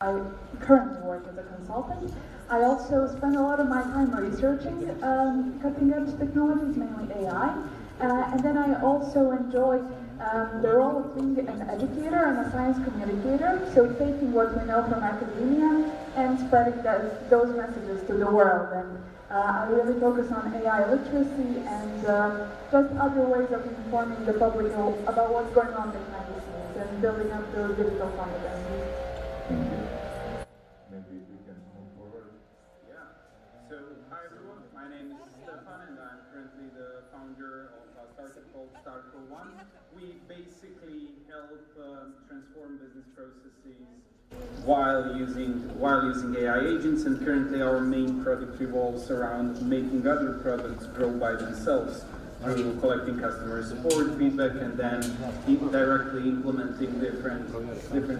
I currently work as a consultant. I also spend a lot of my time researching cutting-edge technologies, mainly AI. And then I also enjoy the role of being an educator and a science communicator, so taking what we know from academia and spreading those messages to the world. And I really focus on AI literacy and just other ways of informing the public about what's going on behind the scenes and building up those digital competencies. Maybe we can move forward. Yeah. So, hi everyone. My name is Stefan, and I'm currently the founder of a startup called Start41. We basically help transform business processes while using AI agents, and currently our main product revolves around making other products grow by themselves through collecting customer support feedback and then directly implementing different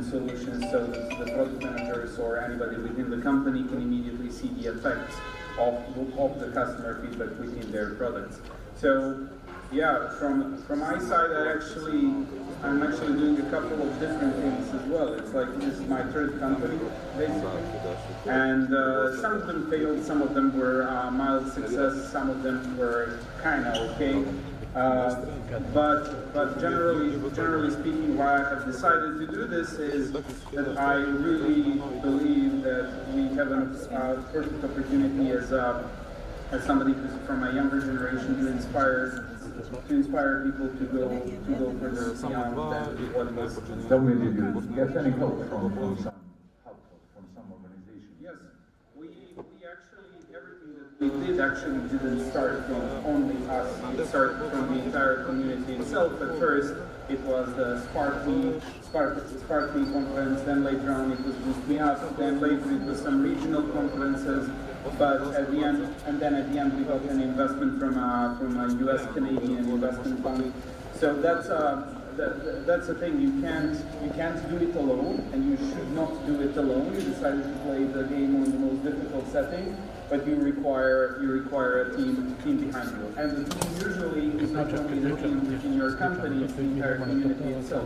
solutions so that the product managers or anybody within the company can immediately see the effects of the customer feedback within their products. So yeah, from my side, I'm actually doing a couple of different things as well. It's like this is my third company, basically. And some of them failed, some of them were mild success, some of them were kind of okay. But generally speaking, why I have decided to do this is that I really believe that we have a perfect opportunity as somebody who's from a younger generation to inspire people to go further beyond what was. Tell me, did you get any help from some organization? Yes, we actually, everything that we did actually didn't start from only us. It started from the entire community itself. At first, it was the Spark Me conference, then later on it was Boost Me Up, then later it was some regional conferences. But at the end, we got an investment from a U.S. Canadian investment fund. So that's the thing. You can't do it alone, and you should not do it alone. You decided to play the game on the most difficult setting, but you require a team behind you. And the team usually is not only the team within your company; it's the entire community itself.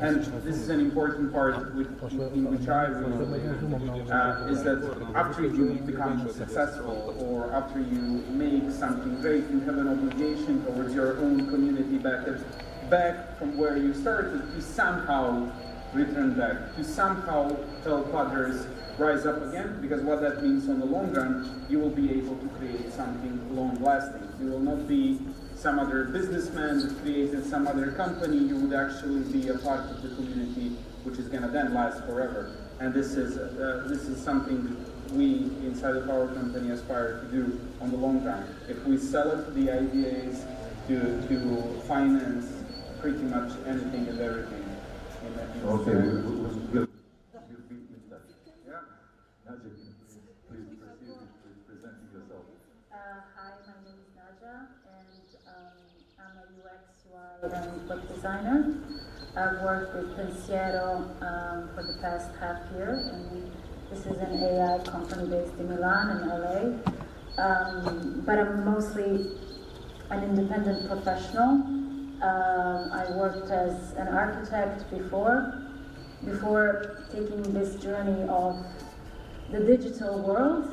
And this is an important part in which I really believe, is that after you become successful or after you make something great, you have an obligation towards your own community back from where you started to somehow return back, to somehow help others rise up again, because what that means on the long run, you will be able to create something long-lasting. You will not be some other businessman that created some other company. You would actually be a part of the community, which is going to then last forever. And this is something we inside of our company aspire to do on the long run. If we sell it, the idea is to finance pretty much anything and everything. Okay, we'll be in touch. Yeah. Nadia, please proceed with presenting yourself. Hi, my name is Nadia, and I'm a UX, UI, and web designer. I've worked with Pensiero for the past half year, and this is an AI company based in Milan and LA. But I'm mostly an independent professional. I worked as an architect before taking this journey of the digital world.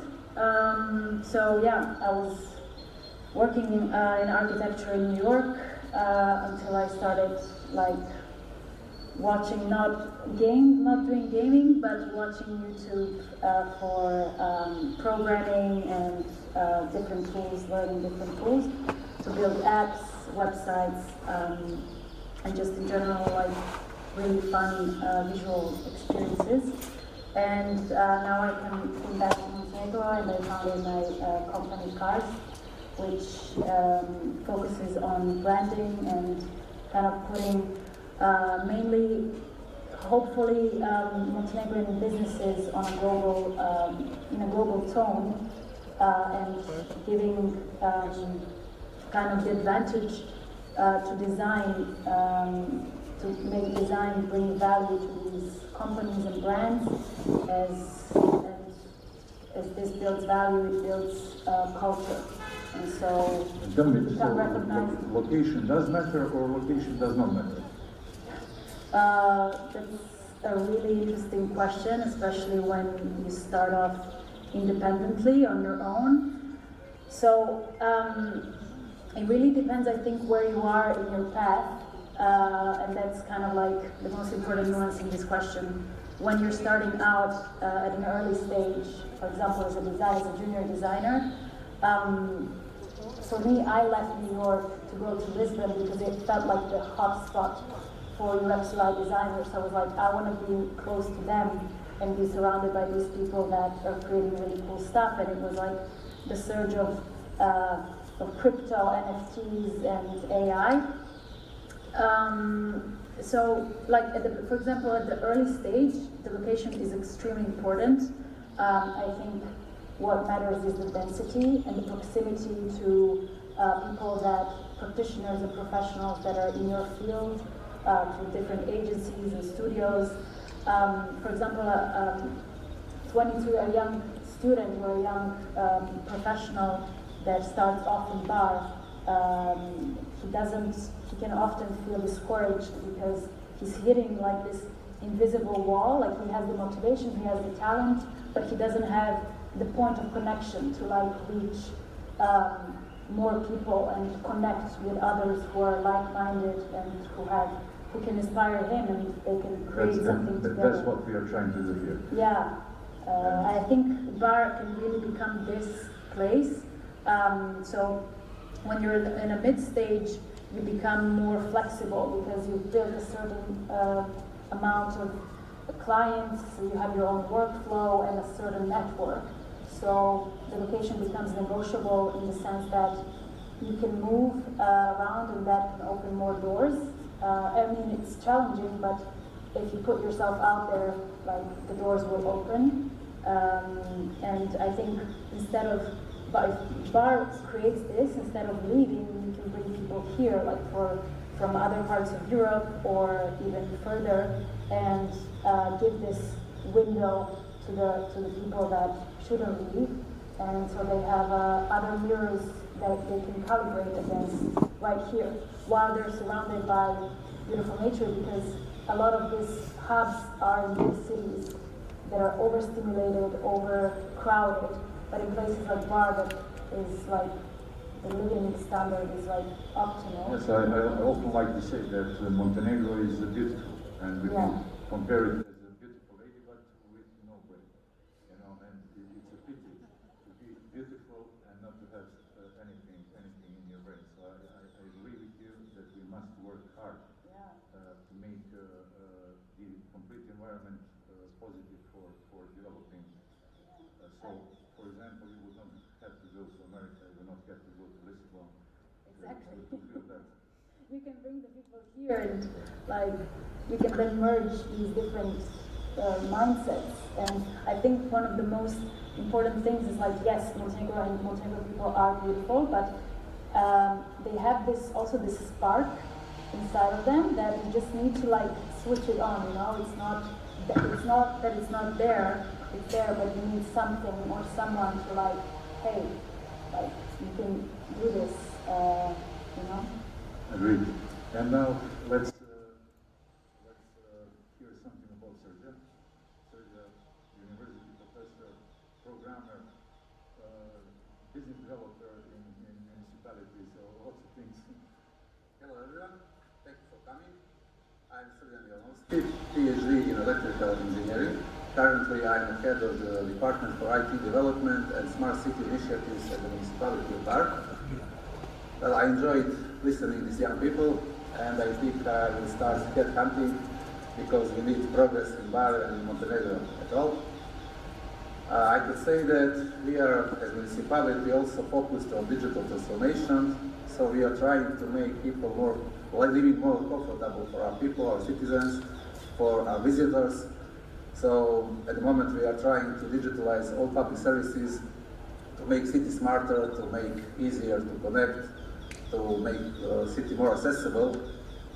So yeah, I was working in architecture in New York until I started watching, not doing gaming, but watching YouTube for programming and different tools, learning different tools to build apps, websites, and just in general really fun visual experiences. And now I came back to Montenegro and I founded my company Cars, which focuses on branding and kind of putting mainly, hopefully, Montenegrin businesses on a global, in a global tone, and giving kind of the advantage to design, to make design bring value to these companies and brands. As this builds value, it builds culture. And so, Tell me, recognize location does matter or location does not matter? That's a really interesting question, especially when you start off independently on your own. So it really depends, I think, where you are in your path, and that's kind of like the most important nuance in this question. When you're starting out at an early stage, for example, as a junior designer, for me, I left New York to go to Lisbon because it felt like the hot spot for UX UI designers. I was like, I want to be close to them and be surrounded by these people that are creating really cool stuff. And it was like the surge of crypto, NFTs, and AI. So, like, for example, at the early stage, the location is extremely important. I think what matters is the density and the proximity to people practitioners and professionals that are in your field, to different agencies and studios. For example, 22, a young student or a young professional that starts off in bar, he can often feel discouraged because he's hitting like this invisible wall. Like, he has the motivation, he has the talent, but he doesn't have the point of connection to like reach more people and connect with others who are like-minded and who can inspire him, and they can create something together. That's what we are trying to do here. Yeah, I think bar can really become this place. So when you're in a mid-stage, you become more flexible because you've built a certain amount of clients, you have your own workflow and a certain network. So the location becomes negotiable in the sense that you can move around and that can open more doors. I mean, it's challenging, but if you put yourself out there, like, the doors will open. And I think if bar creates this, instead of leaving, you can bring people here, like from other parts of Europe or even further, and give this window to the people that shouldn't leave, and so they have other mirrors that they can calibrate against right here, while they're surrounded by beautiful nature, because a lot of these hubs are in big cities that are overstimulated, overcrowded, but in places like Bar, that is like the living standard is like optimal. Yes, I often like to say that Montenegro is beautiful, and we can compare it as a beautiful lady, but with no brain, you know. And it's a pity to be beautiful and not to have anything in your brain. So I agree with you that we must work hard to make the complete environment positive for developing. So, for example, you would not have to go to America, you would not have to go to Lisbon. Exactly. To feel that. You can bring the people here, and like you can then merge these different mindsets. And I think one of the most important things is, like, yes, Montenegro people are beautiful, but they have this spark inside of them that you just need to like switch it on. You know, it's not that it's not there. It's there, but you need something or someone to like, hey, like, you can do this. You know. Agreed. And now let's hear something about Sergio. Sergio, university professor, programmer, business developer in municipalities, so lots of things. Hello everyone, thank you for coming. I'm Sergio Milanovsky, PhD in electrical engineering. Currently I'm head of the Department for IT Development and Smart City Initiatives at the municipality of Bar. Well, I enjoyed listening to these young people, and I think I will start headhunting because we need progress in Bar and in Montenegro at all. I could say that we are, as a municipality, also focused on digital transformation. So we are trying to make people living more comfortable for our people, our citizens, for our visitors. So at the moment we are trying to digitalize all public services to make city smarter, to make easier to connect, to make the city more accessible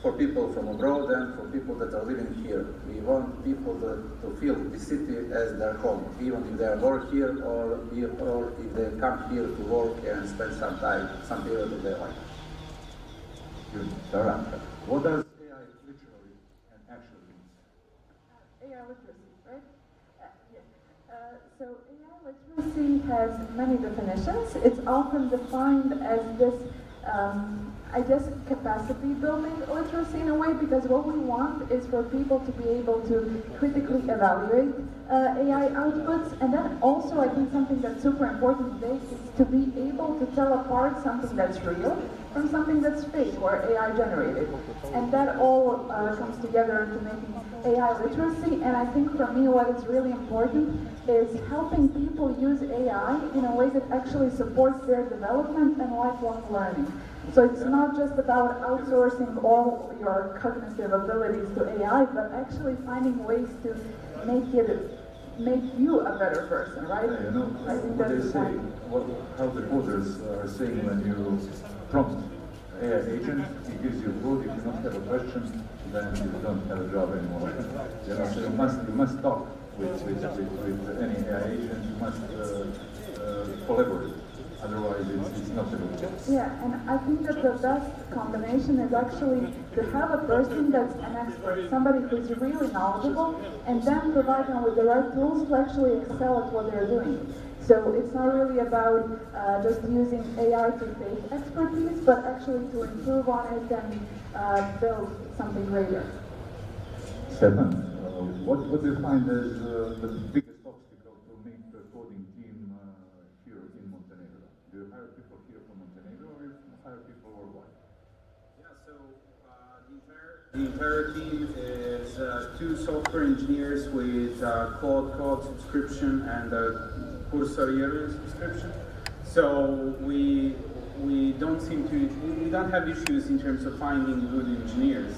for people from abroad and for people that are living here. We want people to feel the city as their home, even if they are work here or if they come here to work and spend some time, some period of their life. Good. Sarah, what does AI literally and actually mean? So AI literacy has many definitions. It's often defined as this, I guess, capacity building literacy in a way, because what we want is for people to be able to critically evaluate AI outputs. And then also, I think something that's super important today is to be able to tell apart something that's real from something that's fake or AI generated. And that all comes together into making AI literacy. And I think for me what is really important is helping people use AI in a way that actually supports their development and lifelong learning. So it's not just about outsourcing all your cognitive abilities to AI, but actually finding ways to make you a better person, right? Yeah, you know, I think what that's they the say, point. how the coders are saying when you prompt AI agent, he gives you code. If you don't have a question, then you don't have a job anymore. You know, so you must talk with any AI agent. You must collaborate. Otherwise, it's not a good job. Yeah, and I think that the best combination is actually to have a person that's an expert, somebody who's really knowledgeable, and then provide them with the right tools to actually excel at what they're doing. So it's not really about just using AI to take expertise, but actually to improve on it and build something greater. Stefan, what do you find as the biggest obstacle to make the coding team here in Montenegro? Do you hire people here from Montenegro, or you hire people worldwide? Yeah, so the entire team is 2 software engineers with Cloud Code subscription and Cursor yearly subscription. So we don't have issues in terms of finding good engineers.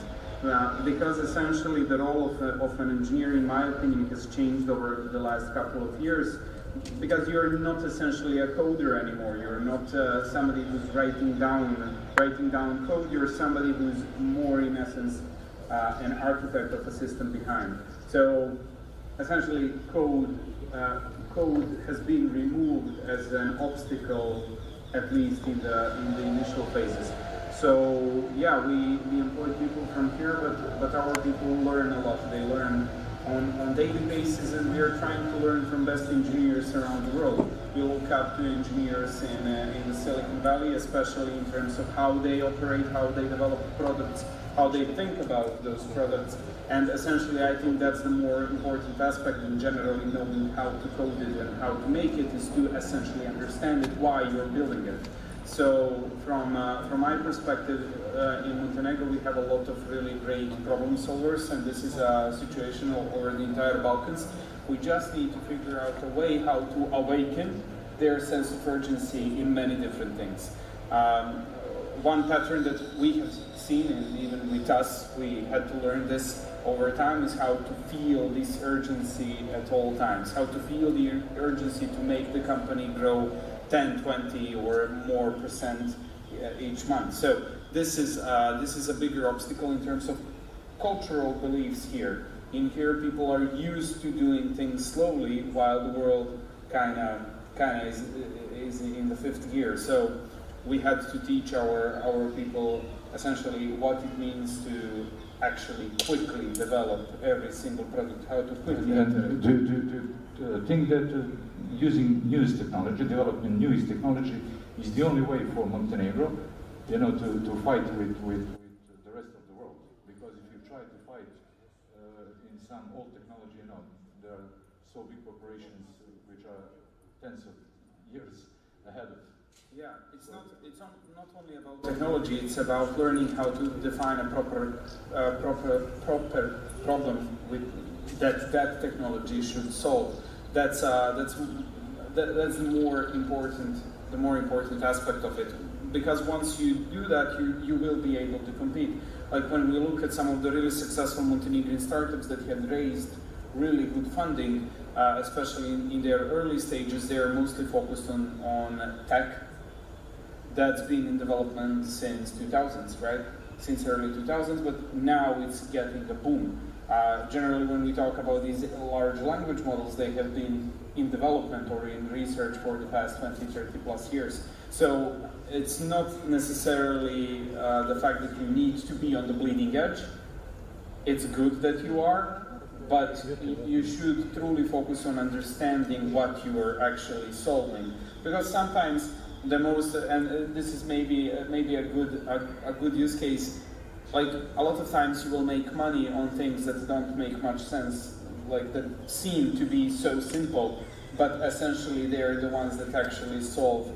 Because essentially the role of an engineer, in my opinion, has changed over the last couple of years. Because you're not essentially a coder anymore. You're not somebody who's writing down code. You're somebody who's more, in essence, an architect of a system behind. So essentially, code has been removed as an obstacle, at least in the initial phases. So yeah, we employ people from here, but our people learn a lot. They learn on daily basis, and we are trying to learn from best engineers around the world. We look up to engineers in the Silicon Valley, especially in terms of how they operate, how they develop products, how they think about those products. And essentially, I think that's the more important aspect in generally knowing how to code it and how to make it, is to essentially understand it, why you're building it. So from my perspective, in Montenegro, we have a lot of really great problem solvers, and this is a situation over the entire Balkans. We just need to figure out a way how to awaken their sense of urgency in many different things. One pattern that we have seen, and even with us, we had to learn this over time, is how to feel this urgency at all times, how to feel the urgency to make the company grow 10, 20 or more percent each month. So this is a bigger obstacle in terms of cultural beliefs here. In here, people are used to doing things slowly, while the world kind of is in the 5th gear. So we had to teach our people essentially what it means to actually quickly develop every single product, how to quickly. And do you think that using newest technology, developing newest technology, is the only way for Montenegro, you know, to fight with the rest of the world? Because if you try to fight in some old technology, you know, there are so big corporations which are tens of years ahead of. Yeah, it's not only about technology. It's about learning how to define a proper problem with that technology should solve. That's the more important aspect of it. Because once you do that, you will be able to compete. Like when we look at some of the really successful Montenegrin startups that had raised really good funding, especially in their early stages, they are mostly focused on tech. That's been in development since 2000s, right? Since early 2000s, but now it's getting a boom. Generally, when we talk about these large language models, they have been in development or in research for the past 20, 30 plus years. So it's not necessarily the fact that you need to be on the bleeding edge. It's good that you are, but you should truly focus on understanding what you are actually solving. Because sometimes the most, and this is maybe a good use case, like a lot of times you will make money on things that don't make much sense, like that seem to be so simple, but essentially they're the ones that actually solve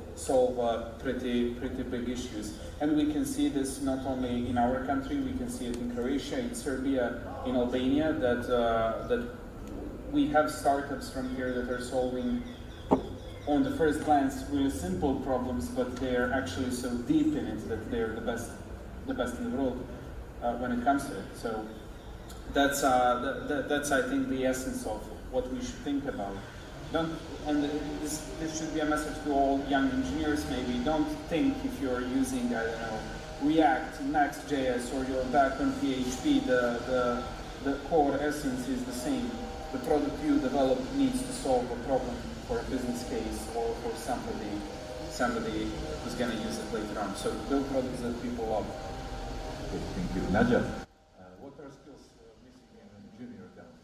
pretty big issues. And we can see this not only in our country, we can see it in Croatia, in Serbia, in Albania, that we have startups from here that are solving, on the first glance, really simple problems, but they're actually so deep in it that they're the best in the world when it comes to it. So that's I think the essence of what we should think about. This should be a message to all young engineers maybe. Don't think if you're using, I don't know, React, Next.js, or you're back on PHP, the core essence is the same. The product you develop needs to solve a problem for a business case or for somebody who's going to use it later on. So build products that people love. Okay, thank you. Nadia, what are skills missing in junior talent?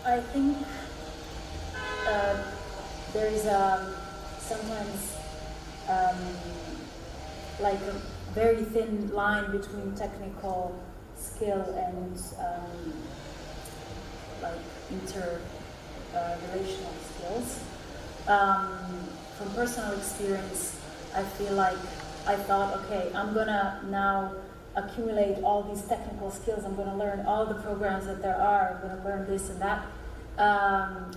I think there is sometimes like a very thin line between technical skill and like relational skills. From personal experience, I feel like I thought, okay, I'm gonna now accumulate all these technical skills. I'm gonna learn all the programs that there are. I'm gonna learn this and that,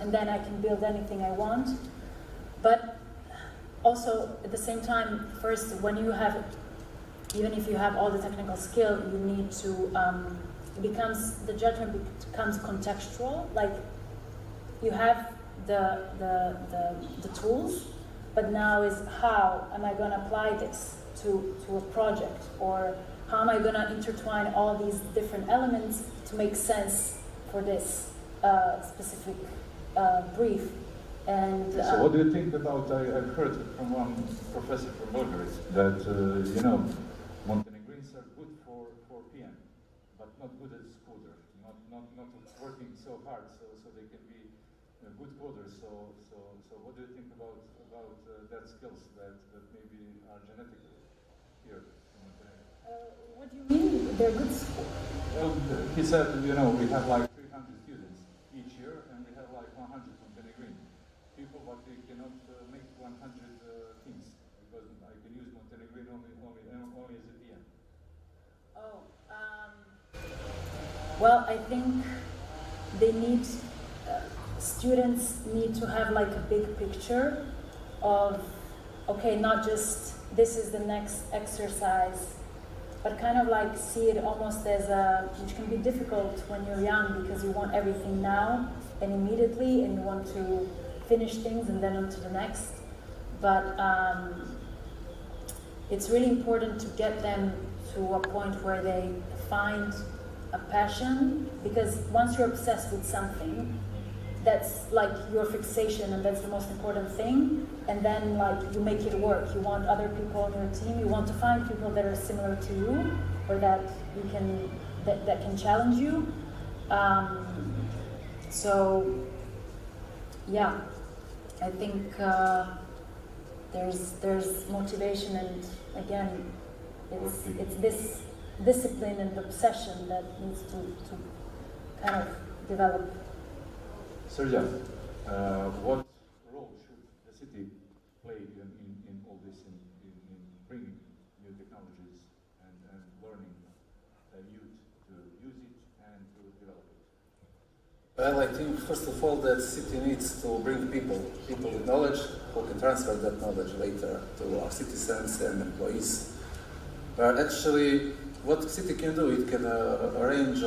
and then I can build anything I want. But also at the same time, first, when you have, even if you have all the technical skill, you need to. The judgment becomes contextual. Like you have the tools, but now is how am I going to apply this to a project, or how am I going to intertwine all these different elements to make sense for this specific brief. And so what do you think about, I've heard from one professor from Belgrade that, Montenegrins are good for PM, but not good as coder, not working so hard so they can be good coders. So what do you think about that skills that maybe are genetically here in Montenegro? What do you mean they're good school? Well, he said, we have like 300 students each year, and we have like 100 Montenegrin people, but we cannot make 100 teams because I can use Montenegrin only as a PM. Oh, well, I think they need, students need to have like a big picture of, okay, not just this is the next exercise, but kind of like see it almost as which can be difficult when you're young because you want everything now and immediately, and you want to finish things and then on to the next. But it's really important to get them to a point where they find a passion, because once you're obsessed with something, that's like your fixation, and that's the most important thing. And then like you make it work. You want other people on your team. You want to find people that are similar to you, or that you can that can challenge you. So yeah, I think there's motivation, and again, it's this discipline and obsession that needs to kind of develop. Sergio, what role should the city play in all this, in bringing new technologies and learning youth to use it and to develop it? Well, I think first of all that city needs to bring people with knowledge who can transfer that knowledge later to our citizens and employees. But actually, what the city can do, it can arrange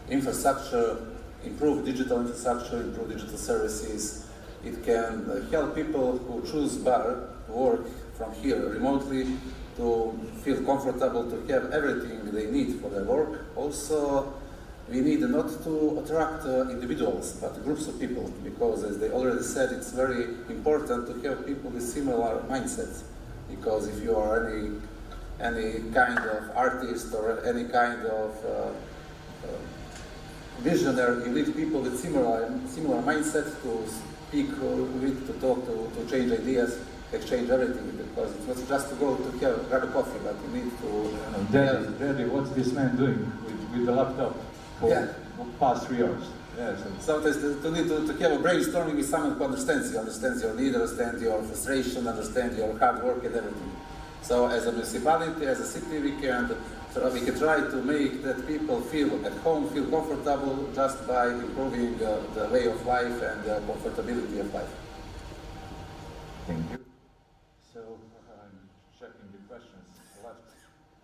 infrastructure, improve digital infrastructure, improve digital services. It can help people who choose Bar to work from here remotely to feel comfortable, to have everything they need for their work. Also, we need not to attract individuals, but groups of people, because as they already said, it's very important to have people with similar mindsets. Because if you are any any kind of artist or any kind of visionary, elite people with similar mindset to speak with, to talk, to change ideas, exchange everything, because it was just to go to grab a coffee, but you need to... Daddy, what's this man doing with the laptop for the past 3 hours? Yes. Sometimes to need to have a brainstorming with someone who understands your need, understands your frustration, understands your hard work and everything. So as a municipality, as a city, we can try to make that people feel at home, feel comfortable just by improving the way of life and the comfortability of life. Thank you. So I'm checking the questions left,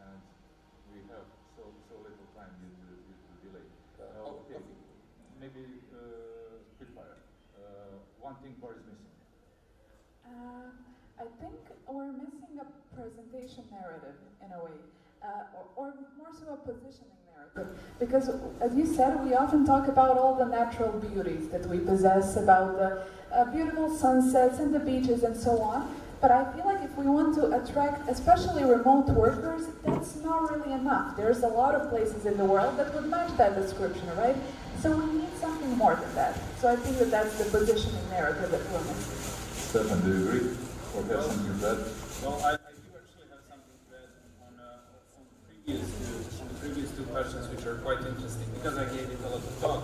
and we have so little time due to delay. Okay, maybe quick fire. One thing more is missing. I think we're missing a presentation narrative in a way, or more so a positioning narrative. Because, as you said, we often talk about all the natural beauties that we possess, about the beautiful sunsets and the beaches and so on. But I feel like if we want to attract, especially remote workers, that's not really enough. There's a lot of places in the world that would match that description, right? So we need something more than that. So I think that that's the positioning narrative that we're missing. Stefan, do you agree? Or have something to add? Well, I do actually have something to add on the previous two questions, which are quite interesting, because I gave it a lot of thought.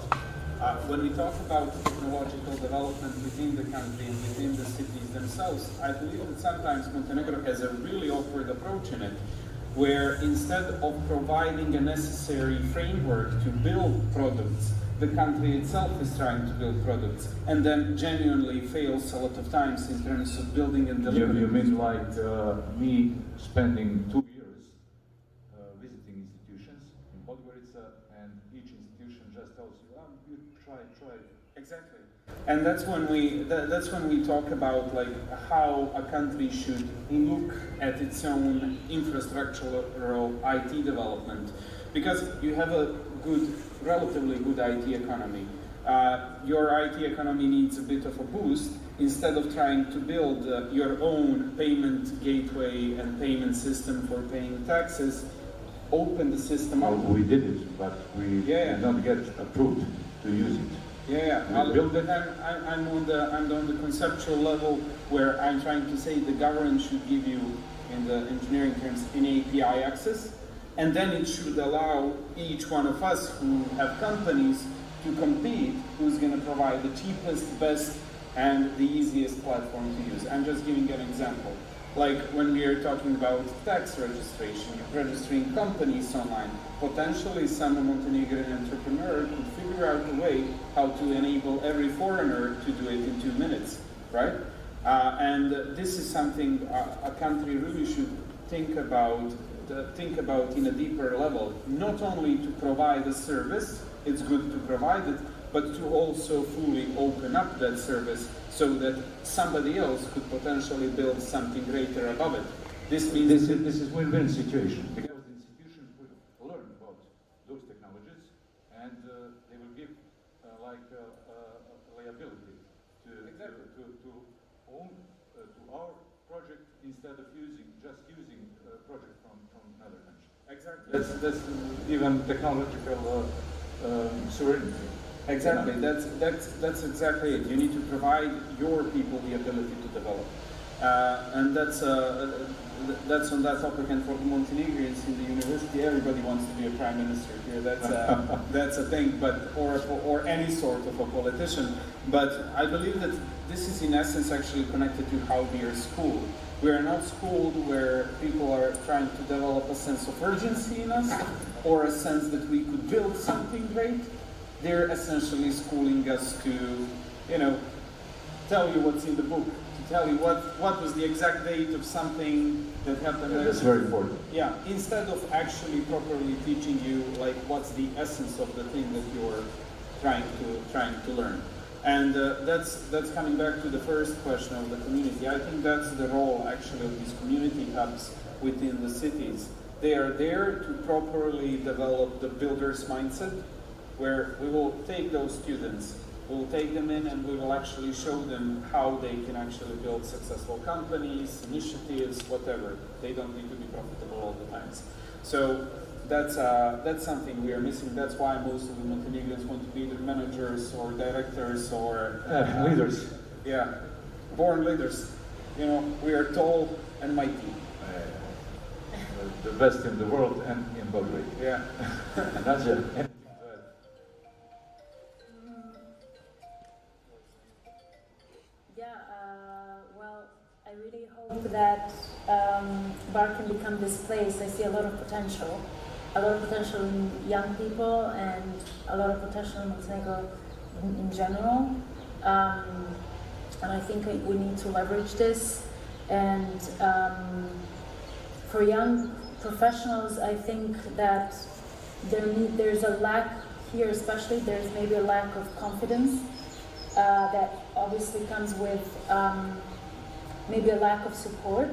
When we talk about technological development within the country and within the cities themselves, I believe that sometimes Montenegro has a really awkward approach in it, where instead of providing a necessary framework to build products, the country itself is trying to build products, and then genuinely fails a lot of times in terms of building and delivering. You mean like me spending 2 years visiting institutions in Podgorica, and each institution just tells you, you try. Exactly. And that's when we talk about like how a country should look at its own infrastructural IT development, because you have a relatively good IT economy. Your IT economy needs a bit of a boost. Instead of trying to build your own payment gateway and payment system for paying taxes, open the system up. We did it, but we did not get approved to use it. I'm on the conceptual level, where I'm trying to say the government should give you, in the engineering terms, an API access, and then it should allow each one of us who have companies to compete who's going to provide the cheapest, best, and the easiest platform to use. I'm just giving an example. Like when we are talking about tax registration, registering companies online, potentially some Montenegrin entrepreneur could figure out a way how to enable every foreigner to do it in 2 minutes, right? And this is something a country really should think about in a deeper level. Not only to provide a service, it's good to provide it, but to also fully open up that service so that somebody else could potentially build something greater above it. This means this is win-win situation, because the institutions will learn about those technologies, and they will give liability to own to our project instead of using project from another country. exactly. That's even technological sovereignty. Exactly. That's exactly it. You need to provide your people the ability to develop, and that's on that topic. And for the Montenegrins in the university, everybody wants to be a prime minister here. That's a thing, but or any sort of a politician. But I believe that this is in essence actually connected to how we are schooled. We are not schooled where people are trying to develop a sense of urgency in us, or a sense that we could build something great. They're essentially schooling us to, tell you what's in the book, to tell you what was the exact date of something that happened. That's very important. Yeah, instead of actually properly teaching you like what's the essence of the thing that you're trying to learn. And that's coming back to the first question of the community. I think that's the role actually of these community hubs within the cities. They are there to properly develop the builder's mindset, where we will take those students We'll take them in and we will actually show them how they can actually build successful companies, initiatives, whatever. They don't need to be profitable all the time. So that's something we are missing. That's why most of the Montenegrins want to be either managers or directors or leaders. Yeah, born leaders. You know, we are tall and mighty. The best in the world and in Belgrade. Yeah. Nadja. Well, I really hope that Bar can become this place. I see a lot of potential in young people and a lot of potential in Montenegro in general. And I think we need to leverage this. And for young professionals, I think that there's a lack here, especially there's maybe a lack of confidence that obviously comes with maybe a lack of support.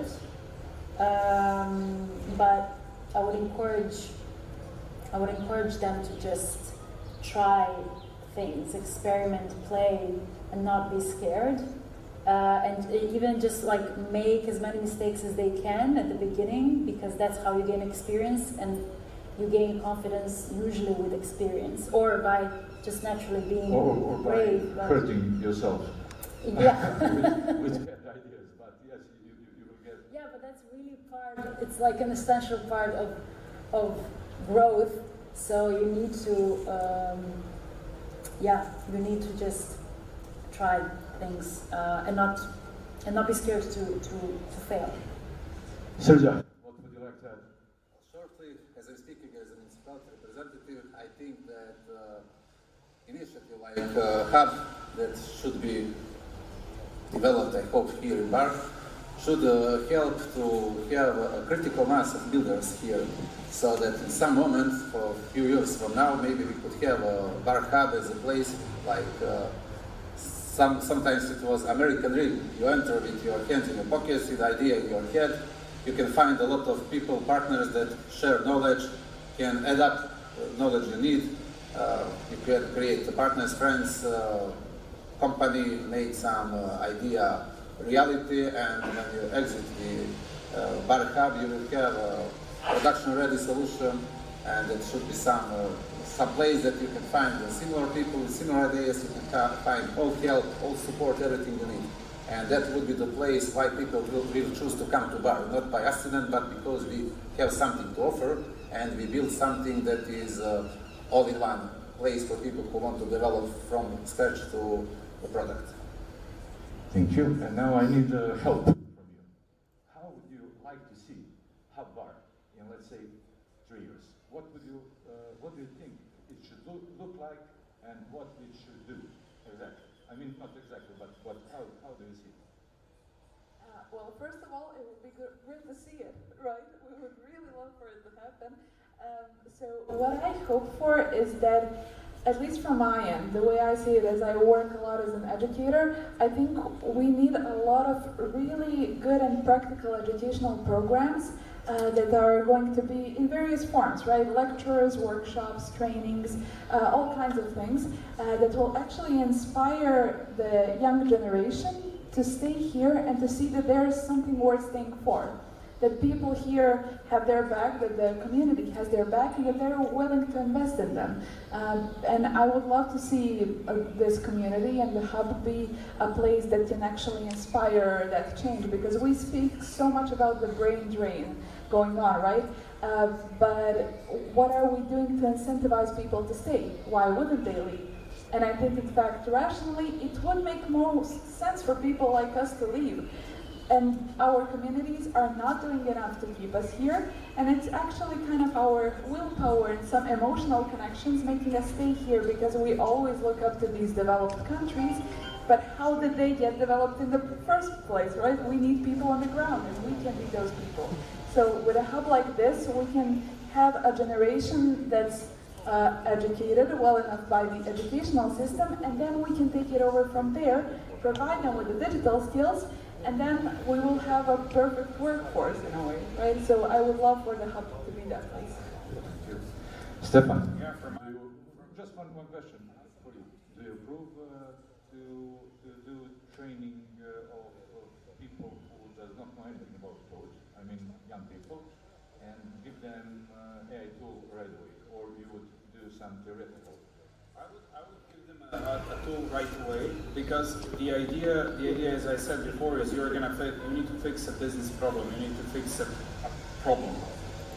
But I would encourage them to just try things, experiment, play, and not be scared. And even just like make as many mistakes as they can at the beginning, because that's how you gain experience, and you gain confidence usually with experience, or by just naturally being or brave. by hurting yourself. Yeah. with bad ideas, but yes, you will get. Yeah, but that's really it's like an essential part of growth. So you need to, you need to just try things and not be scared to fail. Sergio, what would you like to add? Shortly, as I'm speaking as an municipality representative, I think that initiative like hub that should be developed, I hope, here in Bar, should help to have a critical mass of builders here, so that in some moment, for a few years from now, maybe we could have a Bar hub as a place like sometimes it was American dream. You enter with your hands in your pockets, with the idea in your head. You can find a lot of people, partners that share knowledge, can add up knowledge you need. You can create partners, friends, company, make some idea reality, and when you exit the Bar Hub, you will have a production-ready solution, and it should be some place that you can find similar people with similar ideas. You can find all help, all support, everything you need. And that would be the place why people will choose to come to Bar, not by accident, but because we have something to offer, and we build something that is all-in-one place for people who want to develop from scratch to the product. Thank you. And now I need help from you. How would you like to see Hub Bar in, let's say, 3 years? What do you think it should look like, and what it should do exactly? I mean, not exactly, but how do you see it? Well, first of all, it would be great to see it, right? We would really love for it to happen. So what I hope for is that, at least from my end, the way I see it, as I work a lot as an educator, I think we need a lot of really good and practical educational programs that are going to be in various forms, right? Lectures, workshops, trainings, all kinds of things that will actually inspire the young generation to stay here and to see that there is something worth staying for. That people here have their back, that the community has their back, and that they're willing to invest in them. And I would love to see this community and the hub be a place that can actually inspire that change, because we speak so much about the brain drain going on, right? But what are we doing to incentivize people to stay? Why wouldn't they leave? And I think, in fact, rationally, it would make more sense for people like us to leave. And our communities are not doing enough to keep us here, and it's actually kind of our willpower and some emotional connections making us stay here, because we always look up to these developed countries, but how did they get developed in the first place, right? We need people on the ground, and we can be those people. So with a hub like this, we can have a generation that's educated well enough by the educational system, and then we can take it over from there, provide them with the digital skills, and then we will have a perfect workforce in a way, right? So I would love for the hub to be that place. Stefan, Yeah, just one question for you. Do you approve to do training of people who does not know anything about code, I mean young people, and give them AI tool right away, or you would do some theoretical? I would give them a tool right away, because the idea, as I said before, is you need to fix a business problem. You need to fix a problem,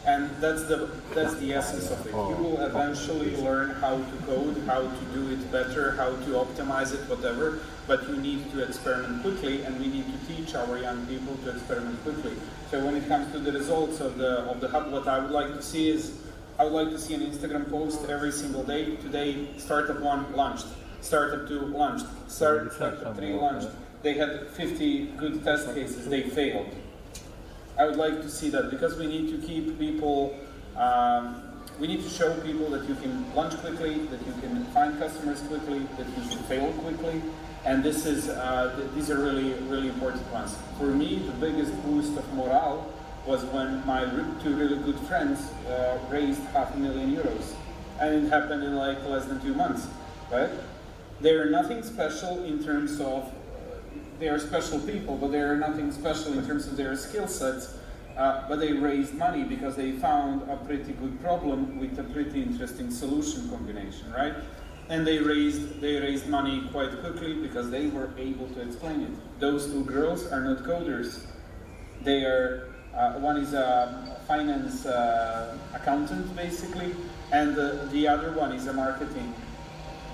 and that's the essence of it. You will eventually learn how to code, how to do it better, how to optimize it, whatever. But you need to experiment quickly, and we need to teach our young people to experiment quickly. So when it comes to the results of the hub, what I would like to see is, I would like to see an Instagram post every single day. Today, startup 1 launched, startup 2 launched, startup 3 launched. They had 50 good test cases, they failed. I would like to see that, because we need to keep people, we need to show people that you can launch quickly, that you can find customers quickly, that you can fail quickly. And this is, these are really, really important ones. For me, the biggest boost of morale was when my 2 really good friends raised €500,000, and it happened in like less than 2 months, right? They are nothing special in terms of, they are special people, but they are nothing special in terms of their skill sets, but they raised money because they found a pretty good problem with a pretty interesting solution combination, right? And they raised money quite quickly because they were able to explain it. Those 2 girls are not coders. They are, one is a finance accountant, basically, and the other one is a marketing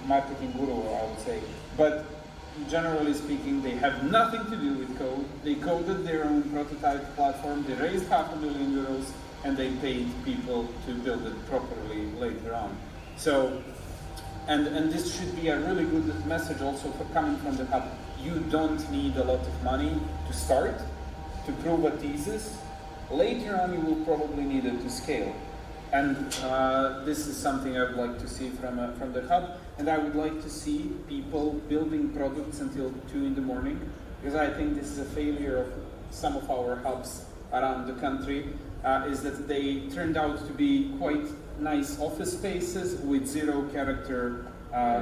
guru, I would say. But generally speaking, they have nothing to do with code. They coded their own prototype platform, they raised €500,000, and they paid people to build it properly later on. So, and this should be a really good message also for coming from the hub. You don't need a lot of money to start, to prove a thesis. Later on, you will probably need it to scale. And this is something I would like to see from the hub. And I would like to see people building products until 2 in the morning, because I think this is a failure of some of our hubs around the country, is that they turned out to be quite nice office spaces with 0 character.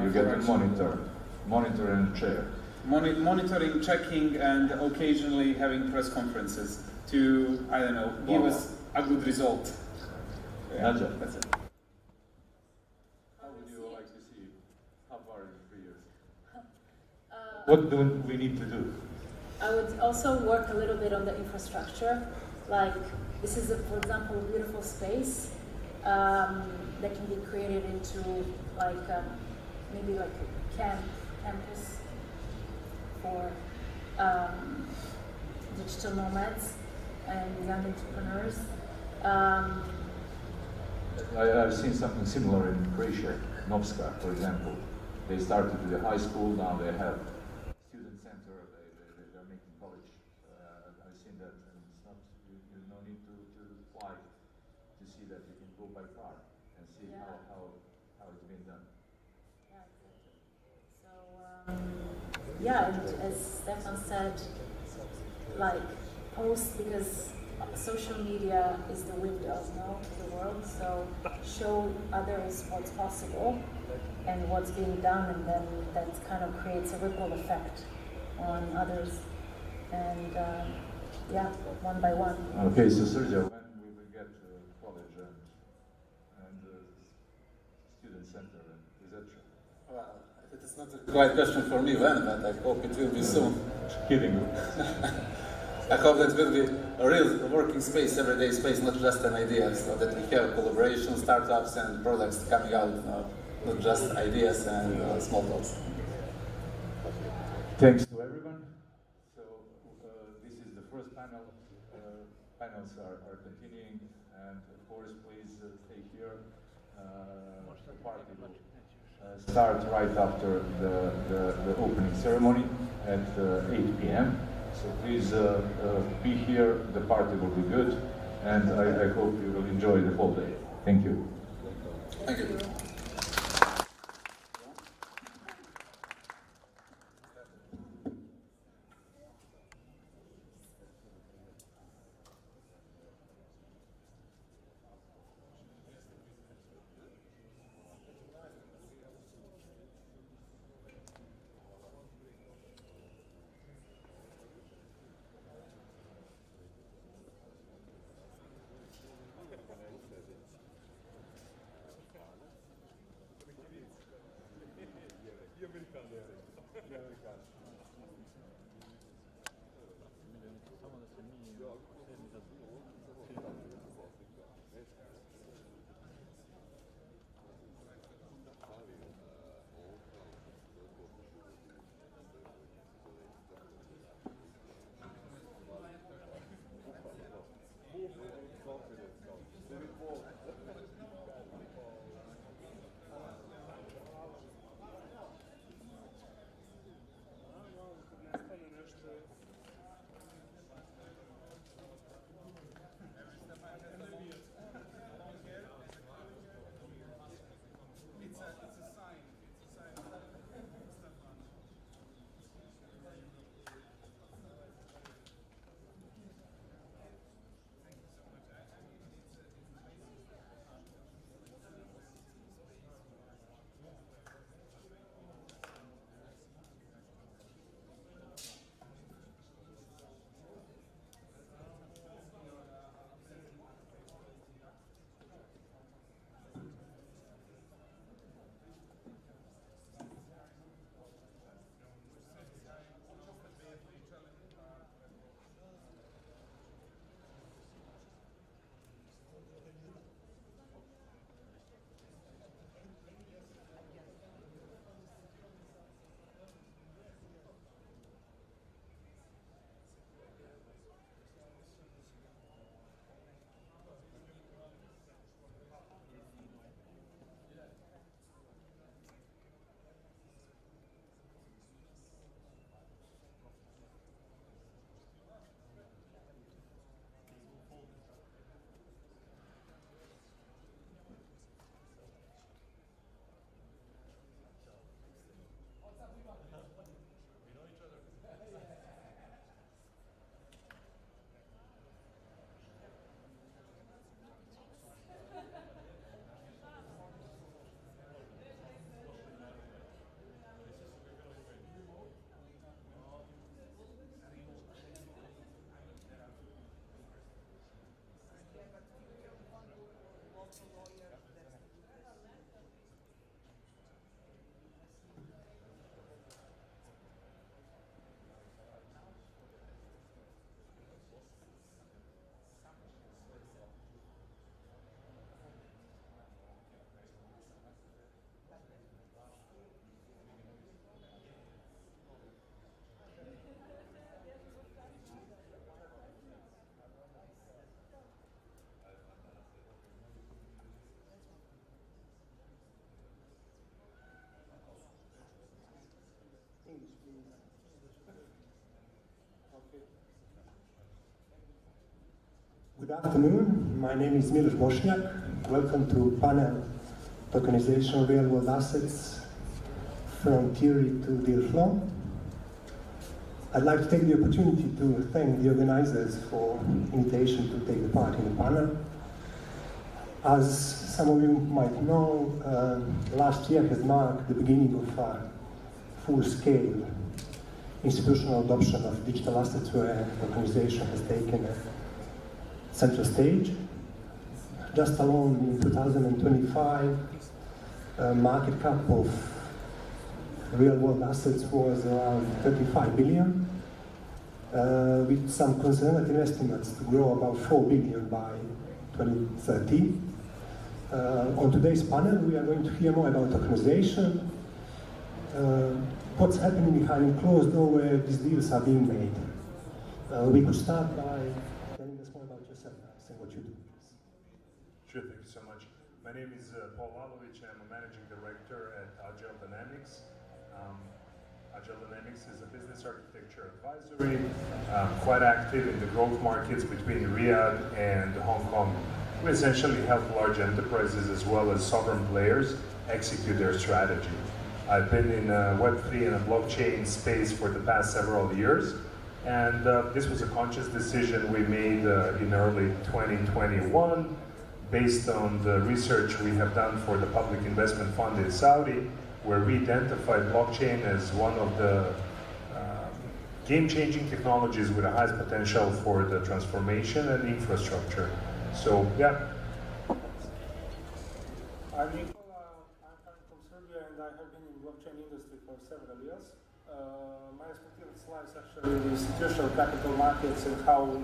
You get a monitor and chair. Monitoring, checking, and occasionally having press conferences to, I don't know, give us a good result. Yeah, that's it. How would you like to see how far in 3 years? What do we need to do? I would also work a little bit on the infrastructure. Like, this is, for example, a beautiful space that can be created into like maybe like a campus for digital nomads and young entrepreneurs. I've seen something similar in Croatia, Novska, for example. They started with a high school, now they have student center, they're making college. I've seen that, and it's not, you no need to fly to see that. You can go by car and see how it's been done. Yeah, exactly. So, yeah, and as Stefan said, like, post, because social media is the window, to the world, so show others what's possible and what's being done, and then that kind of creates a ripple effect on others, and yeah, one by one. Okay, so Sergio, when we will get college and student center, is that true? Well, it is not a quite question for me when, but I hope it will be soon. Kidding. I hope that will be a real working space, everyday space, not just an idea, so that we have collaboration, startups and products coming out, not just ideas and small talks. Thanks to everyone. So this is the first panel. Panels are continuing, and of course, please stay here. The party will start right after the opening ceremony at 8 p.m. So please be here. The party will be good, and I hope you will enjoy the whole day. Thank you. Thank you. Good afternoon. My name is Miloš Bošnjak. Welcome to panel Tokenization Real World Assets from Theory to Deal Flow. I'd like to take the opportunity to thank the organizers for invitation to take part in the panel. As some of you might know, last year has marked the beginning of a full-scale institutional adoption of digital assets where tokenization has taken a central stage. Just alone in 2025, market cap of real-world assets was around 35 billion, with some conservative estimates to grow about 4 billion by 2030. On today's panel, we are going to hear more about tokenization, what's happening behind closed door where these deals are being made. We could start by telling us more about yourself and what you do. Sure, thank you so much. My name is Paul Lalovic. I'm a managing director at Agile Dynamics. Agile Dynamics is a business architecture advisory, quite active in the growth markets between Riyadh and Hong Kong. We essentially help large enterprises as well as sovereign players execute their strategy. I've been in Web3 and a blockchain space for the past several years, and this was a conscious decision we made in early 2021 based on the research we have done for the Public Investment Fund in Saudi, where we identified blockchain as one of the game-changing technologies with the highest potential for the transformation and infrastructure. So, yeah. I'm Nikola, I'm coming from Serbia, and I have been in blockchain industry for several years. My expertise lies actually in the institutional capital markets and how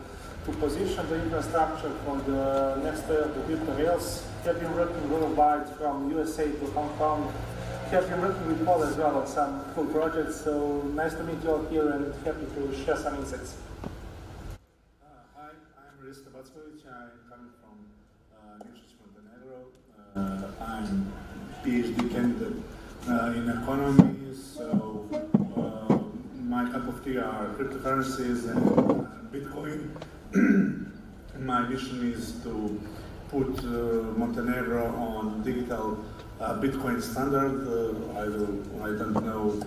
to position the infrastructure for the next layer of the crypto rails. Have been working worldwide from USA to Hong Kong. Have been working with Paul as well on some cool projects, so nice to meet you all here and happy to share some insights. Hi, I'm Risto Backovic. I'm coming from Montenegro. I'm PhD candidate in economy, so my cup of tea are cryptocurrencies and Bitcoin. My mission is to put Montenegro on digital Bitcoin standard. I don't know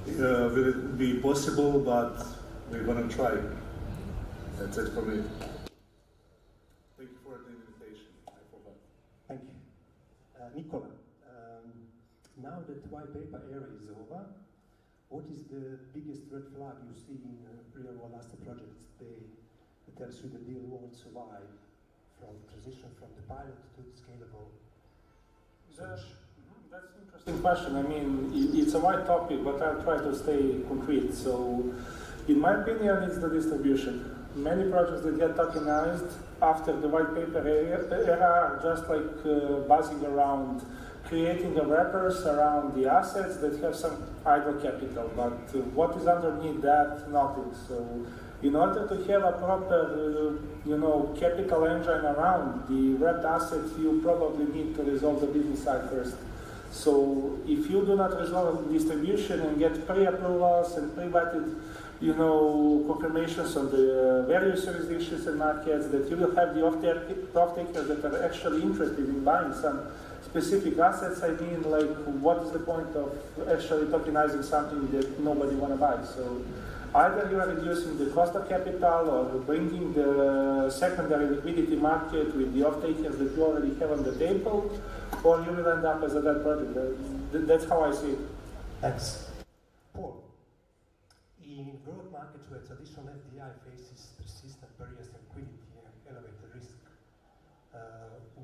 will it be possible, but we're gonna try. That's it for me. Thank you for the invitation. I forgot. Thank you. Nikola, now that white paper era is over, what is the biggest red flag you see in real-world asset projects today that tells you the deal won't survive from transition from the pilot to the scalable solution? That's an interesting question. I mean, it's a wide topic, but I'll try to stay concrete. So, in my opinion, it's the distribution. Many projects that get tokenized after the white paper era are just like buzzing around, creating the wrappers around the assets that have some idle capital, but what is underneath that? Nothing. So, in order to have a proper, capital engine around the wrapped assets, you probably need to resolve the business side first. So, if you do not resolve distribution and get pre-approvals and pre-vetted, confirmations on the various jurisdictions and markets, that you will have the off-takers that are actually interested in buying some specific assets. I mean, like, what is the point of actually tokenizing something that nobody want to buy? So either you are reducing the cost of capital or bringing the secondary liquidity market with the off-takers that you already have on the table, or you will end up as a dead project. That's how I see it. Thanks. Paul, in growth markets where traditional FDI faces persistent barriers to liquidity and elevated risk,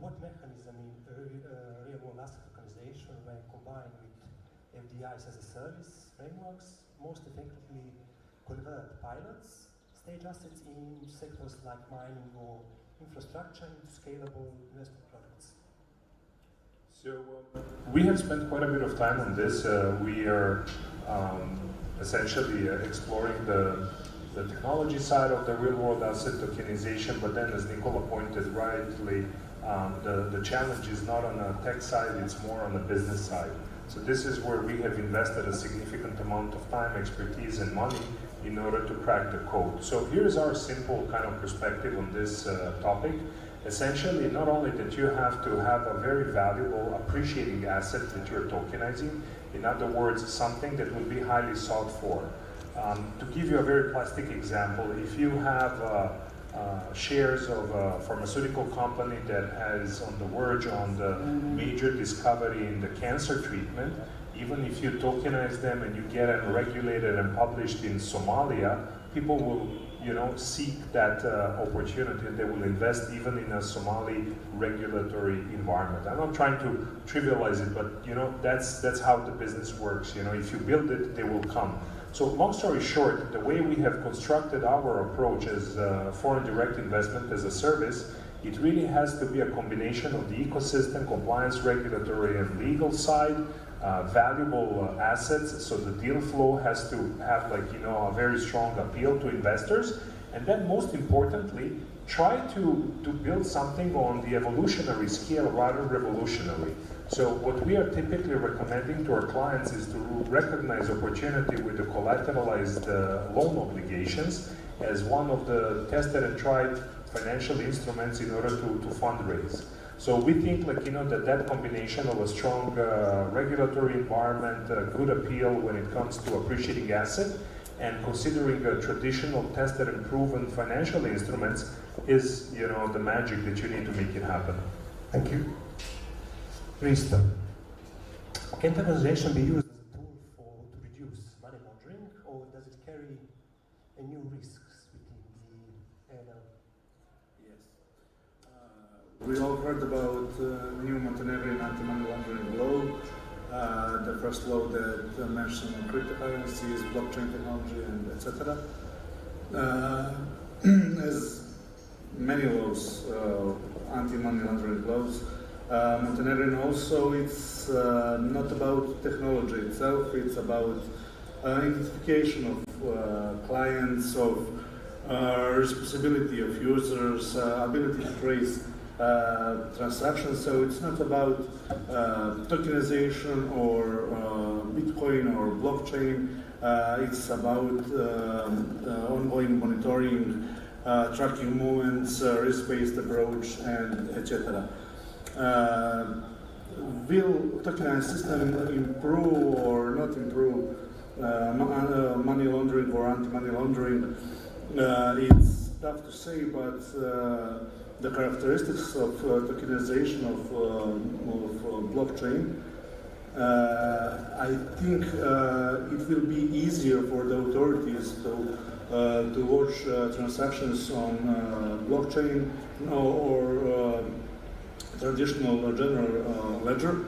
what mechanism in real-world asset tokenization, when combined with FDIs as a service frameworks, most effectively convert pilots, stage assets in sectors like mining or infrastructure into scalable investment products? So we have spent quite a bit of time on this. We are essentially exploring the technology side of the real-world asset tokenization, but then, as Nikola pointed rightly, the challenge is not on the tech side, it's more on the business side. So this is where we have invested a significant amount of time, expertise, and money in order to crack the code. So here's our simple kind of perspective on this topic. Essentially, not only that you have to have a very valuable appreciating asset that you're tokenizing, in other words, something that will be highly sought for. To give you a very plastic example, if you have shares of a pharmaceutical company that has on the verge on the major discovery in the cancer treatment, even if you tokenize them and you get them regulated and published in Somalia, people will, seek that opportunity, and they will invest even in a Somali regulatory environment. I'm not trying to trivialize it, but that's how the business works. If you build it, they will come. So long story short, the way we have constructed our approach as foreign direct investment as a service, it really has to be a combination of the ecosystem, compliance, regulatory, and legal side, valuable assets, so the deal flow has to have a very strong appeal to investors, and then most importantly, try to build something on the evolutionary scale rather revolutionary. So what we are typically recommending to our clients is to recognize opportunity with the collateralized loan obligations as one of the tested and tried financial instruments in order to fundraise. So we think that combination of a strong regulatory environment, good appeal when it comes to appreciating asset, and considering traditional tested and proven financial instruments is the magic that you need to make it happen. Thank you. Risto, can tokenization be used as a tool to reduce money laundering, or does it carry a new risks within the area? Yes. We all heard about new Montenegrin anti-money laundering law, the first law that mentioned cryptocurrencies, blockchain technology, and etc. As many laws, anti-money laundering laws, Montenegrin also, it's not about technology itself, it's about identification of clients, of responsibility of users, ability to trace transactions. So it's not about tokenization or Bitcoin or blockchain. It's about ongoing monitoring, tracking movements, risk-based approach, and etc. Will tokenized system improve or not improve money laundering or anti-money laundering? It's tough to say, but the characteristics of tokenization of blockchain, I think it will be easier for the authorities to watch transactions on blockchain or traditional or general ledger.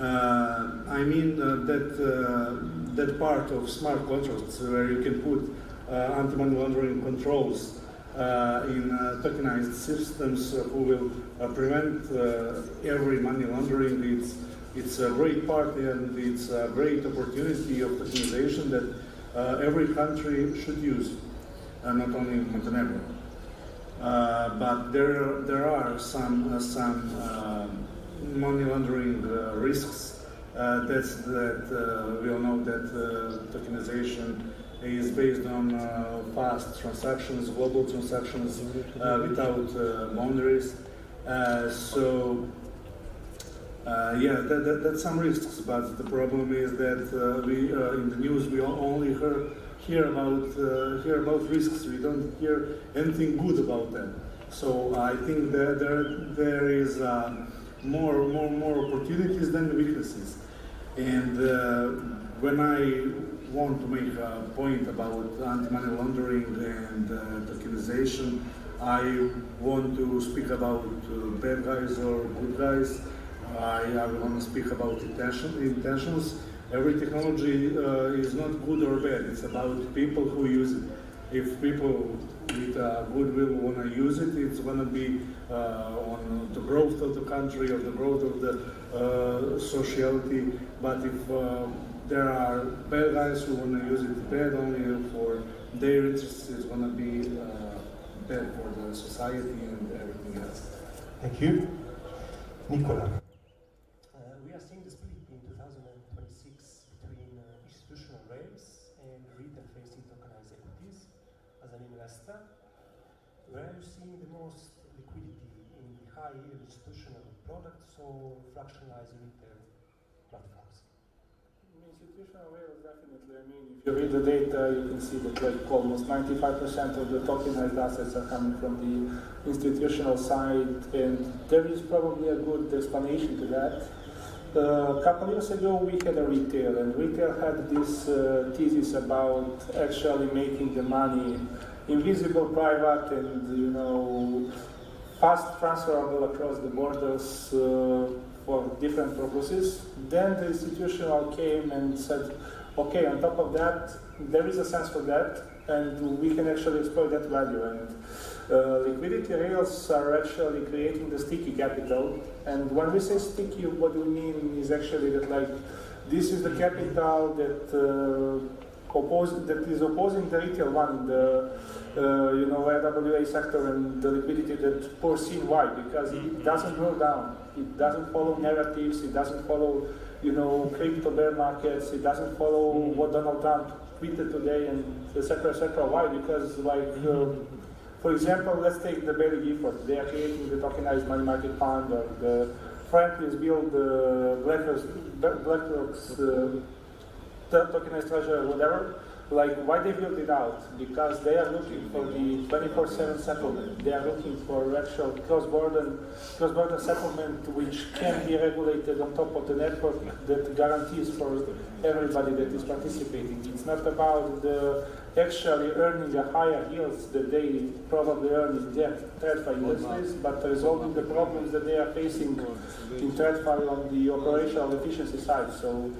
I mean that part of smart contracts where you can put anti-money laundering controls in tokenized systems who will prevent every money laundering. It's a great part, and it's a great opportunity of tokenization that every country should use, not only Montenegro. But there are some money laundering risks. That we all know that tokenization is based on fast transactions, global transactions without boundaries. That's some risks. But the problem is that we in the news we only hear about risks. We don't hear anything good about them. So I think that there is more opportunities than weaknesses. And when I want to make a point about anti-money laundering and tokenization, I want to speak about bad guys or good guys. I want to speak about intentions. Every technology is not good or bad. It's about people who use it. If people with goodwill want to use it, it's going to be on the growth of the country, or the growth of the sociality. But if there are bad guys who want to use it bad only for their interests, it's going to be bad for the society and everything else. Thank you. Nicola. We are seeing the split in 2020 investor, where are you seeing the most liquidity in the high-yield institutional products or fractionalized retail platforms? Institutional rails, definitely. I mean, if you read the data, you can see that like almost 95% of the tokenized assets are coming from the institutional side, and there is probably a good explanation to that. A couple years ago, we had a retail, and retail had this thesis about actually making the money invisible, private, and fast transferable across the borders for different purposes. Then the institutional came and said, okay, on top of that, there is a sense for that, and we can actually exploit that value. And liquidity rails are actually creating the sticky capital. And when we say sticky, what we mean is actually that like this is the capital that is opposing the retail one in the RWA sector and the liquidity that pours in. Why? Because it doesn't go down. It doesn't follow narratives. It doesn't follow crypto bear markets. It doesn't follow what Donald Trump tweeted today and etc. etc. Why? Because for example, let's take the Bailey Gifford. They are creating the tokenized money market fund, or the Franklin's build BlackRock's tokenized treasury, or whatever. Like, why they build it out? Because they are looking for the 24/7 settlement. They are looking for actual cross-border settlement, which can be regulated on top of the network that guarantees for everybody that is participating. It's not about actually earning the higher yields that they probably earn in their TradFi industries, but resolving the problems that they are facing in TradFi on the operational efficiency side. So,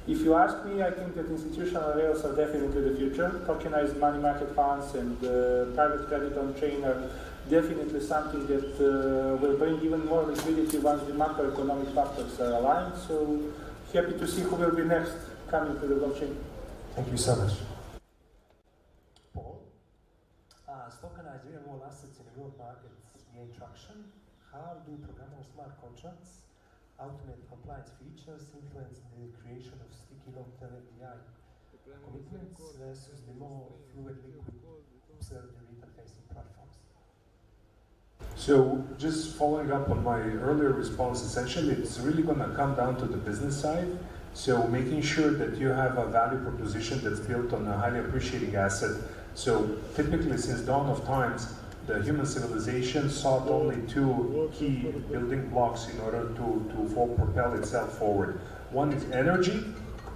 if you ask me, I think that institutional rails are definitely the future. Tokenized money market funds and private credit on chain are definitely something that will bring even more liquidity once the macroeconomic factors are aligned. So happy to see who will be next coming to the blockchain. Thank you so much. Paul, as tokenized real-world assets in the world markets gain traction, how do programmable smart contracts automate compliance features influence the creation of sticky long-term FDI commitments versus the more fluid liquid observed retail-facing platforms? So just following up on my earlier response, essentially it's really going to come down to the business side. So making sure that you have a value proposition that's built on a highly appreciating asset. So typically since dawn of times, the human civilization sought only two key building blocks in order to propel itself forward. One is energy,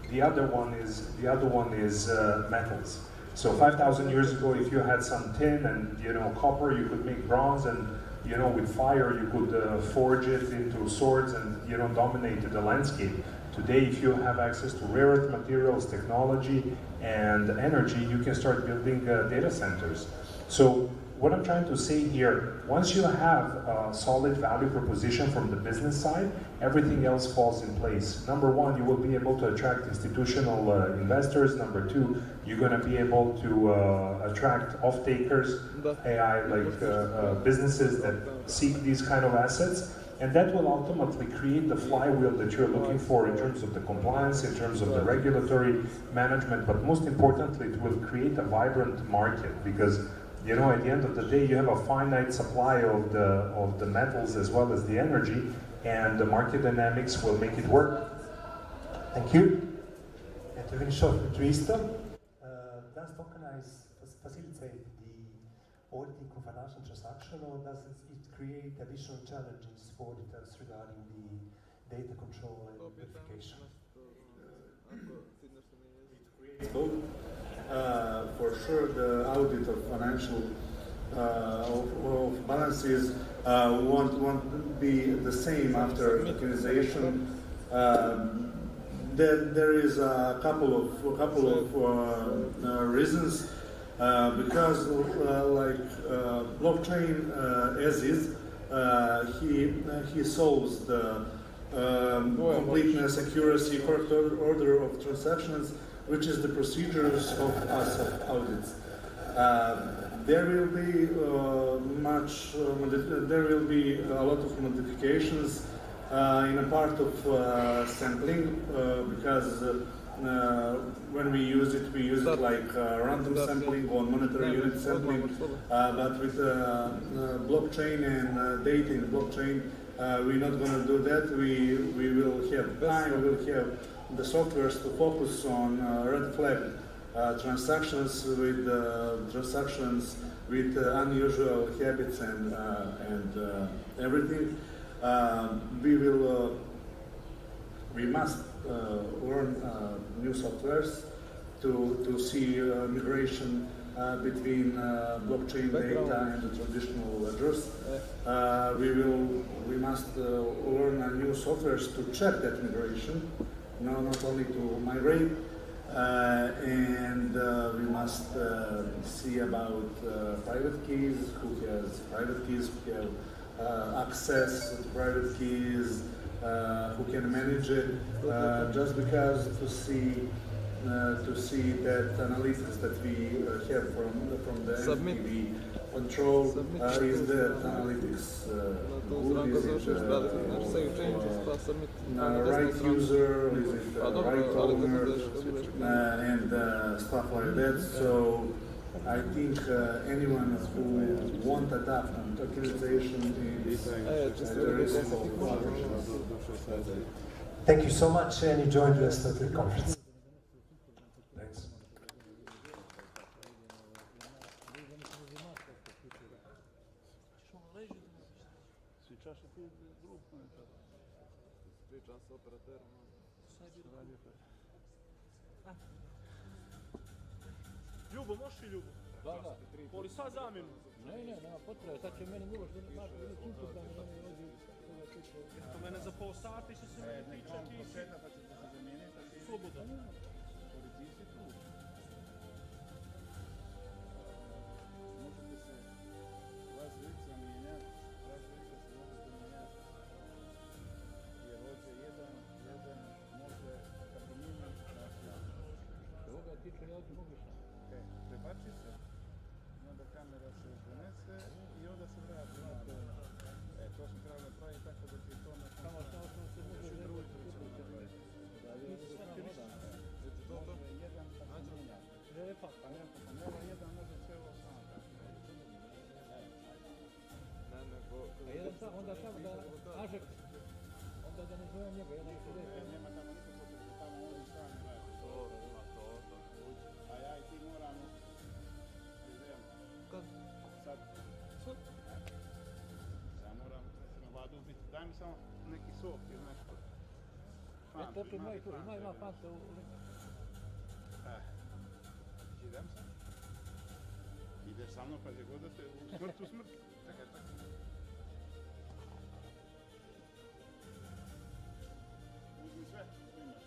the other one is metals. So 5,000 years ago, if you had some tin and copper, you could make bronze, and with fire you could forge it into swords and dominate the landscape. Today, if you have access to rare earth materials, technology, and energy, you can start building data centers. So what I'm trying to say here, once you have a solid value proposition from the business side, everything else falls in place. Number one, you will be able to attract institutional investors. Number two, you're going to be able to attract off-takers, AI like businesses that seek these kind of assets. And that will ultimately create the flywheel that you're looking for in terms of the compliance, in terms of the regulatory management, but most importantly, it will create a vibrant market, because at the end of the day, you have a finite supply of the metals as well as the energy, and the market dynamics will make it work. Thank you. And to finish off with Risto, does tokenize facilitate the auditing of financial transaction, or does it create additional challenges for auditors regarding the data control and verification? It creates both. For sure, the audit of financial of balances won't be the same after tokenization. There is a couple of reasons. Because blockchain as is, he solves the completeness, accuracy, correct order of transactions, which is the procedures of us of audits. There will be there will be a lot of modifications in a part of sampling, because when we use it like random sampling or monetary unit sampling, but with blockchain and data in blockchain, we're not going to do that. We will have time, we will have the softwares to focus on red flag transactions with unusual habits and everything. We must learn new softwares to see migration between blockchain data and the traditional ledgers. We must learn new softwares to check that migration, not only to migrate. And we must see about private keys, who has private keys, who have access to private keys, who can manage it, just because to see that analytics that we have from the entity we control is that analytics good, is it right user, is it right owner, and stuff like that. So I think anyone who won't adapt on tokenization is very simple. Thank you so much, and enjoy the rest of the conference. Thanks. Ljubo, možeš i Ljubo? Da. Poli sad zamjenu. Ne, nema potrebe, sad će meni Miloš čuti da mi oni rodi. To mene za pol sata će se meni pričati i slobodan. Prebači se, onda kamera se donese i onda se vrati. To smo trebali napraviti tako da ti to samo što se može drugi jedan nema jedan može cijelo sam. A jedan sam, onda sam da Ažek, onda da ne zovem njega, jedan se reći. Nema tamo nikako, tamo oni sami radi. A ja i ti moramo ja moram na vladu uzmiti, daj mi samo neki sok ili nešto. Eto, ima fanta u idem sam. Ideš sa mnom kad je god da se u smrt. Čekaj. Uzmi sve, što imaš.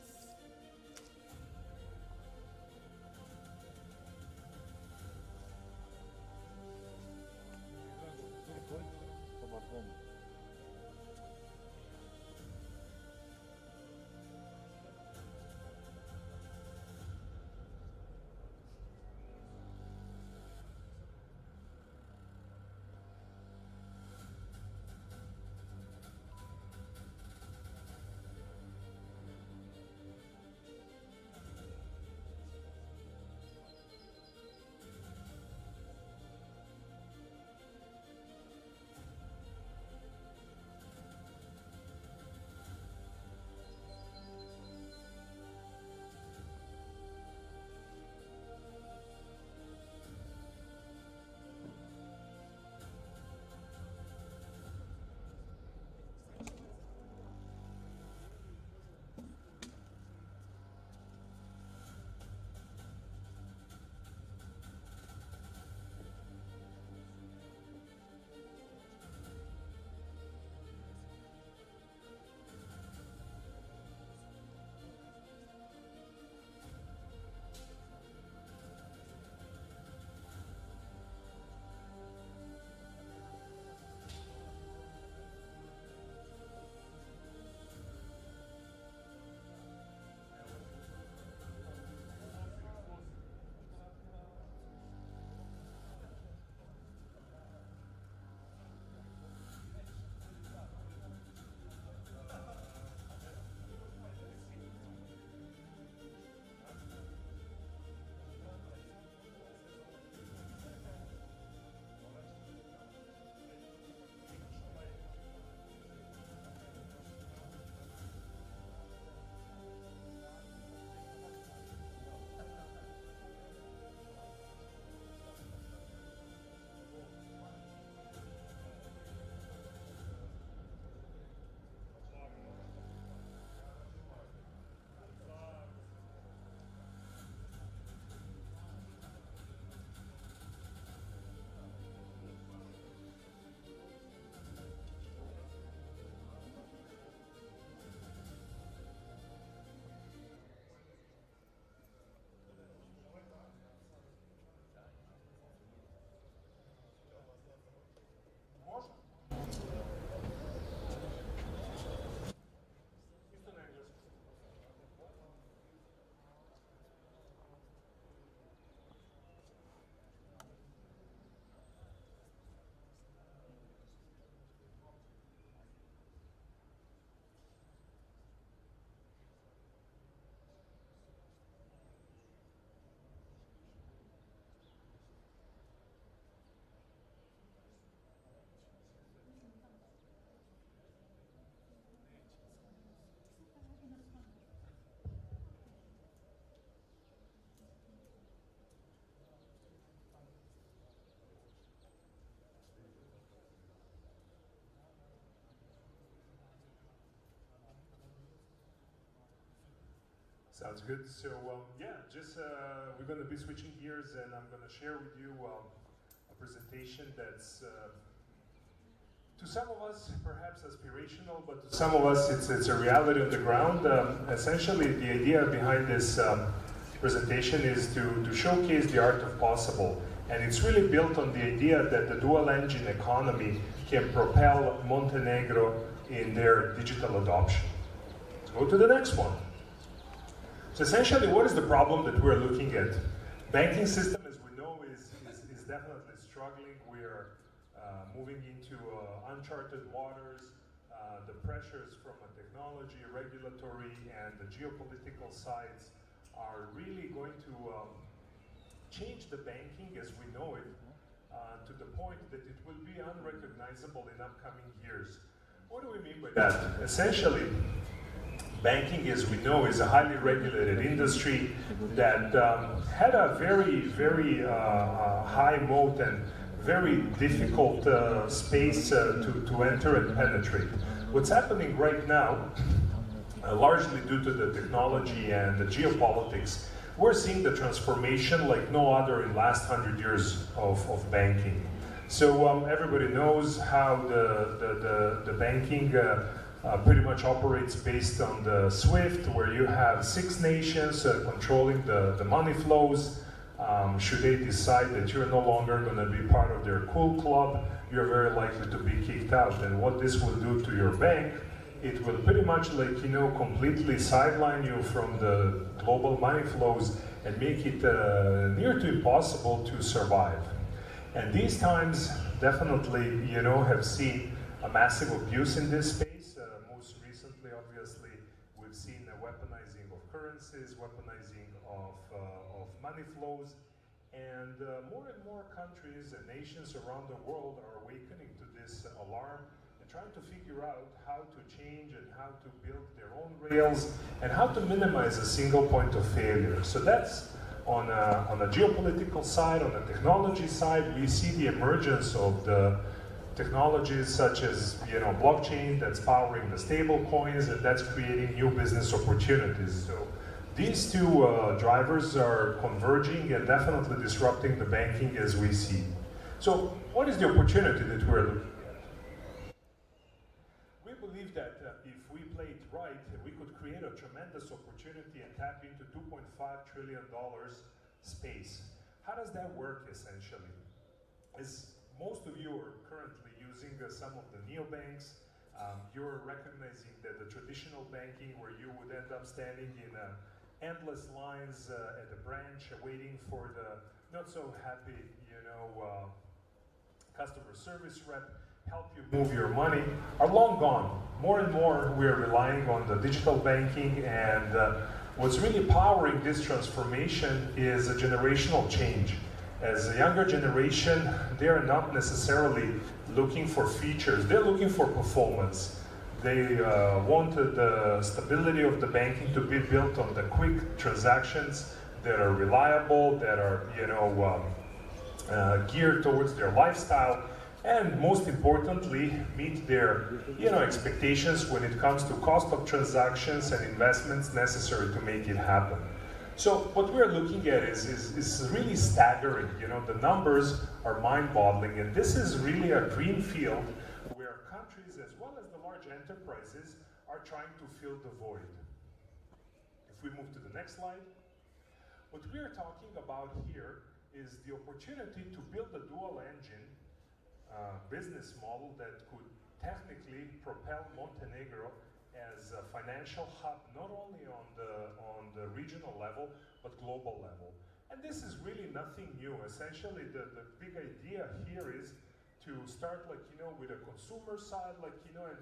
Sounds good. So yeah, just we're going to be switching gears, and I'm going to share with you a presentation that's to some of us perhaps aspirational, but to some of us it's a reality on the ground. Essentially, the idea behind this presentation is to showcase the art of possible, and it's really built on the idea that the dual engine economy can propel Montenegro in their digital adoption. Let's go to the next one. So essentially, what is the problem that we're looking at? Banking system, as we know, is definitely struggling. We're moving into uncharted waters. The pressures from a technology, regulatory, and the geopolitical sides are really going to change the banking as we know it to the point that it will be unrecognizable in upcoming years. What do we mean by that? Essentially, banking, as we know, is a highly regulated industry that had a very high moat and very difficult space to enter and penetrate. What's happening right now, largely due to the technology and the geopolitics, we're seeing the transformation like no other in the last 100 years of banking. So everybody knows how the banking pretty much operates based on the SWIFT, where you have 6 nations controlling the money flows. Should they decide that you're no longer going to be part of their cool club, you're very likely to be kicked out. And what this will do to your bank, it will pretty much completely sideline you from the global money flows and make it near to impossible to survive. And these times definitely, have seen a massive abuse in this space. Most recently, obviously, we've seen a weaponizing of currencies, weaponizing of money flows, and more countries and nations around the world are awakening to this alarm and trying to figure out how to change and how to build their own rails and how to minimize a single point of failure. So that's on a geopolitical side. On the technology side, we see the emergence of the technologies such as blockchain that's powering the stable coins, and that's creating new business opportunities. So these two drivers are converging and definitely disrupting the banking as we see. So what is the opportunity that we're looking at? We believe that if we play it right, we could create a tremendous opportunity and tap into $2.5 trillion space. How does that work essentially? As most of you are currently using some of the neobanks, you're recognizing that the traditional banking, where you would end up standing in endless lines at the branch waiting for the not so happy, customer service rep help you move your money, are long gone. More and more we're relying on the digital banking, and what's really powering this transformation is a generational change. As a younger generation, they are not necessarily looking for features, they're looking for performance. They want the stability of the banking to be built on the quick transactions that are reliable, that are geared towards their lifestyle, and most importantly, meet their expectations when it comes to cost of transactions and investments necessary to make it happen. So what we're looking at is really staggering. The numbers are mind-boggling, and this is really a green field where countries as well as the large enterprises are trying to fill the void. If we move to the next slide, what we are talking about here is the opportunity to build a dual engine business model that could technically propel Montenegro as a financial hub, not only on the regional level, but global level. And this is really nothing new. Essentially, the big idea here is to start with a consumer side, and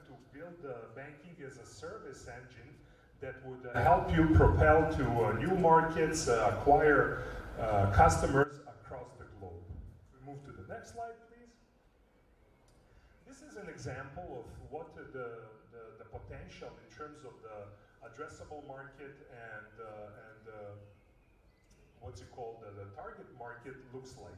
to build the banking as a service engine that would help you propel to new markets, acquire customers across the globe. We move to the next slide, please. This is an example of what the potential in terms of the addressable market and what's it called, the target market looks like.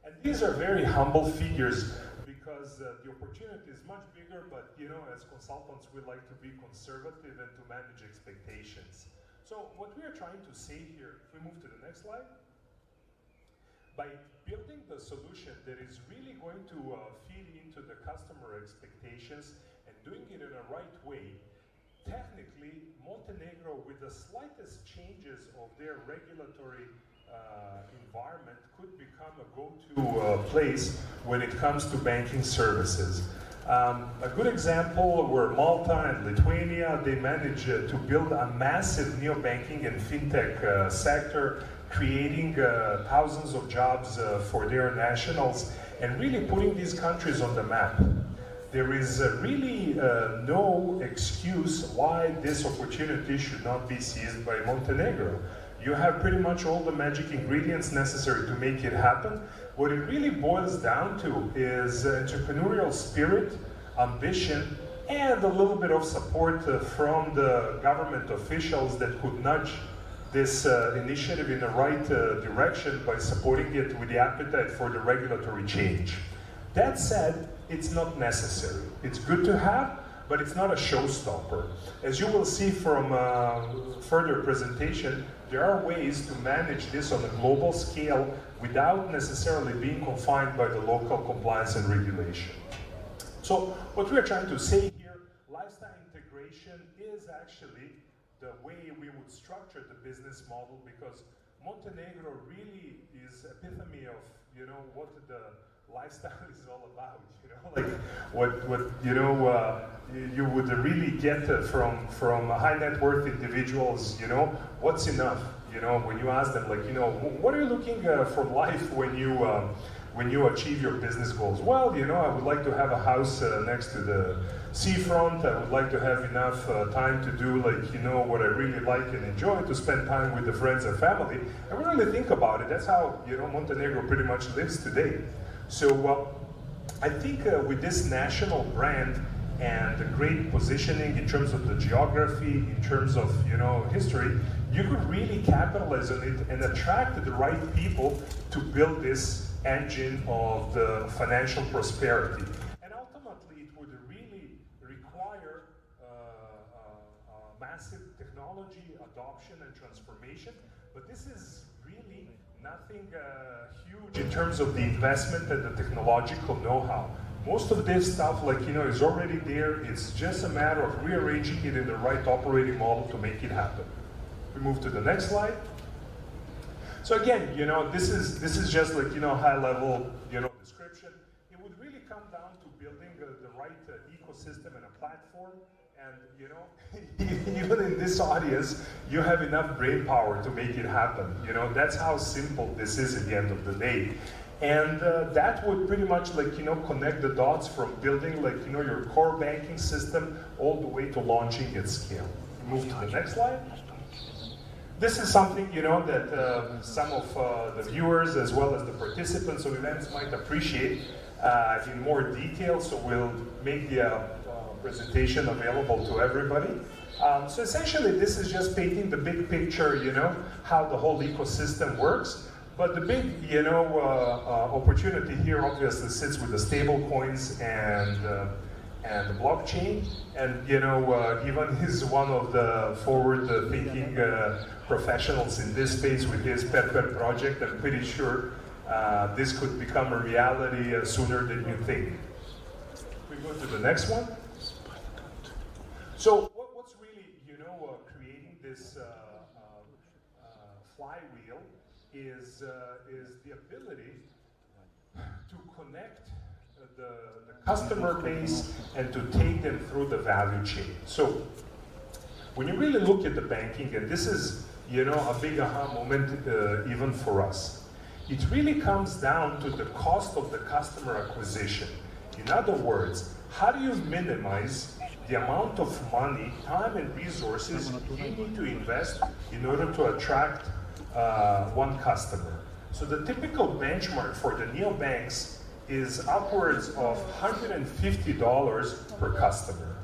And these are very humble figures because the opportunity is much bigger, but as consultants we like to be conservative and to manage expectations. So what we are trying to say here, if we move to the next slide, by building the solution that is really going to feed into the customer expectations and doing it in a right way, technically, Montenegro, with the slightest changes of their regulatory environment, could become a go-to place when it comes to banking services. A good example were Malta and Lithuania. They managed to build a massive neobanking and fintech sector, creating thousands of jobs for their nationals and really putting these countries on the map. There is really no excuse why this opportunity should not be seized by Montenegro. You have pretty much all the magic ingredients necessary to make it happen. What it really boils down to is entrepreneurial spirit, ambition, and a little bit of support from the government officials that could nudge this initiative in the right direction by supporting it with the appetite for the regulatory change. That said, it's not necessary. It's good to have, but it's not a showstopper. As you will see from further presentation, there are ways to manage this on a global scale without necessarily being confined by the local compliance and regulation. So what we're trying to say here, lifestyle integration is actually the way we would structure the business model, because Montenegro really is epitome of, you know, what the lifestyle is all about, you know, like what you know, you would really get from high net worth individuals, you know, what's enough, you know, when you ask them, like, you know, what are you looking for life when you achieve your business goals? Well, you know, I would like to have a house next to the seafront. I would like to have enough time to do, like, you know, what I really like and enjoy, to spend time with the friends and family. And we really think about it. That's how, you know, Montenegro pretty much lives today. So I think with this national brand and the great positioning in terms of the geography, in terms of, you know, history, you could really capitalize on it and attract the right people to build this engine of the financial prosperity. And ultimately, it would really require massive technology adoption and transformation, but this is really nothing huge in terms of the investment and the technological know-how. Most of this stuff, like, you know, is already there. It's just a matter of rearranging it in the right operating model to make it happen. We move to the next slide. So again, you know, this is just, like, you know, high level, you know, description. It would really come down to building the right ecosystem and a platform. And, you know, even in this audience, you have enough brain power to make it happen. You know, that's how simple this is at the end of the day. And that would pretty much, like, you know, connect the dots from building, like, you know, your core banking system all the way to launching at scale. Move to the next slide. This is something, you know, that some of the viewers as well as the participants of events might appreciate in more detail, so we'll make the presentation available to everybody. So essentially, this is just painting the big picture, you know, how the whole ecosystem works. But the big, you know, opportunity here obviously sits with the stable coins and the blockchain. And, you know, Ivan is one of the forward-thinking professionals in this space with his PEP project. I'm pretty sure this could become a reality sooner than you think. We go to the next one. So what's really, you know, creating this flywheel is the ability to connect the customer base and to take them through the value chain. So when you really look at the banking, and this is, you know, a big aha moment even for us, it really comes down to the cost of the customer acquisition. In other words, how do you minimize the amount of money, time, and resources you need to invest in order to attract one customer? So the typical benchmark for the neobanks is upwards of $150 per customer.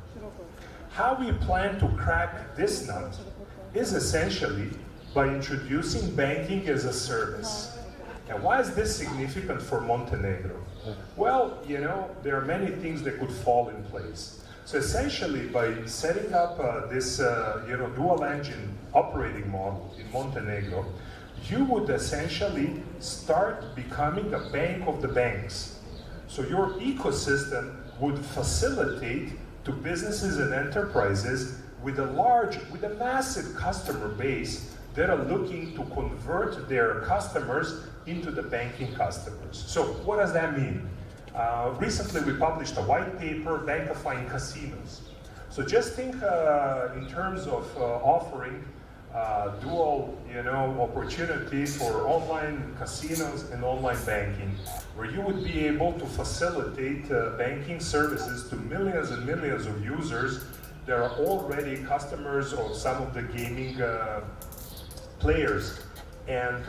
How we plan to crack this nut is essentially by introducing banking as a service. And why is this significant for Montenegro? Well, you know, there are many things that could fall in place. So essentially, by setting up this dual engine operating model in Montenegro, you would essentially start becoming a bank of the banks. So your ecosystem would facilitate to businesses and enterprises with a massive customer base that are looking to convert their customers into the banking customers. So what does that mean? Recently we published a white paper, Bankifying Casinos. So just think in terms of offering dual opportunity for online casinos and online banking, where you would be able to facilitate banking services to millions and millions of users that are already customers of some of the gaming players. And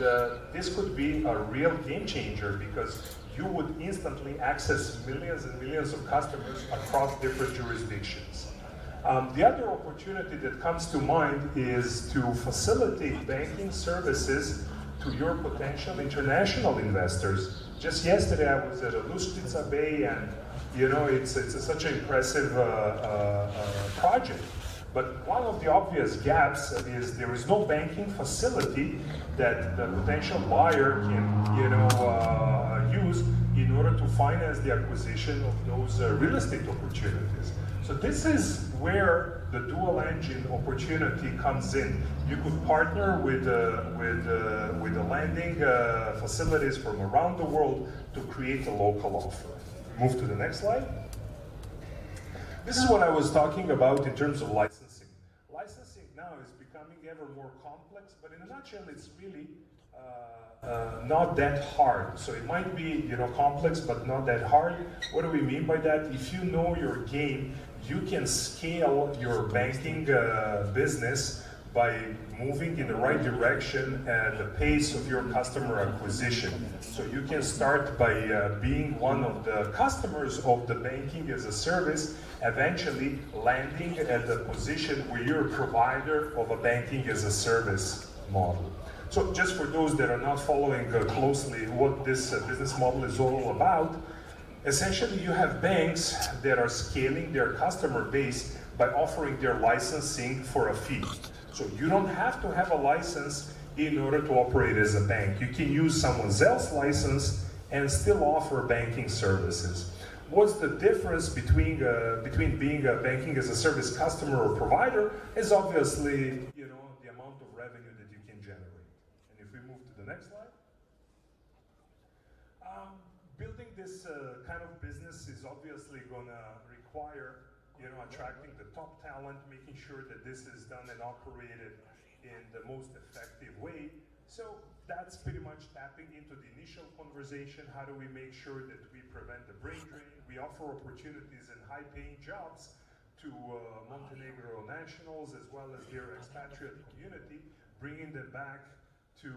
this could be a real game changer because you would instantly access millions and millions of customers across different jurisdictions. The other opportunity that comes to mind is to facilitate banking services to your potential international investors. Just yesterday I was at a Luštica Bay, and it's such an impressive project. But one of the obvious gaps is there is no banking facility that the potential buyer can use in order to finance the acquisition of those real estate opportunities. So this is where the dual engine opportunity comes in. You could partner with the lending facilities from around the world to create a local offer. Move to the next slide. This is what I was talking about in terms of licensing. Licensing now is becoming ever more complex, but in a nutshell, it's really not that hard. So it might be complex, but not that hard. What do we mean by that? If you know your game, you can scale your banking business by moving in the right direction at the pace of your customer acquisition. So you can start by being one of the customers of the banking as a service, eventually landing at the position where you're a provider of a banking as a service model. So just for those that are not following closely what this business model is all about, essentially you have banks that are scaling their customer base by offering their licensing for a fee. So you don't have to have a license in order to operate as a bank. You can use someone else's license and still offer banking services. What's the difference between being a banking as a service customer or provider is obviously the amount of revenue that you can generate. And if we move to the next slide. Building this kind of business is obviously going to require attracting the top talent, making sure that this is done and operated in the most effective way. So that's pretty much tapping into the initial conversation. How do we make sure that we prevent the brain drain? We offer opportunities and high-paying jobs to Montenegro nationals as well as their expatriate community, bringing them back to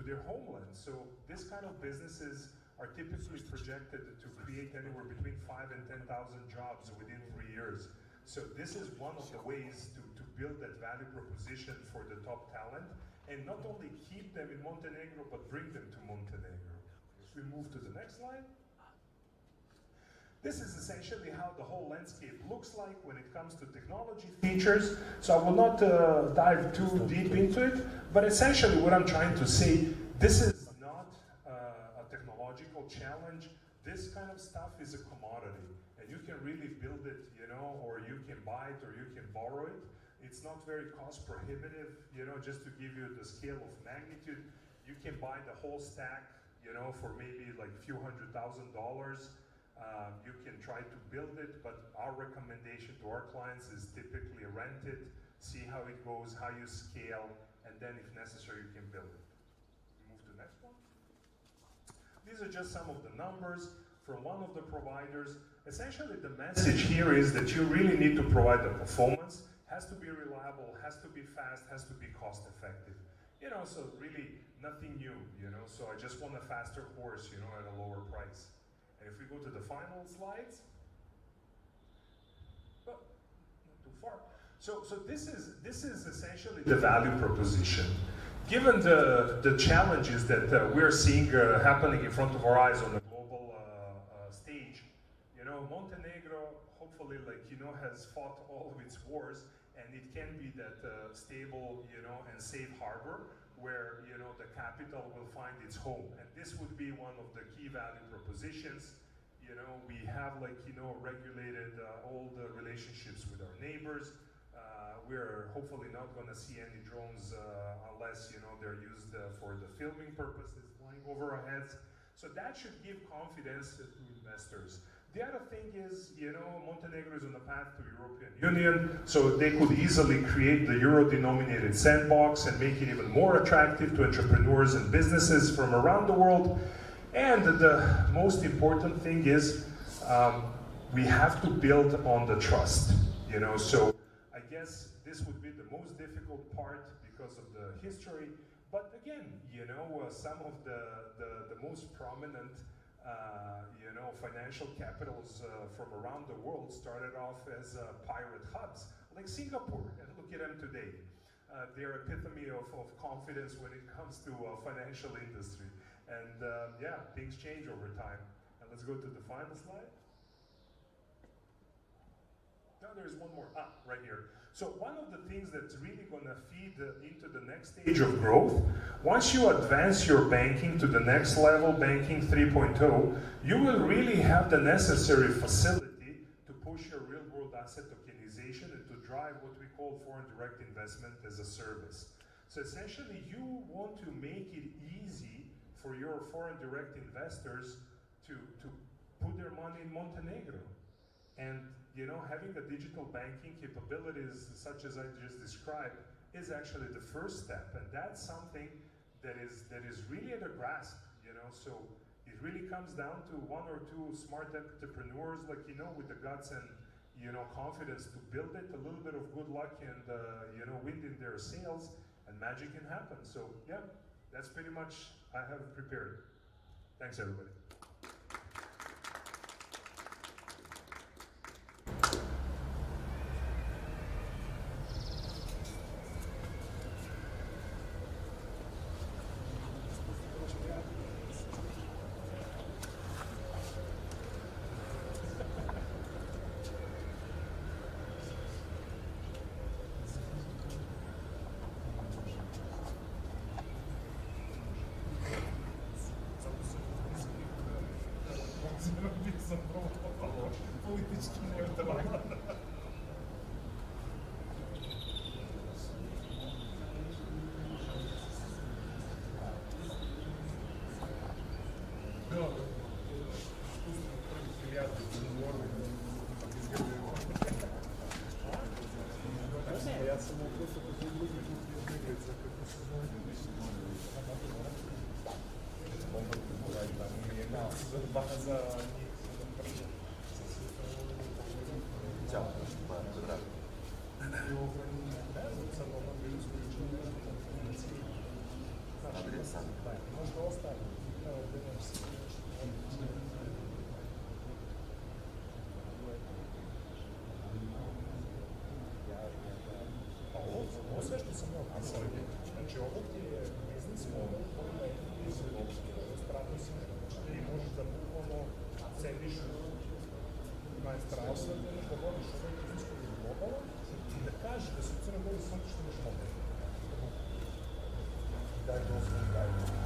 their homeland. So this kind of businesses are typically projected to create anywhere between 5,000 and 10,000 jobs within 3 years. So this is one of the ways to build that value proposition for the top talent, and not only keep them in Montenegro, but bring them to Montenegro. If we move to the next slide. This is essentially how the whole landscape looks like when it comes to technology features. So I will not dive too deep into it, but essentially what I'm trying to say, this is not a technological challenge. This kind of stuff is a commodity, and you can really build it, or you can buy it, or you can borrow it. It's not very cost prohibitive, just to give you the scale of magnitude. You can buy the whole stack, for maybe like a few $100,000. You can try to build it, but our recommendation to our clients is typically rent it, see how it goes, how you scale, and then if necessary, you can build it. Move to the next one. These are just some of the numbers from one of the providers. Essentially, the message here is that you really need to provide the performance, has to be reliable, has to be fast, has to be cost effective. So really nothing new, so I just want a faster horse, at a lower price. And if we go to the final slides, but not too far. So this is essentially the value proposition. Given the challenges that we're seeing happening in front of our eyes on the global stage, Montenegro hopefully hopefully, has fought all of its wars, and it can be that stable, and safe harbor where, the capital will find its home. And this would be one of the key value propositions. We have regulated all the relationships with our neighbors. We're hopefully not going to see any drones unless, they're used for the filming purposes, flying over our heads. So that should give confidence to investors. The other thing is, Montenegro is on the path to European Union, so they could easily create the euro-denominated sandbox and make it even more attractive to entrepreneurs and businesses from around the world. And the most important thing is, we have to build on the trust, so I guess this would be the most difficult part because of the history. But again, some of the most prominent, financial capitals from around the world started off as pirate hubs, like Singapore, and look at them today. They're epitome of confidence when it comes to financial industry. And yeah, things change over time. And let's go to the final slide. Now there's one more, right here. So one of the things that's really going to feed into the next stage of growth, once you advance your banking to the next level, banking 3.0, you will really have the necessary facility to push your real-world asset tokenization and to drive what we call foreign direct investment as a service. So essentially, you want to make it easy for your foreign direct investors to put their money in Montenegro. And having a digital banking capabilities such as I just described is actually the first step, and that's something that is really at a grasp, so it really comes down to one or two smart entrepreneurs, with the guts and, confidence to build it, a little bit of good luck and, wind in their sails, and magic can happen. So yeah, that's pretty much I have prepared. Thanks, everybody. Sve što sam ja opisao, znači ovo ti je biznis model koji je stratusno, ti možeš da bukvalno sediš na estradu, da govoriš o ovoj biznis koji je globalan i da kažeš da se u Crnoj Gori shvatiš što imaš model. Daj dozvolu, daj dozvolu.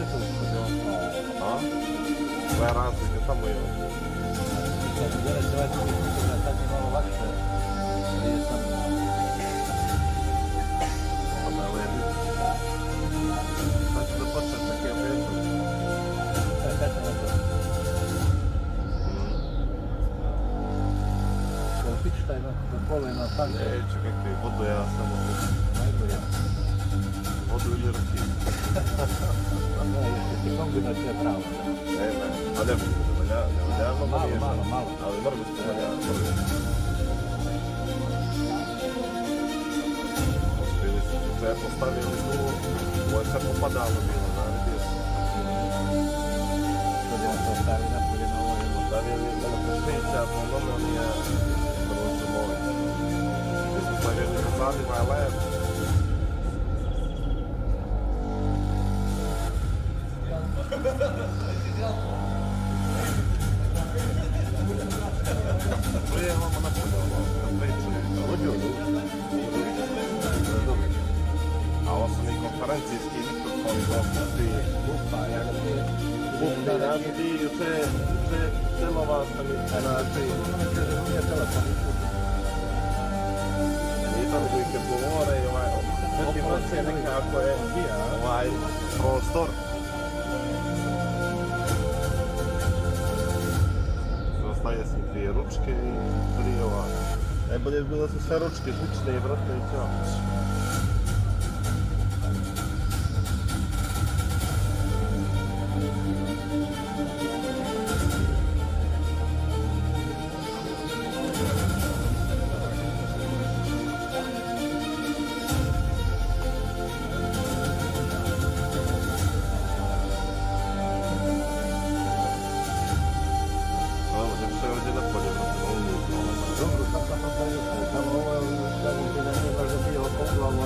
tu uspoređivao. A? Koja je razlika, tamo je. Kad gledaj se ovaj drugi put, sad je malo lakše. Prije sam... Pa da leži. Sad ću da počnem sa kepetom. Kad sam to? Kad piću taj kolo ima tako? Neću, kakvi vodu ja samo. Najbolje. Vodu ili rakiju. Ti kombinacija je pravo. Ne, a ne bi se valjano pomiješati. Malo. Ali mora biti valjano. Bili su sve postavili tu, ovo je sve popadalo bilo, znali bio su. Što je to stavili napolje na ovo jedno? Stavili malo pešpića, po onome on je prvo su moji. Mi smo stavili na zadima je led. Prije imamo napolje ovo, na priču. A ovo su mi konferencijski mikrofoni ovdje. Bukni, znači ti juče celova sam i znači... Nije telefon. Nisam koji kad govore i operacija nekako je prostor. Ostaje si dvije ručke i tri ovako. Najbolje bi bilo da su sve ručke žične i vratne i ćao. Dobro, sad sam postavio, samo ovo je, kažem ti da nije baš da bio poplavno,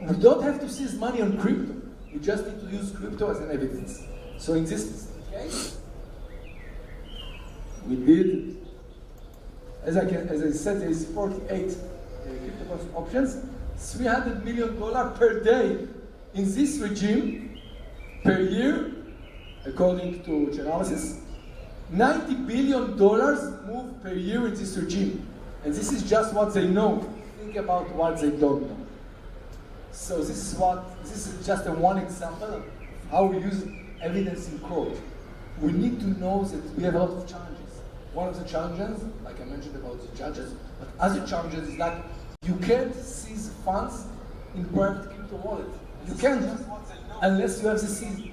We don't have to seize money on crypto. We just need to use crypto as an evidence. So in this case, we did, as I said, there is 48 cryptocurrency options, $300 million per day in this regime per year, according to Chainalysis. $90 billion move per year in this regime. And this is just what they know. Think about what they don't know. So this is just one example of how we use evidence in court. We need to know that we have a lot of challenges. One of the challenges, like I mentioned about the judges, but other challenges is that you can't seize funds in private crypto wallet. You can't, unless you have the seed.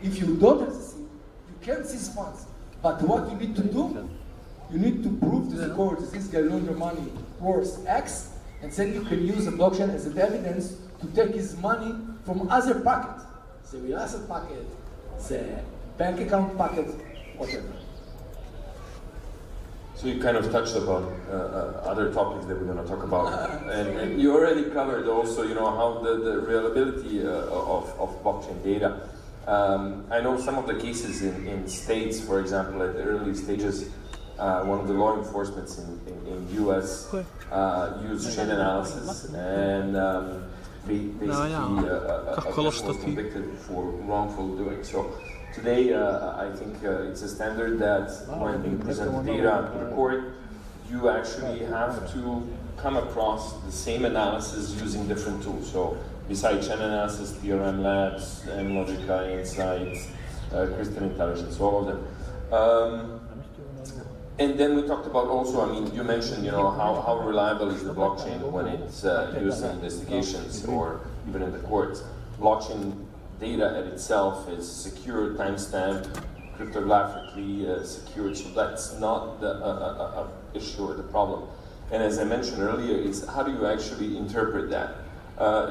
If you don't have the seed, you can't seize funds. But what you need to do, you need to prove to the court that this guy laundered money worth X, and then you can use the blockchain as an evidence to take his money from other pockets. The real asset pocket, the bank account pocket, whatever. So you kind of touched upon other topics that we're going to talk about, and you already covered also, how the reliability of blockchain data. I know some of the cases in states, for example, at the early stages, one of the law enforcements in US used chain analysis, and basically a person was convicted for wrongful doing. So today, I think it's a standard that when you present data in court, you actually have to come across the same analysis using different tools. So besides chain analysis, PRM Labs, Logica, Insights, Crystal Intelligence, all of them. And then we talked about also, you mentioned, how reliable is the blockchain when it's used in investigations or even in the courts. Blockchain data at itself is secure, timestamped, cryptographically secured, so that's not the issue or the problem. And as I mentioned earlier, is how do you actually interpret that?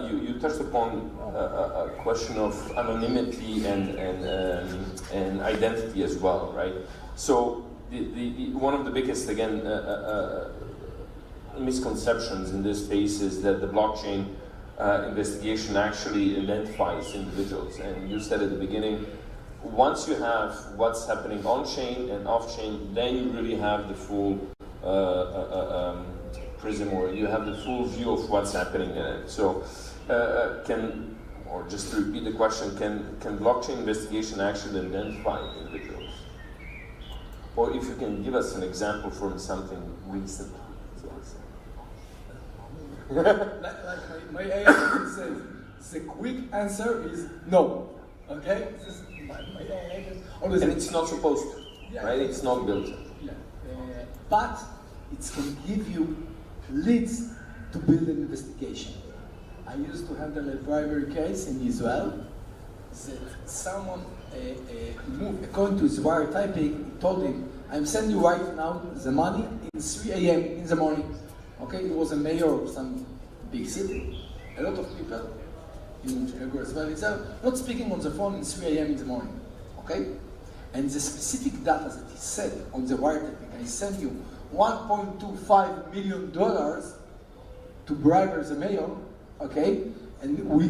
You touched upon a question of anonymity and identity as well, right? So one of the biggest, again, misconceptions in this space is that the blockchain investigation actually identifies individuals. And you said at the beginning, once you have what's happening on-chain and off-chain, then you really have the full prism, or you have the full view of what's happening in it. So or just to repeat the question, can blockchain investigation actually identify individuals? Or if you can give us an example from something recent. Like my AI says, the quick answer is no. Okay? This is my AI always. And it's not supposed to, right? It's not built. Yeah. But it can give you leads to build an investigation. I used to handle a bribery case in Israel that someone moved, according to his wiretyping, he told him, I'm sending you right now the money in 3 a.m. in the morning. Okay, it was a mayor of some big city. A lot of people in Montenegro as well, not speaking on the phone in 3 a.m. in the morning. Okay? And the specific data that he said on the wiretyping, I send you $1.25 million to bribe the mayor, okay? And we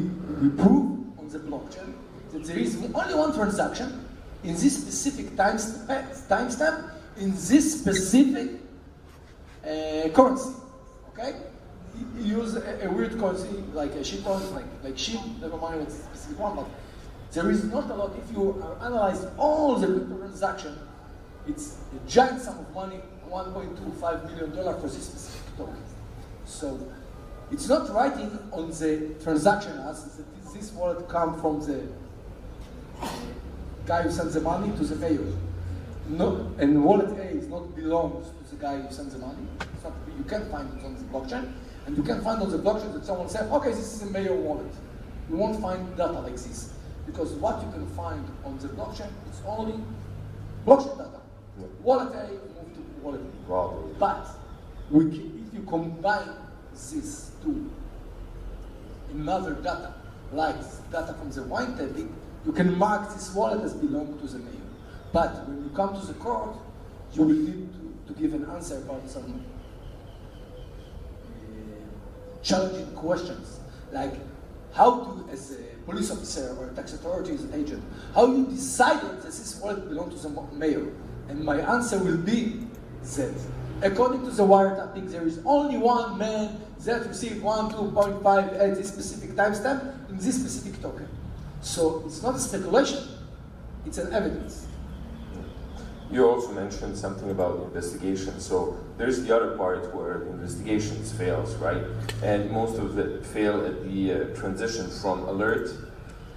prove on the blockchain that there is only one transaction in this specific timestamp in this specific currency, okay? You use a weird currency like a shitcoin, like shit, never mind what's the specific one, but there is not a lot. If you analyze all the crypto transaction, it's a giant sum of money, $1.25 million for this specific token. So it's not writing on the transaction as this wallet come from the guy who sends the money to the mayor. No, and wallet A is not belongs to the guy who sends the money. It's not, you can't find it on the blockchain, and you can find on the blockchain that someone said, okay, this is a mayor wallet. You won't find data like this, because what you can find on the blockchain is only blockchain data. Yeah. Wallet A move to wallet B. Wow. But if you combine this to another data, like data from the wine tapping, you can mark this wallet as belonging to the mayor. But when you come to the court, you will need to give an answer about some challenging questions, like how do, as a police officer or a tax authorities agent, how you decided that this wallet belongs to the mayor? And my answer will be that according to the wiretapping, there is only one man that received 2.5 at this specific timestamp in this specific token. So it's not a speculation, it's an evidence. You also mentioned something about investigation. So there's the other part where investigations fails, right? And most of it fail at the transition from alert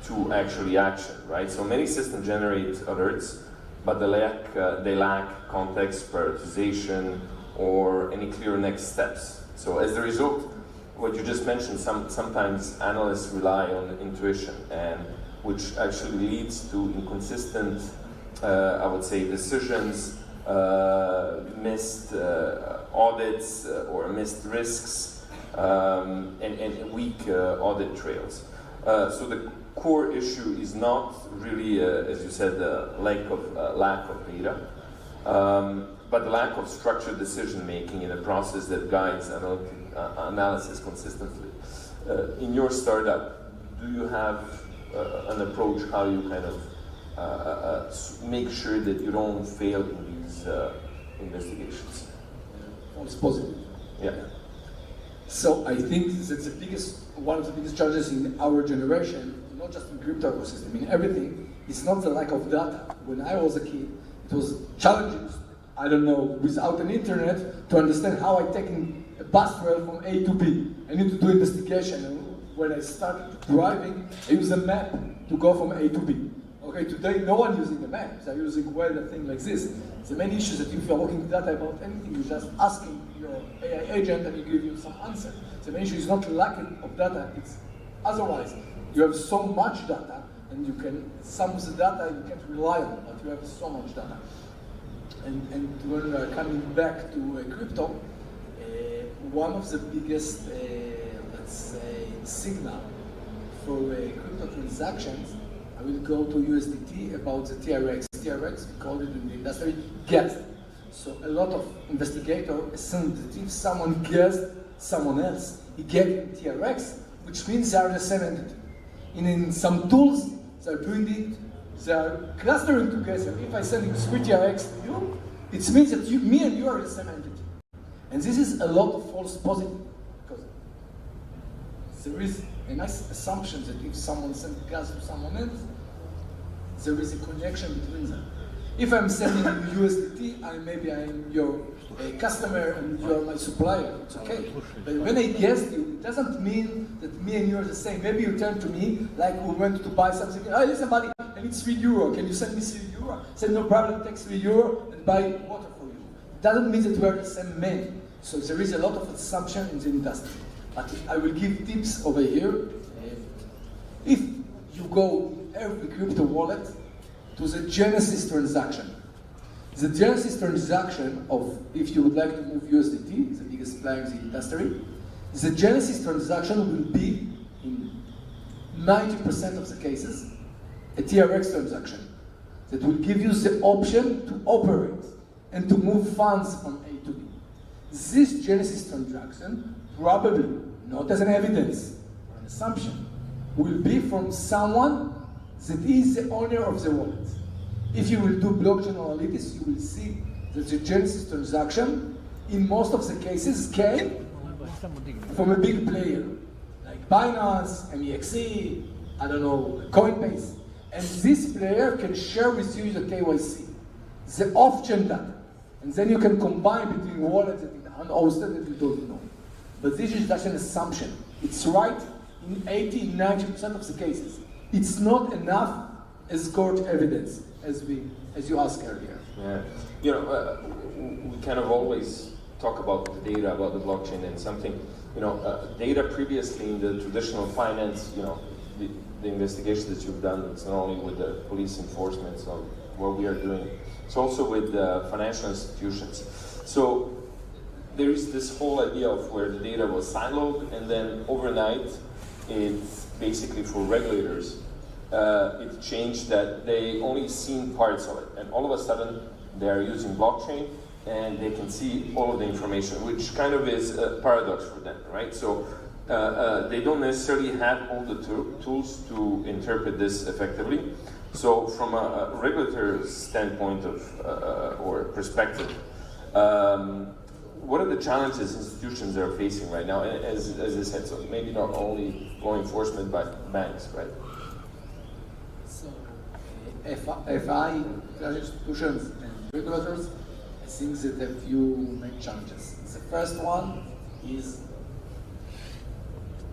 to actually action, right? So many systems generate alerts, but they lack context, prioritization, or any clear next steps. So as a result, what you just mentioned, sometimes analysts rely on intuition, and which actually leads to inconsistent, I would say, decisions, missed audits or missed risks, and weak audit trails. So the core issue is not really, as you said, the lack of data, but the lack of structured decision making in a process that guides analysis consistently. In your startup, do you have an approach how you kind of make sure that you don't fail in these investigations? It's positive. Yeah. So I think that's one of the biggest challenges in our generation, not just in crypto ecosystem, in everything. It's not the lack of data. When I was a kid, it was challenging, I don't know, without an internet, to understand how I take a bus rail from A to B. I need to do investigation. And when I started driving, I use a map to go from A to B. Okay, today no one using the map. They're using a thing like this. The main issue is that if you're looking at data about anything, you're just asking your AI agent and he gives you some answer. The main issue is not lack of data, it's otherwise. You have so much data, and you can, some of the data you can't rely on, but you have so much data. And when we are coming back to crypto, one of the biggest, let's say, signal for crypto transactions, I will go to USDT about the TRX. TRX, we call it in the industry, guessed. So a lot of investigators assume that if someone guessed someone else, he gave TRX, which means they are the same entity. In some tools, they're doing it, they're clustering together. If I send 3 TRX to you, it means that me and you are the same entity. And this is a lot of false positive, because there is a nice assumption that if someone sends gas to someone else, there is a connection between them. If I'm sending you USDT, maybe I'm your customer and you're my supplier, it's okay. But when I guessed you, it doesn't mean that me and you are the same. Maybe you turn to me like we went to buy something. Oh, listen, buddy, I need €3. Can you send me €3? I said, no problem, take €3 and buy water for you. It doesn't mean that we are the same man. So there is a lot of assumption in the industry. But I will give tips over here. If you go in every crypto wallet to the Genesis transaction. The Genesis transaction of, if you would like to move USDT, the biggest player in the industry, the Genesis transaction will be, in 90% of the cases, a TRX transaction that will give you the option to operate and to move funds from A to B. This Genesis transaction, probably, not as an evidence or an assumption, will be from someone that is the owner of the wallet. If you will do blockchain analytics, you will see that the Genesis transaction, in most of the cases, came from a big player, like Binance, MEXC, I don't know, Coinbase. And this player can share with you the KYC, the off-chain data. And then you can combine between wallets and unhosted that you don't know. But this is just an assumption. It's right in 80, 90% of the cases. It's not enough as court evidence, as you asked earlier. Yeah, you know, we kind of always talk about the data, about the blockchain, and something, you know, data previously in the traditional finance, you know, the investigation that you've done, it's not only with the police enforcement, so what we are doing, it's also with financial institutions. So there is this whole idea of where the data was siloed, and then overnight, it's basically for regulators, it changed that they only seen parts of it, and all of a sudden they are using blockchain and they can see all of the information, which kind of is a paradox for them, right? So they don't necessarily have all the tools to interpret this effectively. So from a regulatory standpoint or perspective, what are the challenges institutions are facing right now? As I said, so maybe not only law enforcement, but banks, right? So, FI, institutions, and regulators, I think that there are few main challenges. The first one is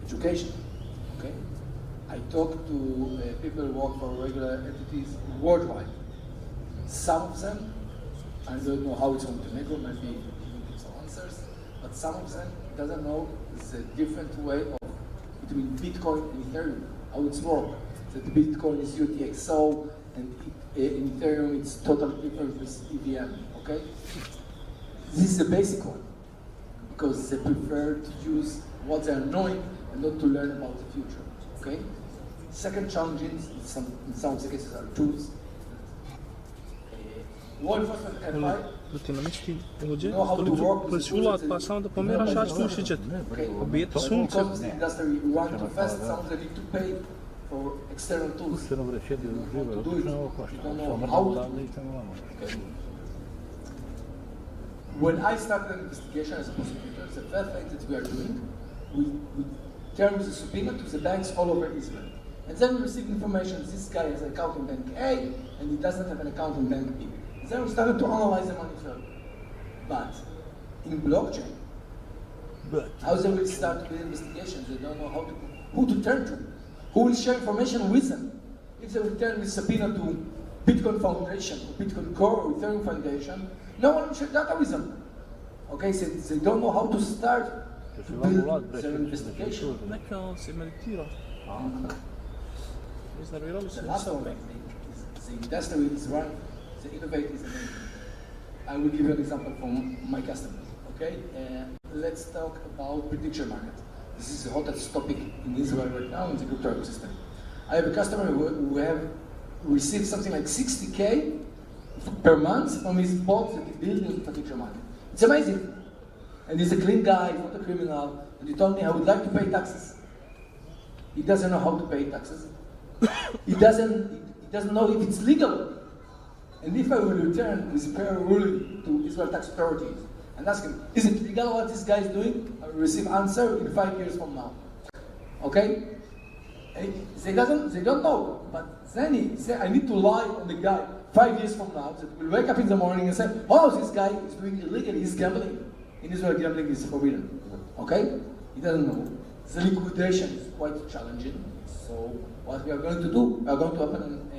education. Okay, I talk to people who work for regular entities worldwide. Some of them, I don't know how it's on Montenegro, maybe you can give some answers, but some of them doesn't know the different way between Bitcoin and Ethereum, how it's work. That Bitcoin is UTXO and in Ethereum it's totally different with EVM. Okay, this is the basic one because they prefer to use what they are knowing and not to learn about the future. Okay. Second challenge in some of the cases are tools. Law enforcement and FI know how to work with the tools that okay. But because the industry runs too fast, some of them need to pay for external tools. You don't know how to do it. You don't know how to do it. Okay. When I started an investigation as a prosecutor, the first thing that we are doing, we turn the subpoena to the banks all over Israel. And then we receive information, this guy has an account in bank A, and he doesn't have an account in bank B. Then we started to analyze the money flow. But in blockchain, how they will start with investigations? They don't know who to turn to, who will share information with them. If they will turn with subpoena to Bitcoin Foundation, or Bitcoin Core, or Ethereum Foundation, no one will share data with them. Okay, so they don't know how to start to build their investigation. The last one, the industry is running, the innovate is amazing. I will give you an example from my customer. Okay, let's talk about prediction market. This is the hottest topic in Israel right now in the crypto ecosystem. I have a customer who have received something like 60K per month from his bots that he built in the prediction market. It's amazing. And he's a clean guy, not a criminal, and he told me I would like to pay taxes. He doesn't know how to pay taxes. He doesn't know if it's legal. And if I will return with fair ruling to Israel tax authorities and ask him, is it legal what this guy is doing? I will receive answer in 5 years from now. Okay? And they don't know. But then he said, I need to lie on the guy 5 years from now that will wake up in the morning and say, oh, this guy is doing illegal, he's gambling. In Israel, gambling is forbidden. Okay? He doesn't know. The liquidation is quite challenging. So what we are going to do, we are going to open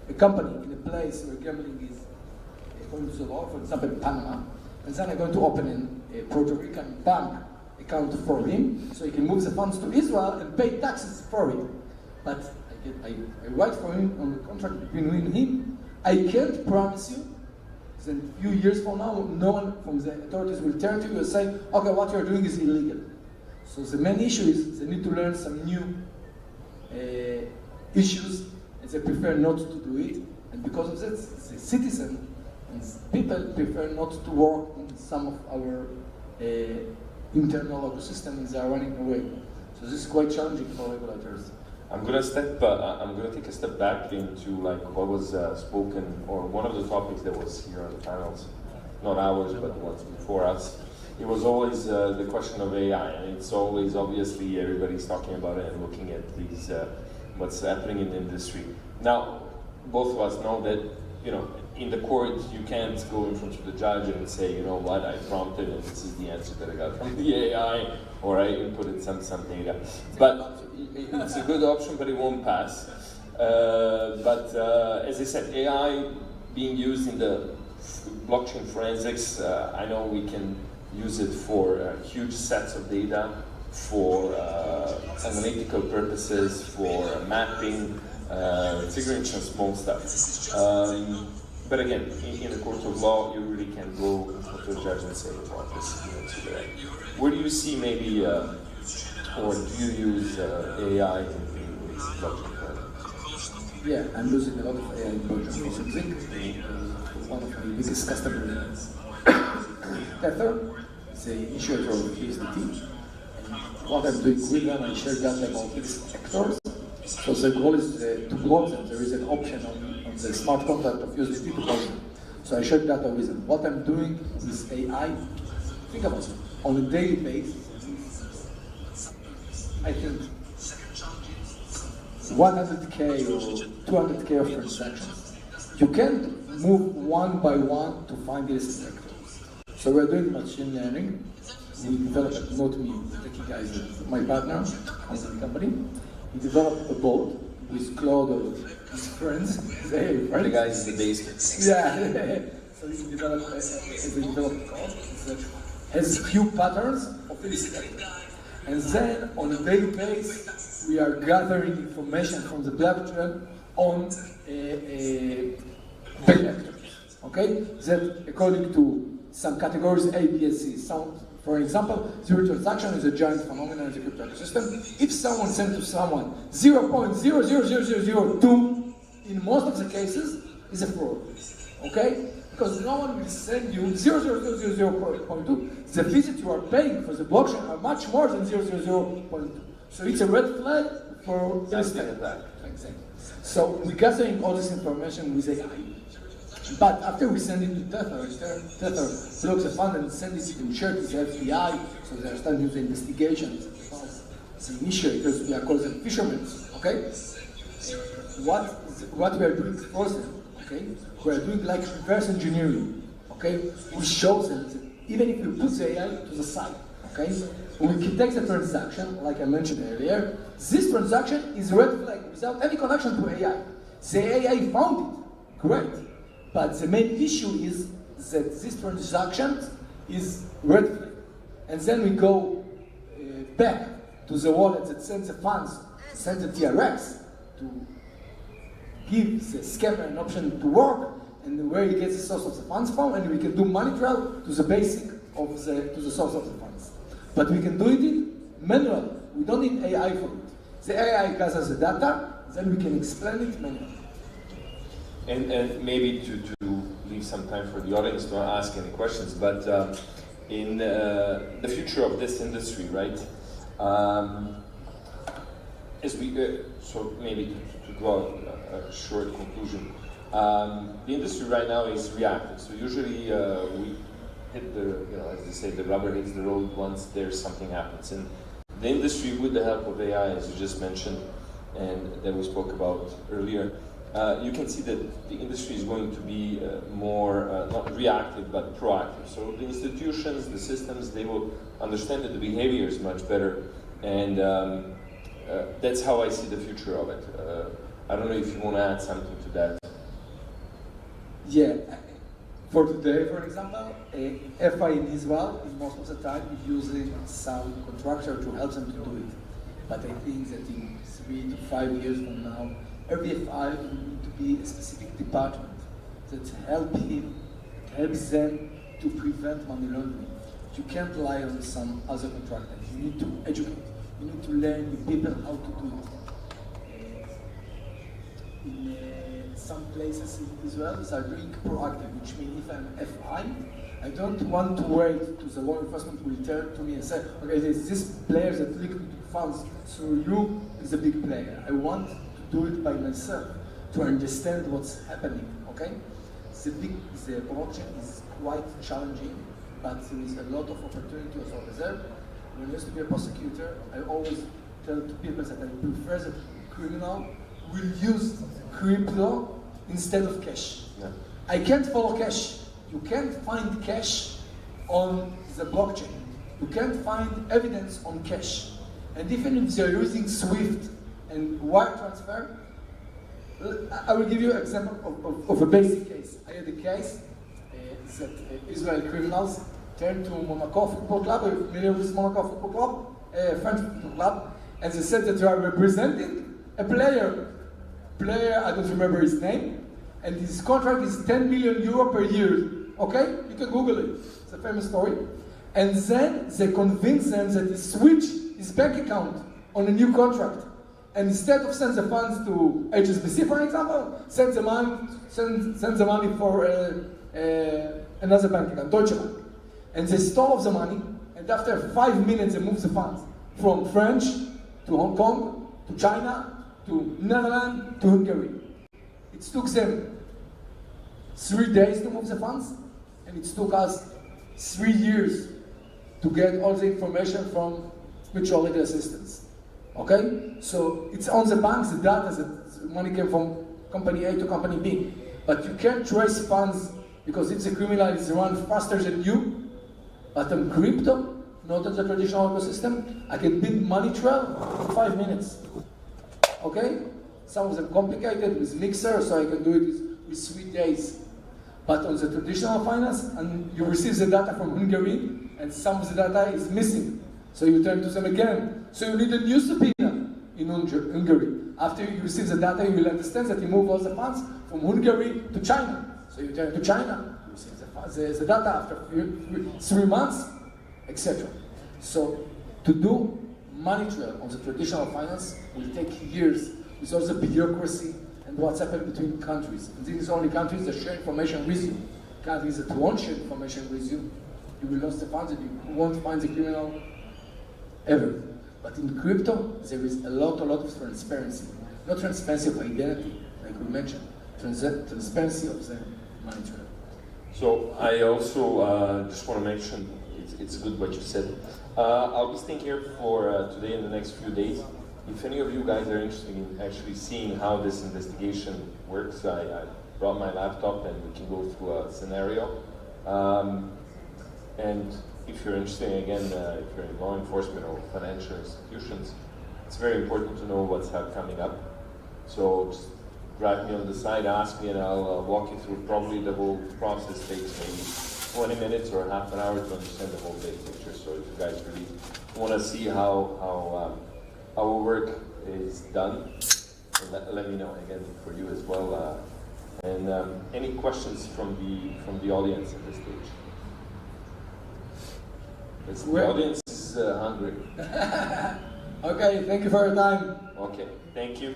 a company in a place where gambling is according to the law, for example, Panama, and then I'm going to open a Puerto Rican bank account for him, so he can move the funds to Israel and pay taxes for him. But I write for him on the contract between him. I can't promise you that a few years from now, no one from the authorities will turn to you and say, okay, what you're doing is illegal. So the main issue is they need to learn some new issues, and they prefer not to do it. And because of that, the citizen and people prefer not to work in some of our internal ecosystems. They are running away. So this is quite challenging for regulators. I'm gonna take a step back into like what was spoken, or one of the topics that was here on the panels, not ours, but the ones before us. It was always the question of AI, and it's always obviously everybody's talking about it and looking at these what's happening in the industry. Now, both of us know that in the court you can't go in front of the judge and say, you know what, I prompted and this is the answer that I got from the AI, or I inputted some data. But it's a good option, but it won't pass. As I said, AI being used in the blockchain forensics, I know we can use it for huge sets of data, for analytical purposes, for mapping, figuring some small stuff. But again, in the court of law, you really can go to a judge and say, well, this is the right. Where do you see maybe, or do you use AI in blockchain forensics? Yeah, I'm using a lot of AI in blockchain forensics. One of my biggest customers, Tether, is the initiator of USDT. what I'm doing with them, I share data about these actors. So the goal is to block them. There is an option on the smart contract of USDT to block them. So I share data with them. What I'm doing with AI, think about it. On a daily basis, I think 100K or 200K of transactions. You can't move one by one to find this actor. So we're doing machine learning. We developed, not me, the key guy is my partner in the company. He developed a boat with Claude or his friends. The guys in the basement. Yeah. So he developed a code that has few patterns of this actor. And then on a daily basis, we are gathering information from the blockchain on big actors. Okay? That according to some categories A, B, and C. For example, zero transaction is a giant phenomenon in the crypto ecosystem. If someone sends to someone 0.000002, in most of the cases, is a fraud. Okay? Because no one will send you 0.000.2. The fees you are paying for the blockchain are much more than 0.000.2. So it's a red flag for this attack. Exactly. So we're gathering all this information with AI. But after we send it to Tether blocks the fund and sends it and shares it to the FBI, so they are starting the investigations. The initiators, we are calling them fishermen. Okay? What we are doing for them, okay? We are doing like reverse engineering. Okay? We show them that even if you put the AI to the side, okay? We can take the transaction, like I mentioned earlier. This transaction is red flag without any connection to AI. The AI found it. Great. But the main issue is that this transaction is red flag. And then we go back to the wallet that sends the funds, sends the TRX to give the scammer an option to work and where he gets the source of the funds from, and we can do money trail to the basic of to the source of the funds. But we can do it manually. We don't need AI for it. The AI gathers the data, then we can explain it manually. And maybe to leave some time for the audience to ask any questions, but in the future of this industry, right? As we so maybe to draw a short conclusion, the industry right now is reactive. So usually we hit the, as they say, the rubber hits the road once there's something happens. And the industry, with the help of AI, as you just mentioned, and that we spoke about earlier, you can see that the industry is going to be more, not reactive, but proactive. So the institutions, the systems, they will understand that the behavior is much better. And that's how I see the future of it. I don't know if you want to add something to that. Yeah. For today, for example, FI in Israel, most of the time, is using some contractor to help them to do it. But I think that in 3 to 5 years from now, every FI will need to be a specific department that helps them to prevent money laundering. You can't rely on some other contractors. You need to educate. You need to learn the people how to do it. In some places in Israel, they are doing proactive, which means if I'm FI, I don't want to wait to the law enforcement will turn to me and say, okay, there's this player that liquid funds through you is a big player. I want to do it by myself to understand what's happening, okay? The blockchain is quite challenging, but there is a lot of opportunities over there. When I used to be a prosecutor, I always tell to people that I prefer that criminal will use crypto instead of cash. Yeah. I can't follow cash. You can't find cash on the blockchain. You can't find evidence on cash. And even if they're using SWIFT and wire transfer, I will give you an example of a basic case. I had a case that Israeli criminals turned to Monaco Football Club, are you familiar with Monaco Football Club? French football club, and they said that they are representing a player, I don't remember his name, and his contract is 10 million euro per year. Okay? You can Google it. It's a famous story. And then they convinced them that he switched his bank account on a new contract. And instead of send the funds to HSBC, for example, send the money for another bank account, Deutsche Bank. And they stole the money, and after 5 minutes they moved the funds. from French to Hong Kong, to China, to Netherlands, to Hungary. It took them 3 days to move the funds, and it took us 3 years to get all the information from mutual aid assistance. Okay? So it's on the banks, the data, the money came from company A to company B. But you can't trace funds because if the criminal is run faster than you, but on crypto, not on the traditional ecosystem, I can build money trail in 5 minutes. Okay? Some of them complicated with Mixer, so I can do it with 3 days. But on the traditional finance, and you receive the data from Hungary, and some of the data is missing. So you turn to them again. So you need a new subpoena in Hungary. After you receive the data, you will understand that you move all the funds from Hungary to China. So you turn to China, you receive the data after 3 months, etc. So to do money trail on the traditional finance will take years with all the bureaucracy and what's happened between countries. And these are only countries that share information with you. Countries that won't share information with you, you will lose the funds and you won't find the criminal ever. But in crypto, there is a lot of transparency. Not transparency of identity, like we mentioned, transparency of the money trail. So I also just want to mention, it's good what you said. I'll be staying here for today and the next few days. If any of you guys are interested in actually seeing how this investigation works, I brought my laptop and we can go through a scenario. And if you're interested, again, if you're in law enforcement or financial institutions, it's very important to know what's coming up. So just drive me on the side, ask me, and I'll walk you through. Probably the whole process takes maybe 20 minutes or half an hour to understand the whole big picture. So if you guys really want to see how our work is done, let me know again for you as well. And any questions from the audience at this stage? The audience is hungry. Okay, thank you for your time. Okay, thank you.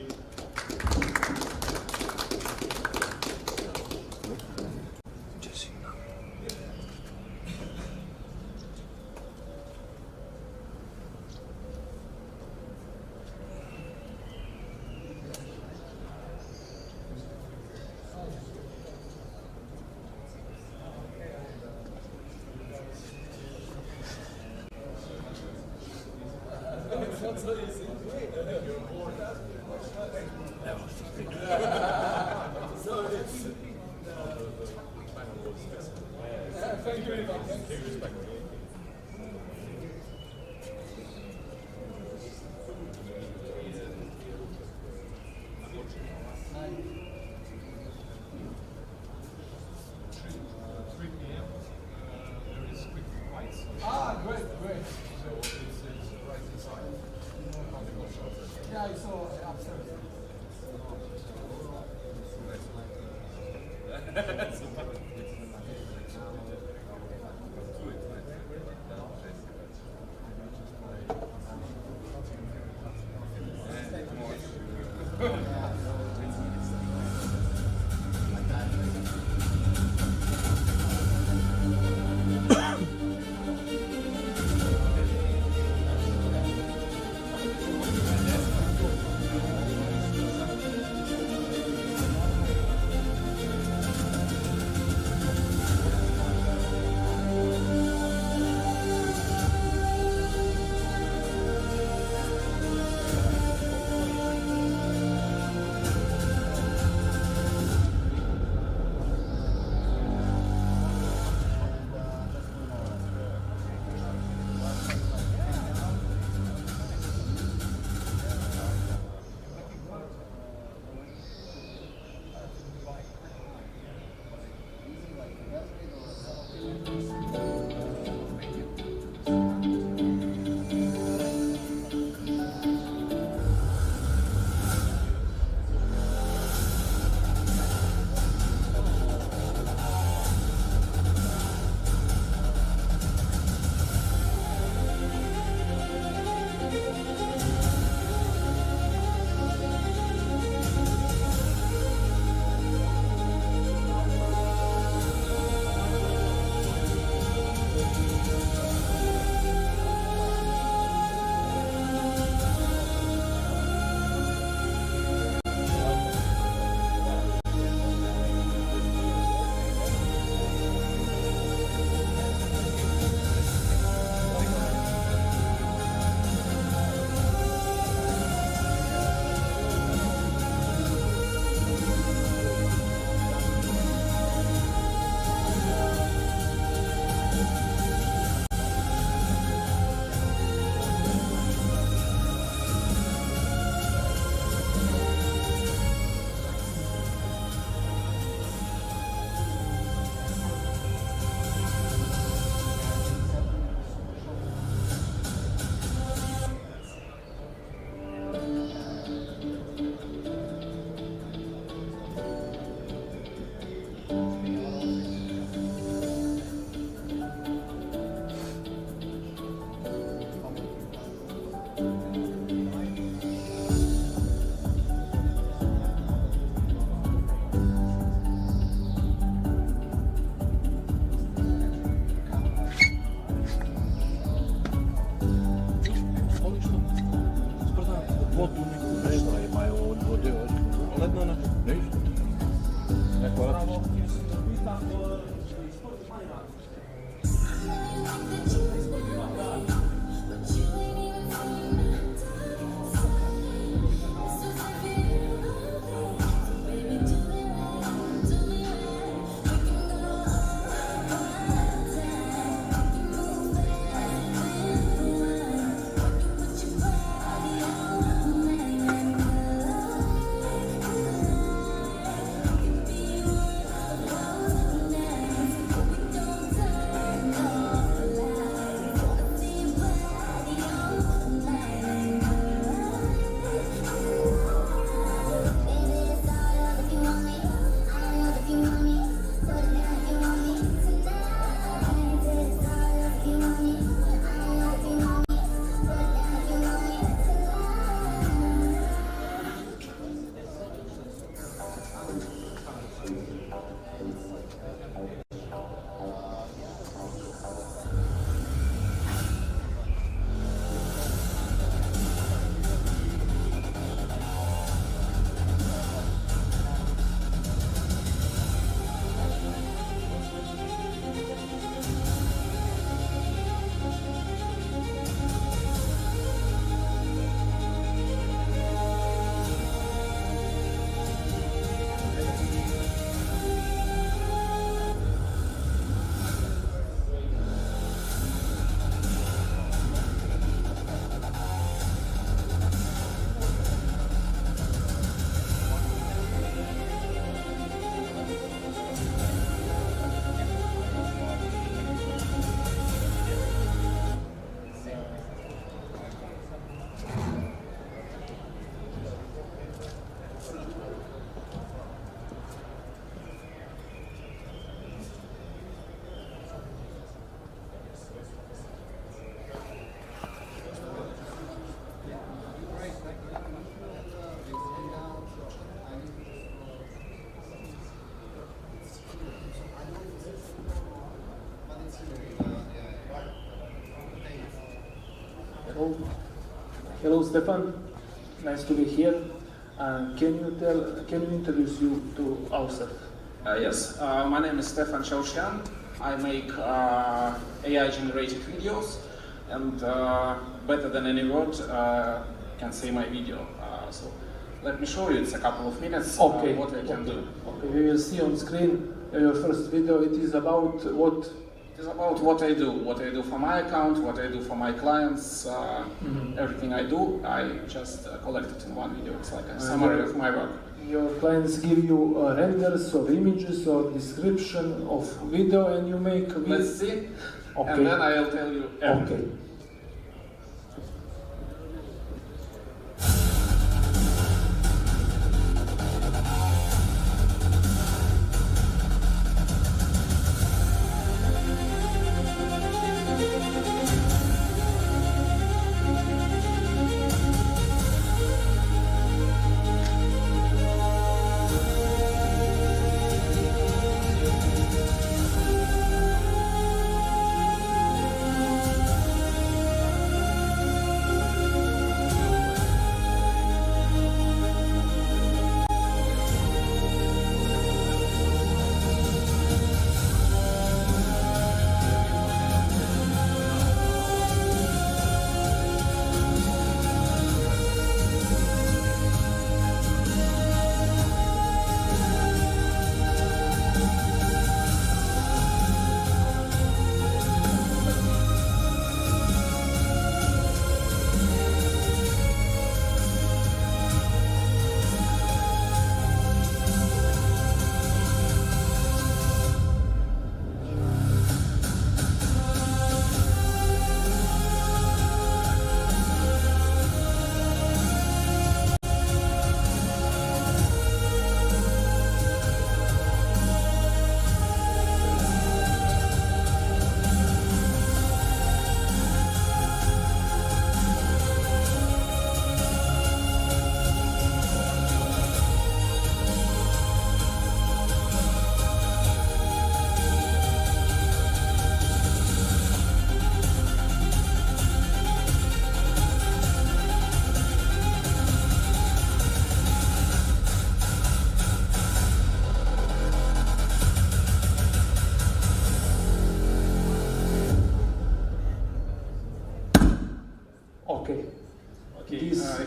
Hello, Stefan. Nice to be here. Can you introduce you to ourselves? Yes, my name is Stefan Chaushan. I make AI-generated videos, and better than any word can say my video. So let me show you. It's a couple of minutes. Okay. What I can do. Okay. We will see on screen your first video. It is about what? It is about what I do for my account, what I do for my clients, everything I do. I just collect it in one video. It's like a summary of my work. Your clients give you renders of images or description of video, and you make. Let's see. Okay. And then I'll tell you everything. Okay. Okay.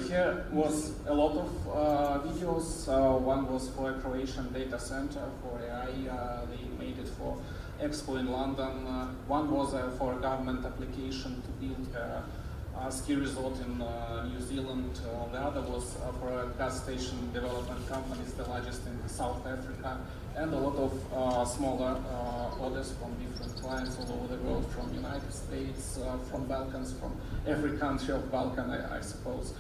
Here was a lot of videos. One was for a Croatian data center for AI. They made it for Expo in London. One was for a government application to build a ski resort in New Zealand. The other was for a gas station development companies, the largest in South Africa, and a lot of smaller orders from different clients all over the world, from United States, from Balkans, from every country of Balkan, I suppose.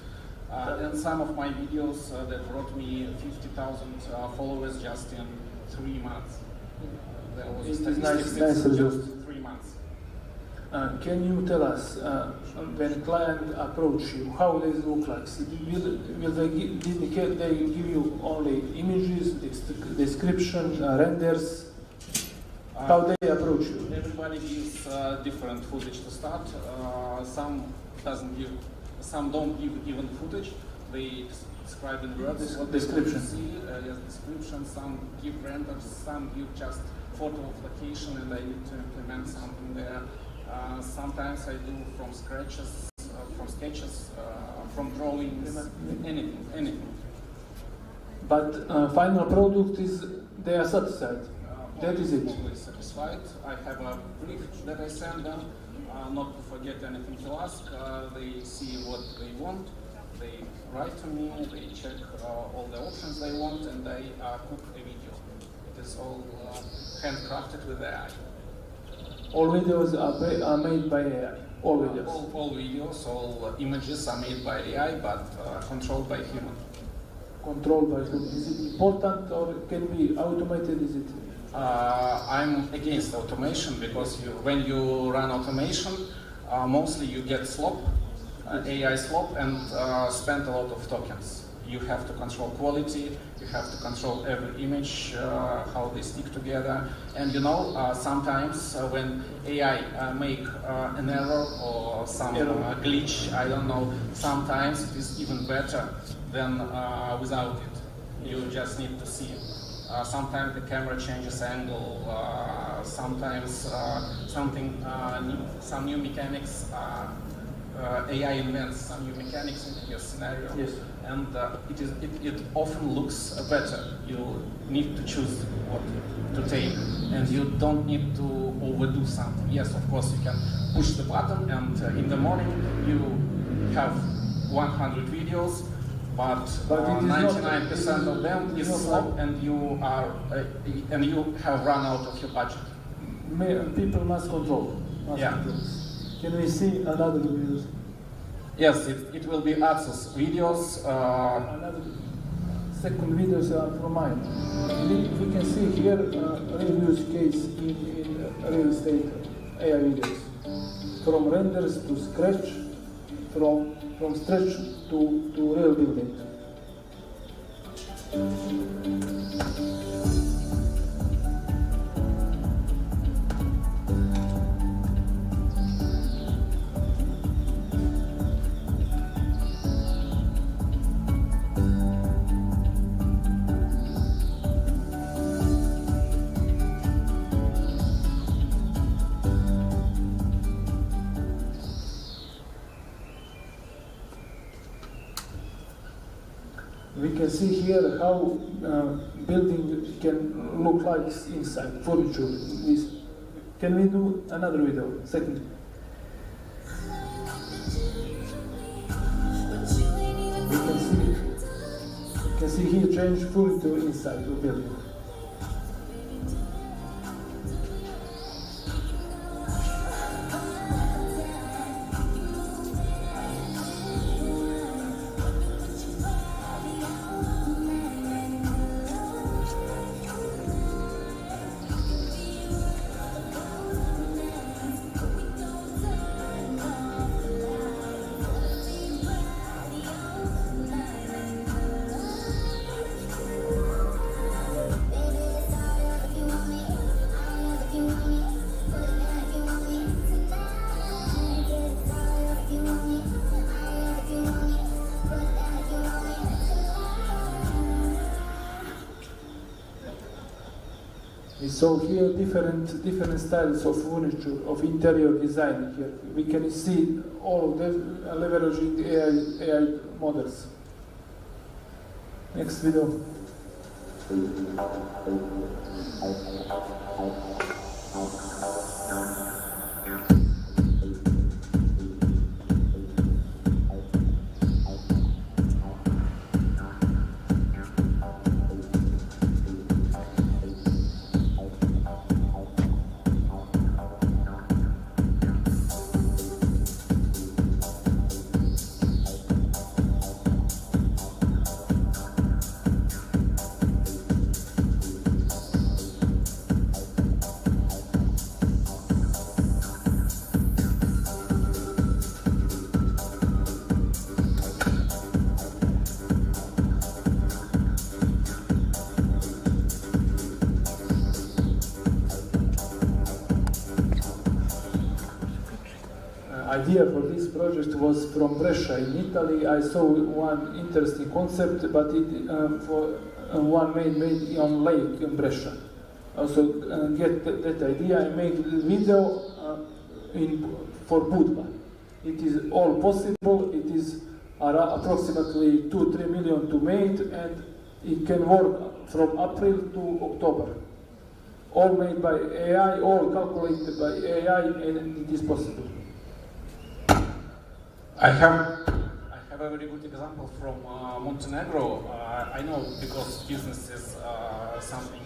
And some of my videos that brought me 50,000 followers just in 3 months. There was a statistic nice just 3 months. Can you tell us, when a client approach you, how does it look like? Will they give you only images, description, renders? How they approach you? Everybody gives different footage to start. Some don't give even footage. They describe in words what description. They see. Yes, description. Some give renders. Some give just photo of location, and I need to implement something there. Sometimes I do from sketches, from drawings, anything. But final product is they are satisfied. That is it. Always satisfied. I have a brief that I send them, not to forget anything to ask. They see what they want. They write to me. They check all the options they want, and they cook a video. It is all handcrafted with AI. All videos are made by AI. All videos. All videos, all images are made by AI, but controlled by human. Controlled by human. Is it important or can be automated? Is it? I'm against automation because when you run automation, mostly you get slop, AI slop, and spend a lot of tokens. You have to control quality, you have to control every image, how they stick together. And you know, sometimes when AI make an error or some glitch, I don't know, sometimes it is even better than without it. You just need to see it. Sometimes the camera changes angle, sometimes some new mechanics, AI invents some new mechanics into your scenario, yes. And it often looks better. You need to choose what to take, and you don't need to overdo something. Yes, of course, you can push the button, and in the morning you have 100 videos, but 99% of them is flop, and you have run out of your budget. People must control. Control. Can we see another videos? Yes, it will be access videos. Another second videos are from mine. We can see here a real use case in real estate AI videos. From renders to scratch, from scratch to real building. We can see here how building can look like inside, furniture. Can we do another video? Second. We can see here change furniture inside the building. So here different styles of furniture, of interior design here. We can see all of them leveraging AI models. Next video. Idea for this project was from Brescia in Italy. I saw one interesting concept, but one made on lake in Brescia. Also get that idea and make the video for Budva. It is all possible. It is approximately 2-3 million to make, and it can work from April to October. All made by AI, all calculated by AI, and it is possible. I have a very good example from Montenegro. I know because business is something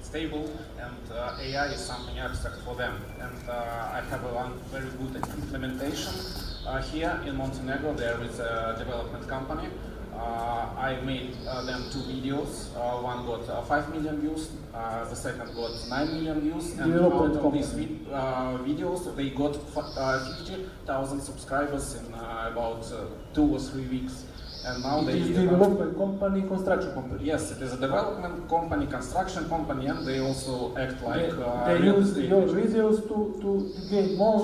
stable, and AI is something abstract for them. And I have one very good implementation here in Montenegro. There is a development company I made them 2 videos. One got 5 million views, the second got 9 million views, and out of these videos they got 50,000 subscribers in about 2 or 3 weeks. And now it is development company, construction company. Yes, it is a development company, construction company, and they also act like they use your videos to gain more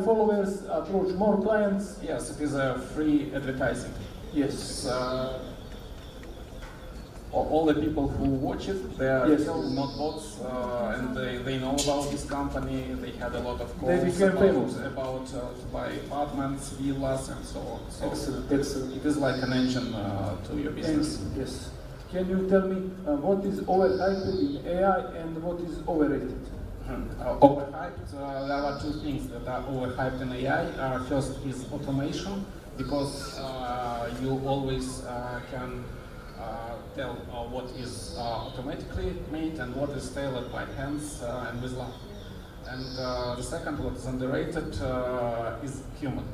followers, approach more clients. Yes, it is a free advertising. Yes. All the people who watch it, they are real, not bots, and they know about this company. They had a lot of calls about to buy apartments, villas, and so on. So excellent, excellent. It is like an engine to your business. Yes. Can you tell me what is overhyped in AI and what is overrated? Overhyped, there are 2 things that are overhyped in AI. First is automation, because you always can tell what is automatically made and what is tailored by hands and with love. And the second, what is underrated, is human.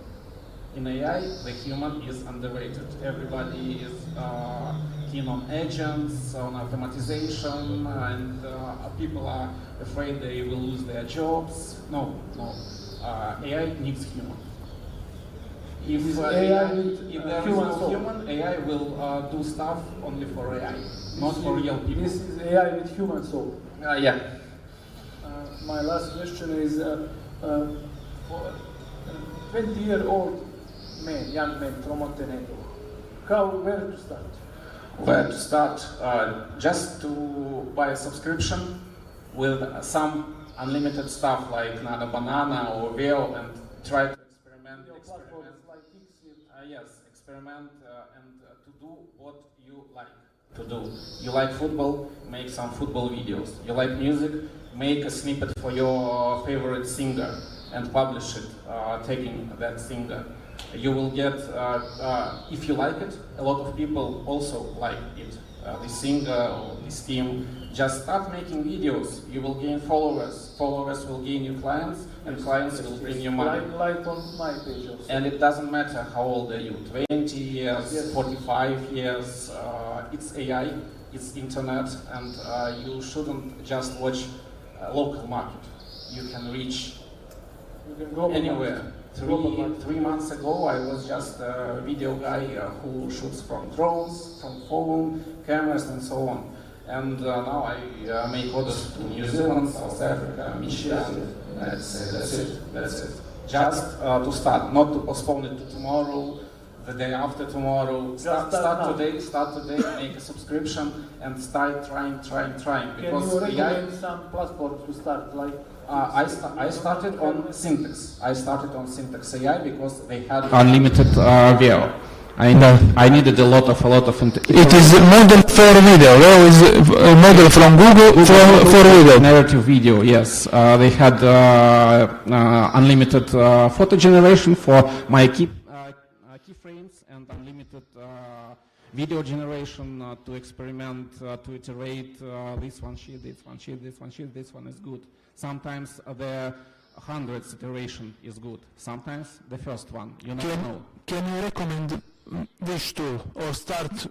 In AI, the human is underrated. Everybody is keen on agents, on automatization, and people are afraid they will lose their jobs. No. AI needs human. If there is no human, AI will do stuff only for AI, not for real people. This is AI with human soul. Yeah. My last question is, for a 20-year-old man, young man from Montenegro, where to start? Where to start? Just to buy a subscription with some unlimited stuff like Nano Banana or Veo, and try to experiment and to do what you like to do. You like football, make some football videos. You like music, make a snippet for your favorite singer and publish it, taking that singer. You will get, if you like it, a lot of people also like it. The singer or this team, just start making videos. You will gain followers. Followers will gain you clients, and clients will bring you money. Like on my page also. And it doesn't matter how old are you, 20 years, 45 years, it's AI, it's internet, and you shouldn't just watch local market. You can reach anywhere. Three months ago, I was just a video guy who shoots from drones, from phone, cameras, and so on. And now I make orders to New Zealand, South Africa, Michigan. That's it. Just to start, not to postpone it to tomorrow, the day after tomorrow. Start today, make a subscription, and start trying. Because can you recommend some platforms to start, like? I started on Syntax. I started on Syntax AI because they had unlimited VO. I needed a lot of. It is model for video. There is a model from Google for video. Narrative video, yes. They had unlimited photo generation for my keyframes and unlimited video generation to experiment, to iterate. This one is good. Sometimes the hundreds iteration is good. Sometimes the first one. You never know. Can you recommend which tool or start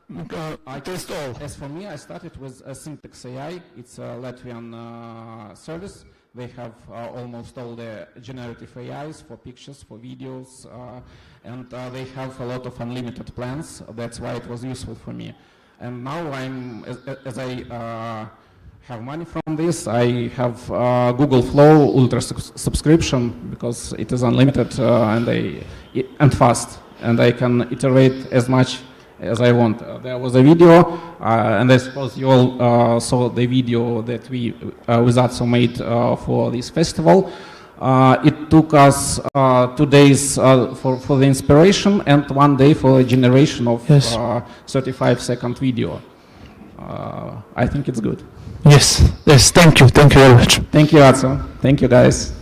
test all? As for me, I started with Syntax AI. It's a Latvian service. They have almost all the generative AIs for pictures, for videos, and they have a lot of unlimited plans. That's why it was useful for me. And now as I have money from this, I have Google Flow Ultra subscription because it is unlimited and fast, and I can iterate as much as I want. There was a video, and I suppose you all saw the video that we with Atso made for this festival. It took us 2 days for the inspiration and 1 day for the generation of 35-second video. I think it's good. Yes, thank you very much. Thank you, Atso. Thank you, guys.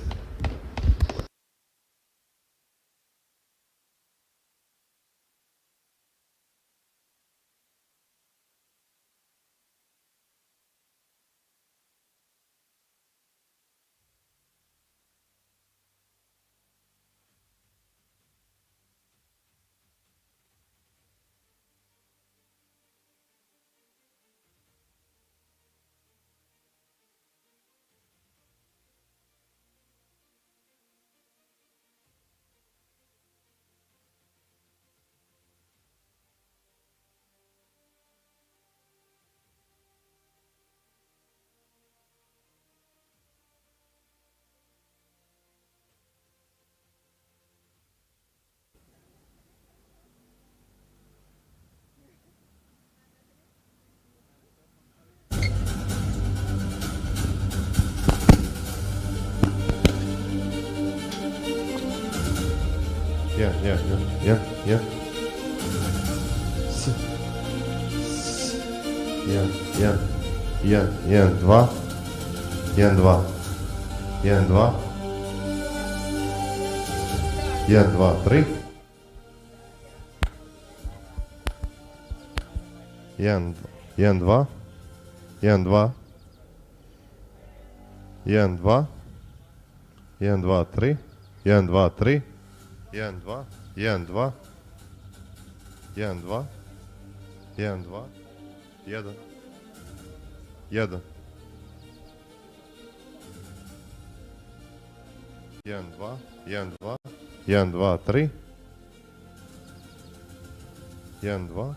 Yeah. 2, 1, 2, 1, 2, 1, 2, 3, 1, 2, 1, 2, 1, 2, 1, 2, 3, 1, 2, 3, 1, 2, 1, 2, 1, 2, 1, 2, 1, 1, 1, 2, 1, 2, 1, 2, 3, 1, 2.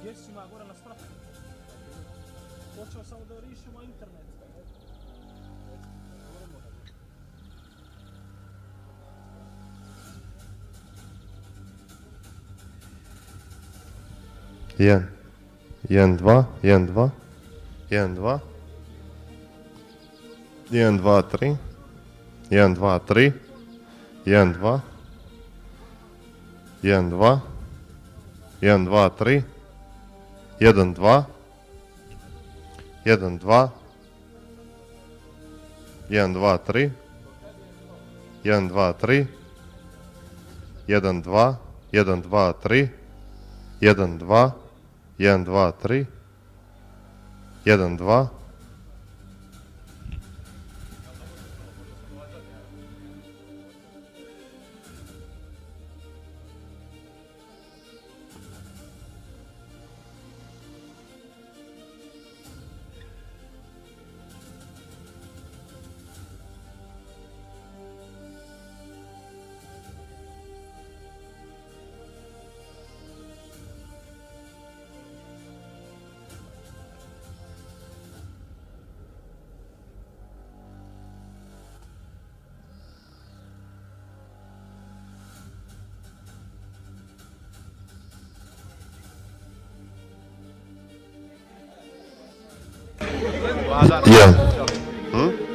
Jesimo agora na strada. Počeo samo da rišimo internet. Jedan, 2, 1, 2, 1, 2, 1, 2, 3, 1, 2, 3, 1, 2, 1, 2, 1, 2, 3, 1, 2, 1, 2, 1, 2, 3, 1, 2, 3, 1, 2, 1, 2, 3, 1, 2, 1, 2, 3, 1, 2.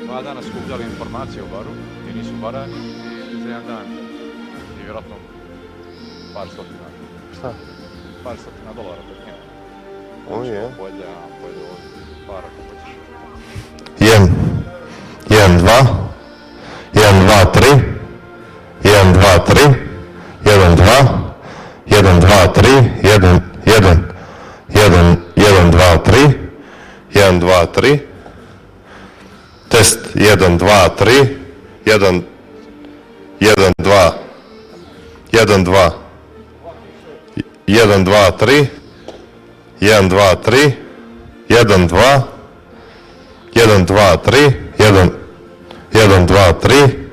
Dva dana skupljali informacije o baru i nisu barani i za jedan dan i vjerojatno par stotina. Šta? Par stotina dolara pekine. O je. Pojede ovdje par ako hoćeš. 1, 1, 2, 1, 2, 3, 1, 2, 3, 1, 2, 1, 2, 3, 1, 1, 1, 1, 2, 3, 1, 2, 3, test 1, 2, 3, 1, 1, 2, 1, 2, 1, 2, 3, 1, 2, 3, 1, 2, 1, 2, 3, 1, 1, 2, 3.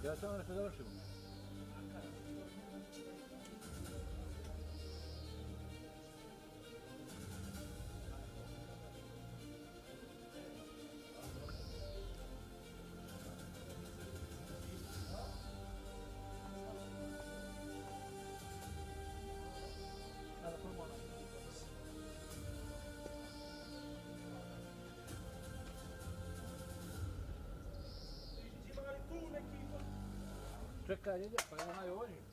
Ja samo nešto završimo. čekaj, ide, pa evo onaj ovdje.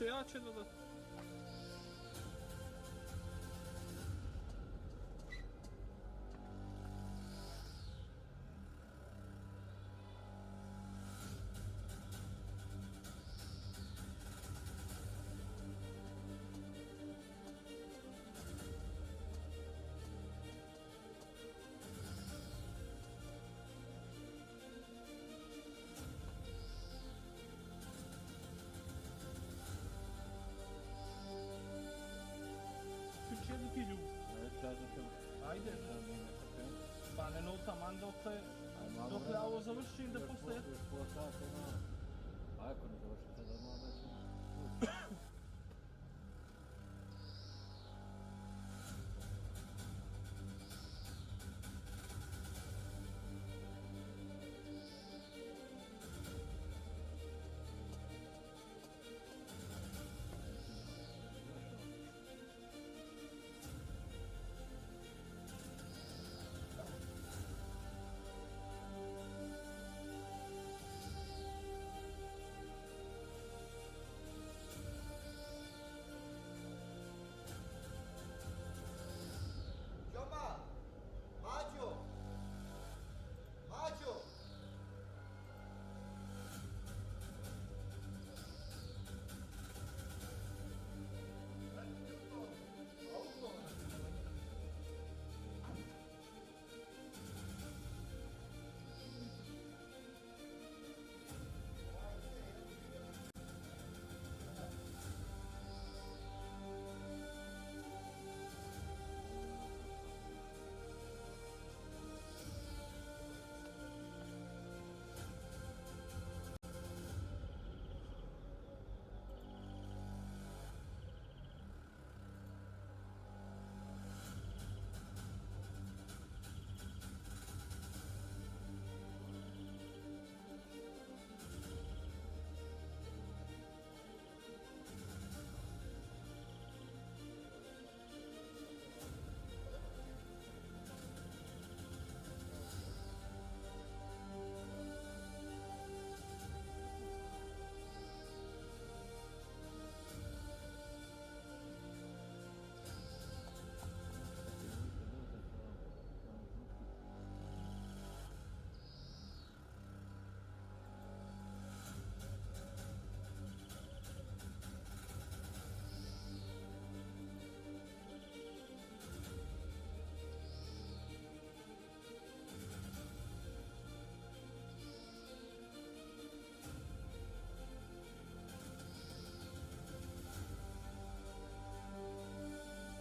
jače dodat. Türkiye'deki yıl. Evet, zaten. Ajde. Pa ne taman dok ja ovo završim da postaje. Još pola sata, no. A ako ne završite, normalno ćemo.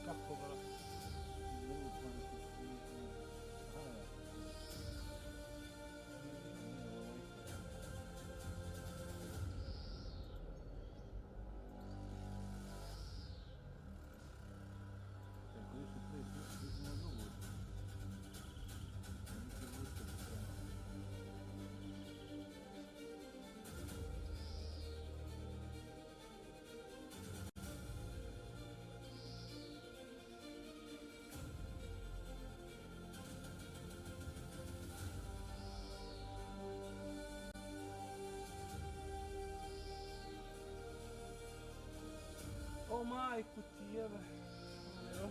Kako ga? O majku ti jebe. Evo.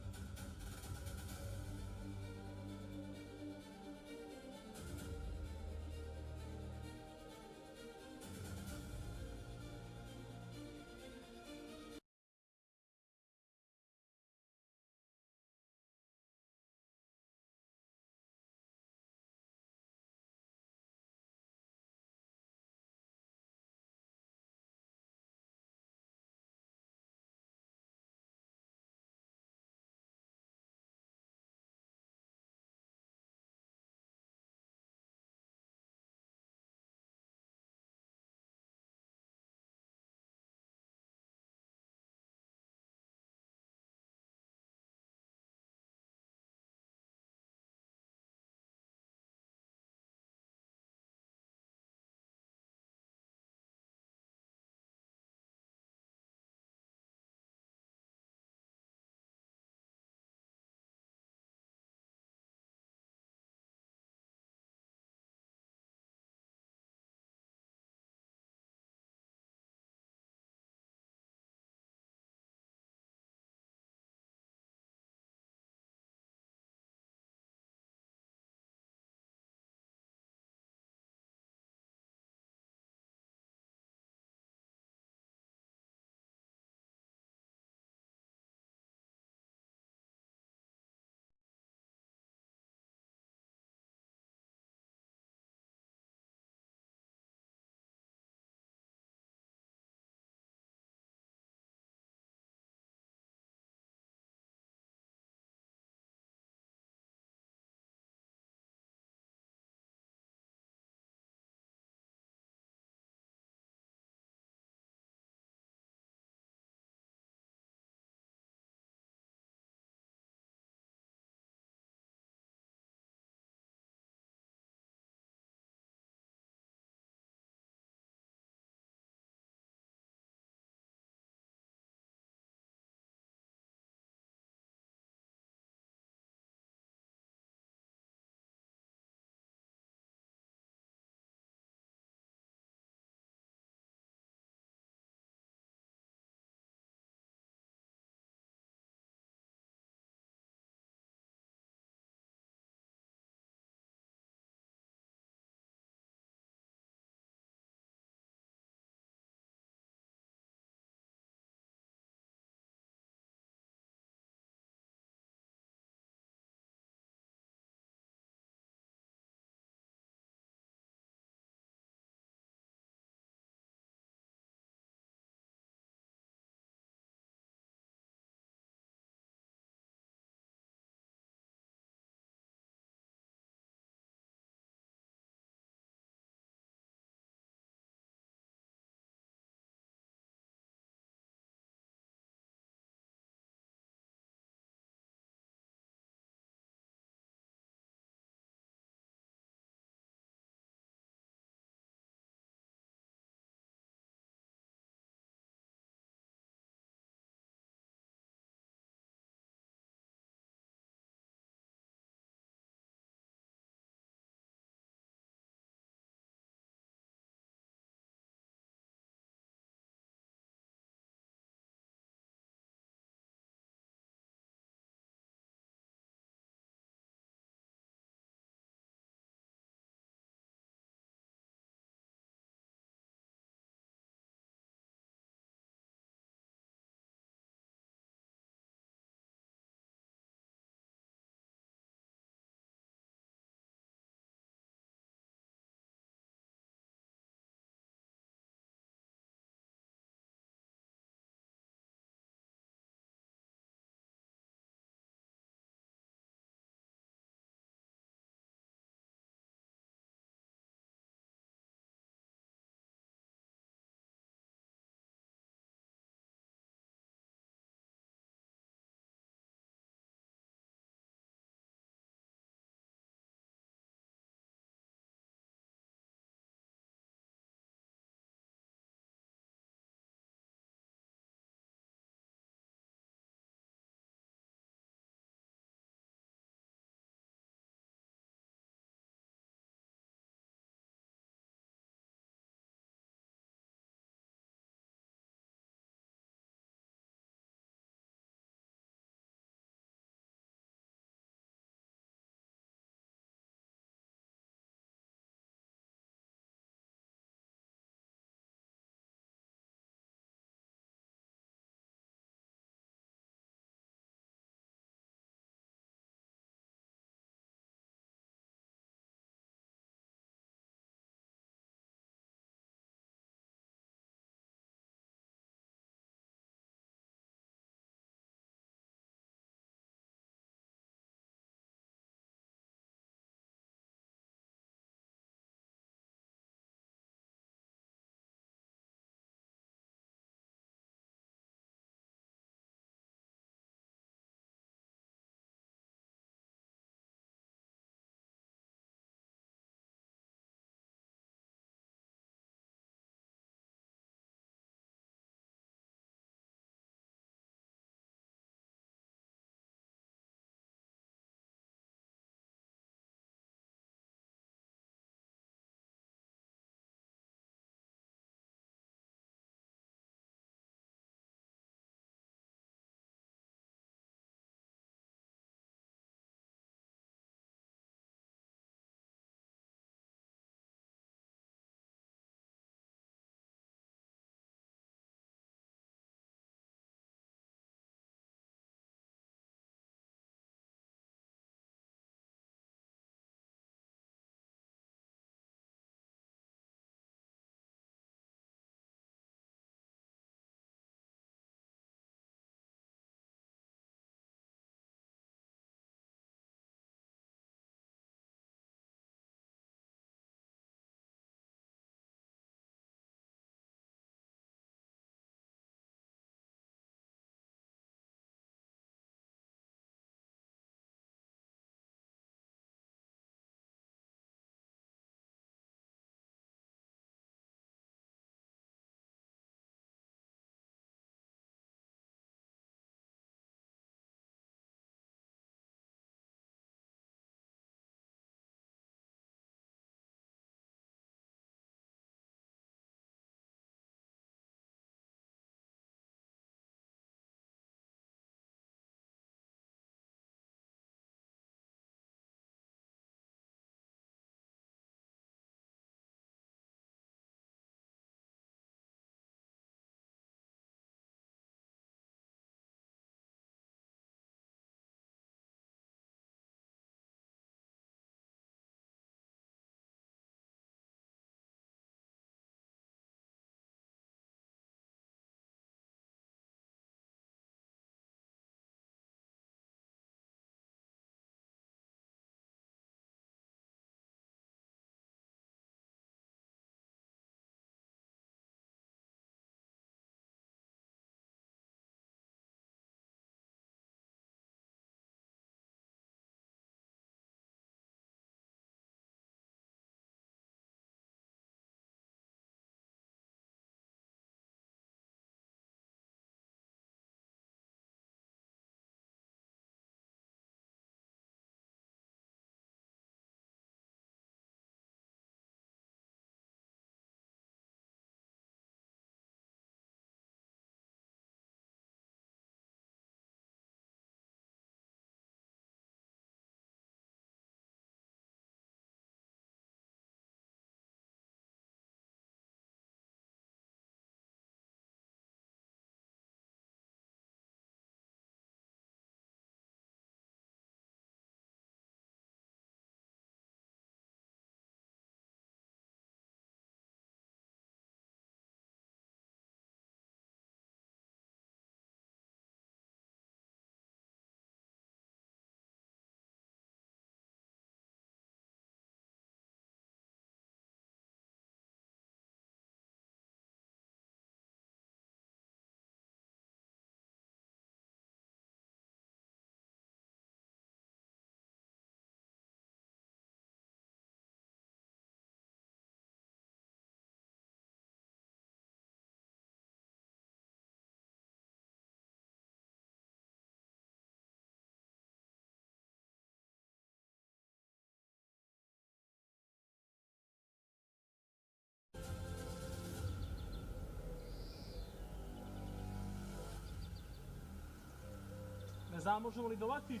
Ne znam, možemo li dovati?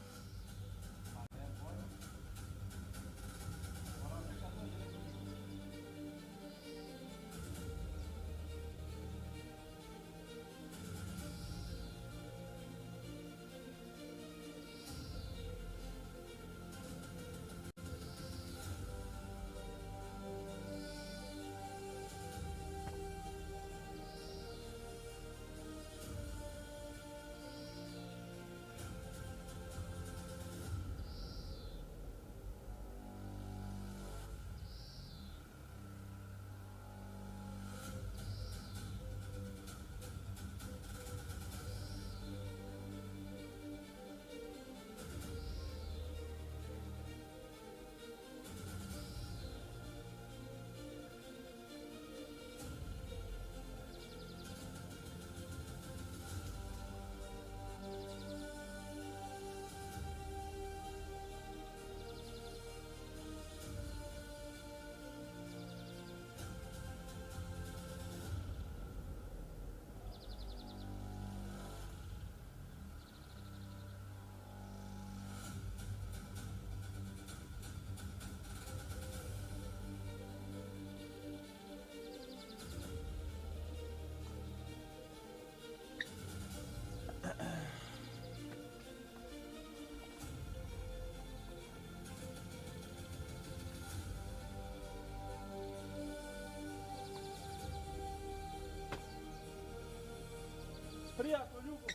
Prijatno, ljubo.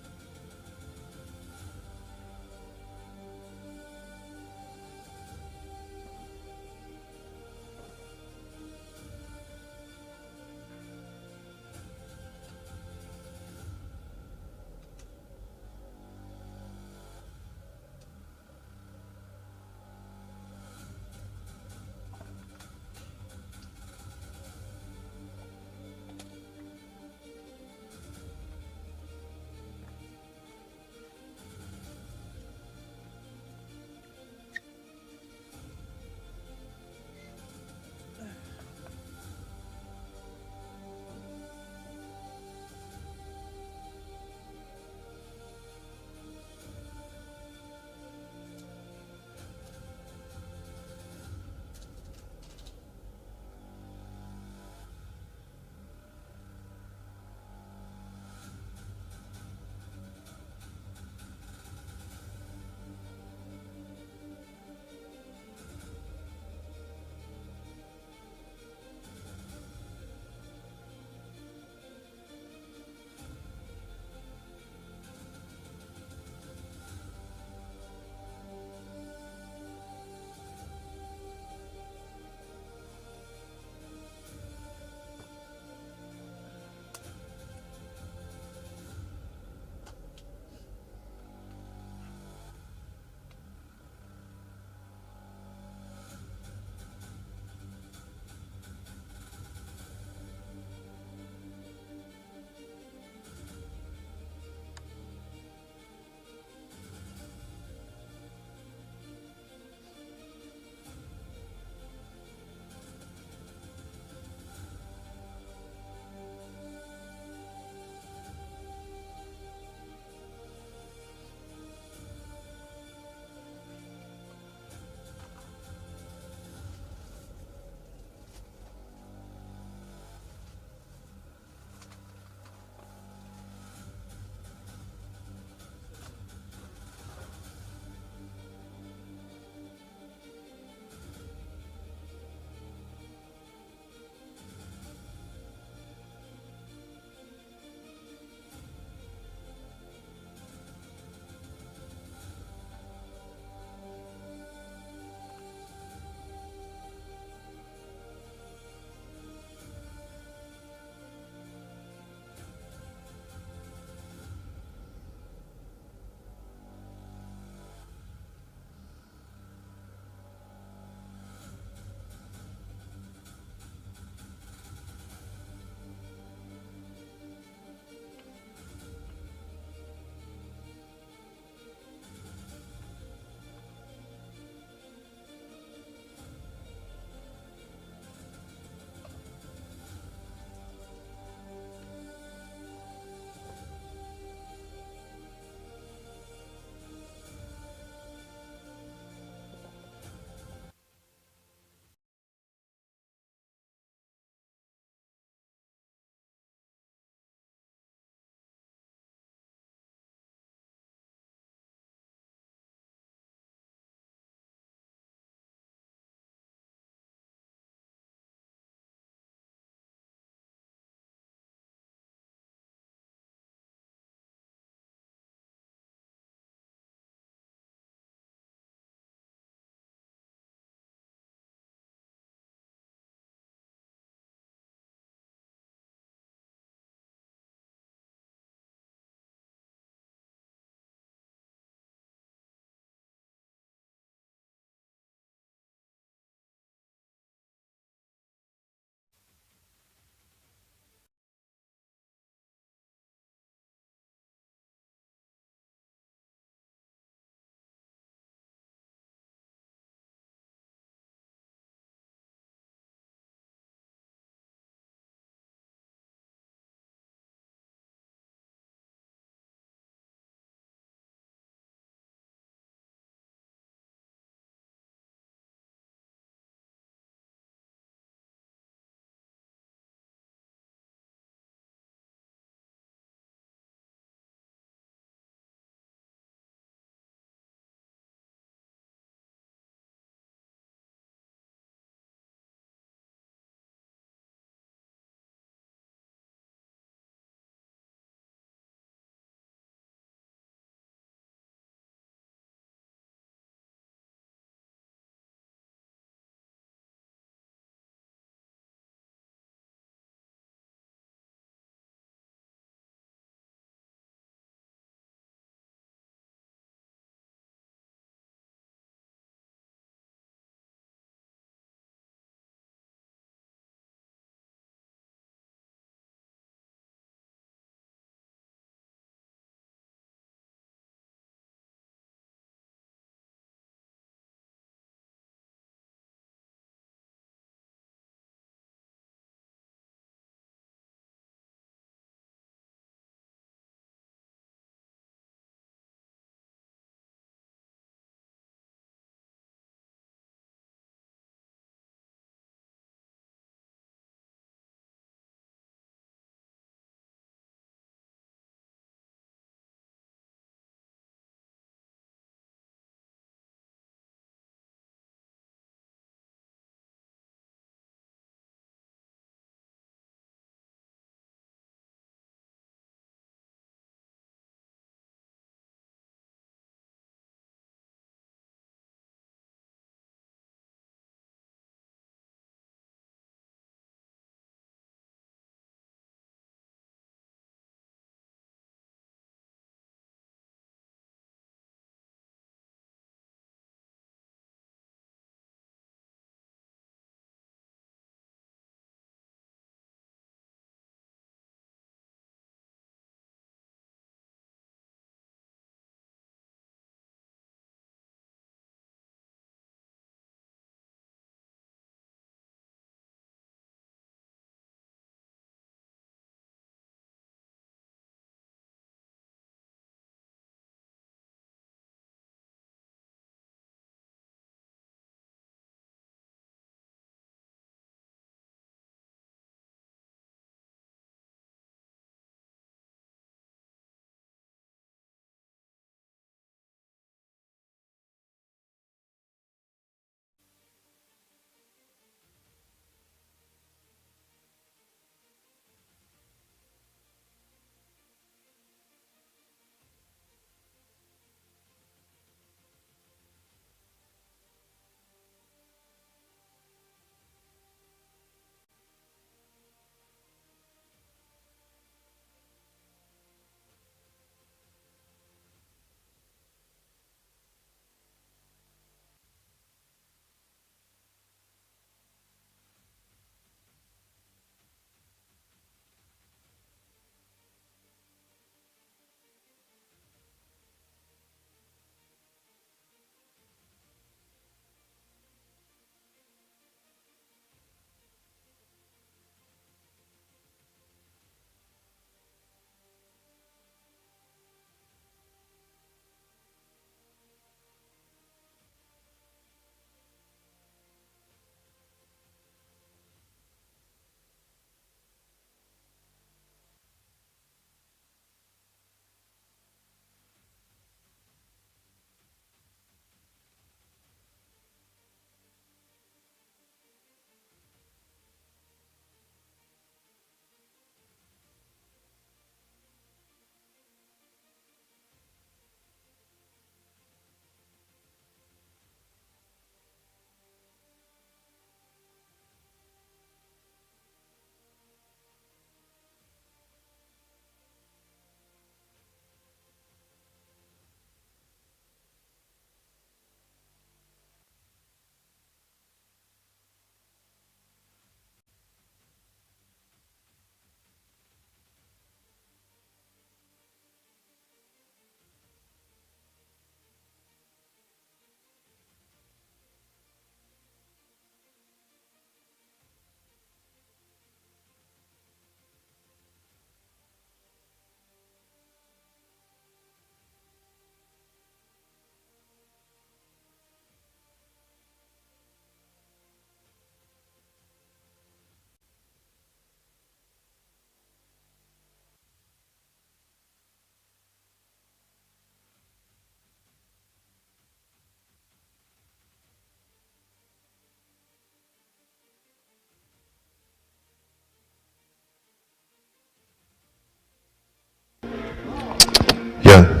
1.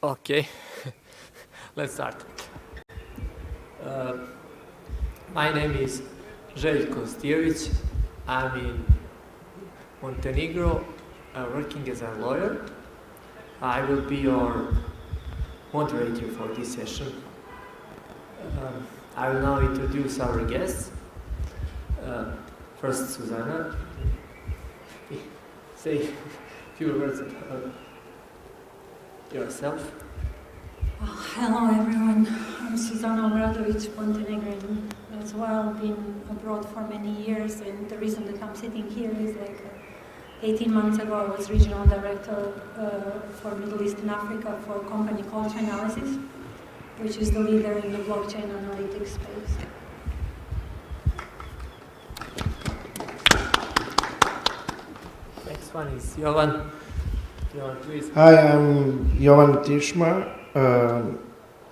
Okay, let's start. My name is Željko Stijević. I'm in Montenegro working as a lawyer. I will be your moderator for this session. I will now introduce our guests. First, Susanna. Say a few words about yourself. Hello everyone, I'm Susanna Obradović, Montenegrin as well, been abroad for many years, and the reason that I'm sitting here is like 18 months ago, I was regional director for Middle East and Africa for a company called Chainalysis, which is the leader in the blockchain analytics space. Next one is Jovan. Jovan, please. Hi, I'm Jovan Tishma.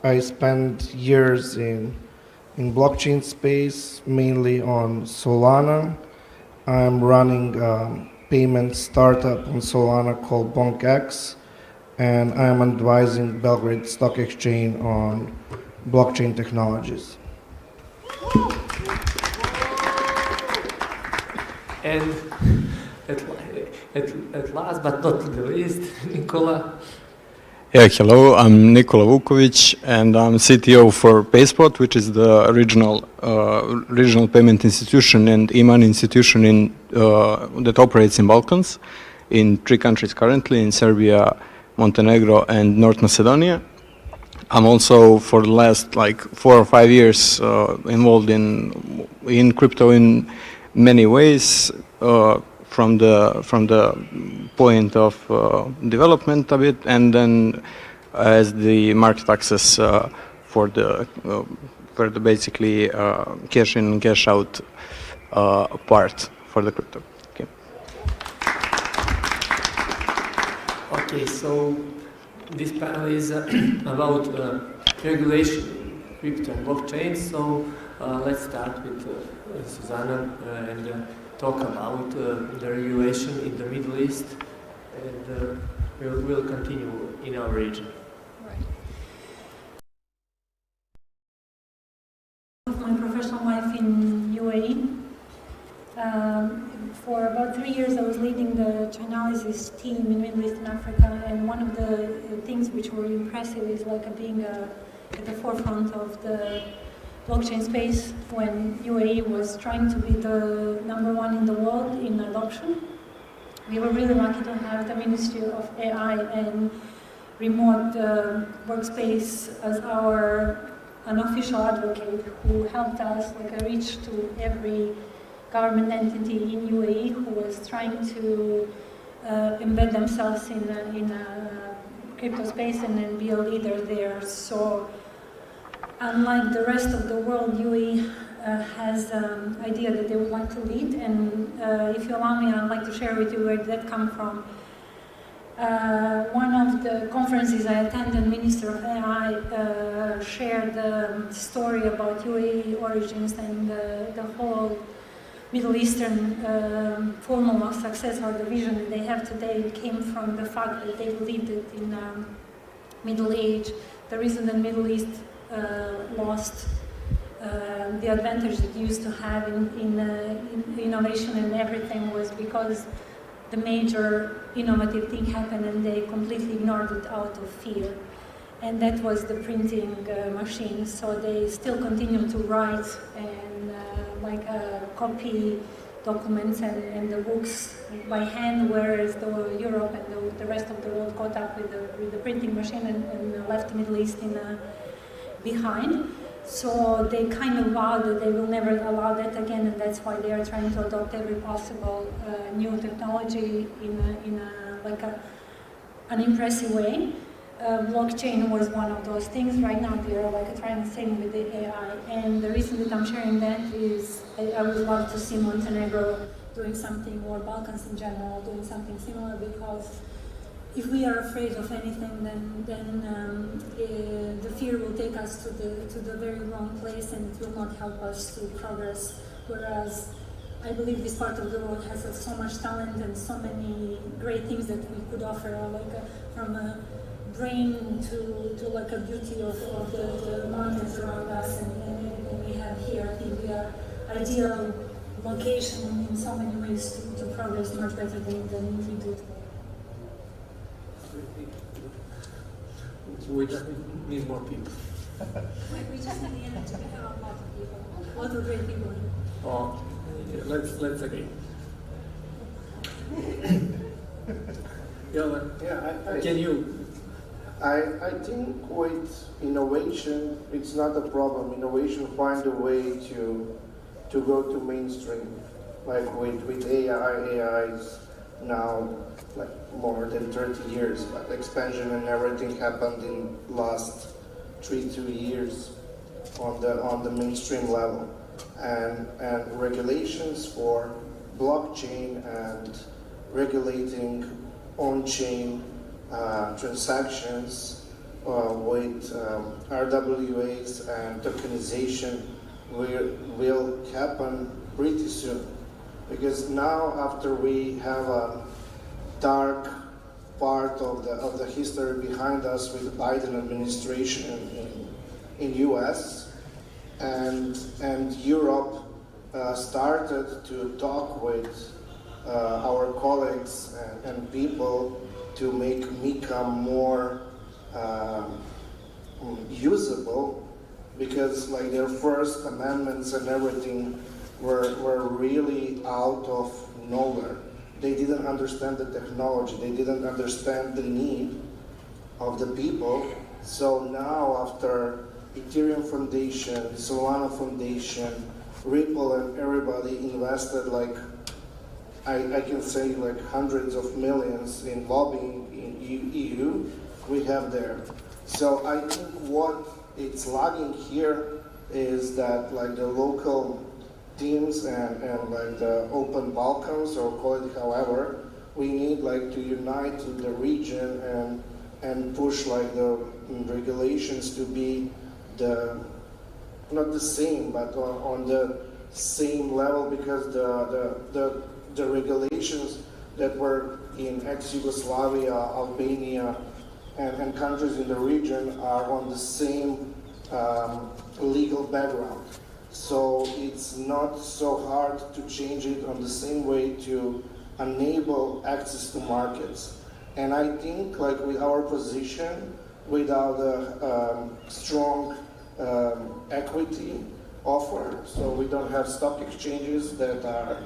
I spent years in blockchain space, mainly on Solana. I'm running a payment startup on Solana called BonkX, and I'm advising Belgrade Stock Exchange on blockchain technologies. And at last but not the least, Nikola. Yeah, hello, I'm Nikola Vukovic, and I'm CTO for PaySpot, which is the regional payment institution and e-money institution that operates in Balkans, in 3 countries currently, in Serbia, Montenegro, and North Macedonia. I'm also, for the last 4 or 5 years, involved in crypto in many ways, from the point of development of it, and then as the market access for the basically cash in and cash out part for the crypto. Okay. Okay, so this panel is about regulation, crypto and blockchain. So let's start with Susanna and talk about the regulation in the Middle East, and we'll continue in our region. My professional life in UAE. For about 3 years I was leading the Chainalysis team in Middle East and Africa, and one of the things which were impressive is being at the forefront of the blockchain space when UAE was trying to be the #1 in the world in adoption. We were really lucky to have the Ministry of AI and remote workspace as our unofficial advocate who helped us reach to every government entity in UAE who was trying to embed themselves in a crypto space and then be a leader there. So unlike the rest of the world, UAE has an idea that they would like to lead, and if you allow me, I'd like to share with you where that come from. One of the conferences I attended, Minister of AI shared the story about UAE origins and the whole Middle Eastern formula of success or the vision that they have today came from the fact that they believed that in Middle Age, the reason that Middle East lost the advantage it used to have in innovation and everything was because the major innovative thing happened and they completely ignored it out of fear. And that was the printing machine. So they still continue to write and copy documents and the books by hand, whereas Europe and the rest of the world caught up with the printing machine and left the Middle East behind. So they kind of vowed that they will never allow that again, and that's why they are trying to adopt every possible new technology in an impressive way. Blockchain was one of those things. Right now they are trying the same with the AI, and the reason that I'm sharing that is I would love to see Montenegro doing something, or Balkans in general doing something similar, because if we are afraid of anything, then the fear will take us to the very wrong place, and it will not help us to progress. Whereas I believe this part of the world has so much talent and so many great things that we could offer, from a brain to a beauty of the mountains around us, and what we have here. I think we are ideal location in so many ways to progress much better than we do. We just need more people. We just need the energy to have a lot of people. A lot of great people. Oh, yeah, let's agree. Can you? I think with innovation, it's not a problem. Innovation find a way to go to mainstream, like with AI. AI is now like more than 30 years, but expansion and everything happened in last 2 years on the mainstream level, and regulations for blockchain and regulating on-chain transactions with RWAs and tokenization will happen pretty soon. Because now, after we have a dark part of the history behind us with the Biden administration in US, and Europe started to talk with our colleagues and people to make MiCA more usable, because like their first amendments and everything were really out of nowhere. They didn't understand the technology, they didn't understand the need of the people. So now, after Ethereum Foundation, Solana Foundation, Ripple, and everybody invested like, I can say like hundreds of millions in lobbying in EU, we have there. So I think what it's lagging here is that like the local teams and like the open Balkans, or call it however, we need like to unite the region and push like the regulations to be not the same, but on the same level, because the regulations that were in ex-Yugoslavia, Albania, and countries in the region are on the same legal background. So it's not so hard to change it on the same way to enable access to markets. And I think like with our position, without a strong equity offer, so we don't have stock exchanges that are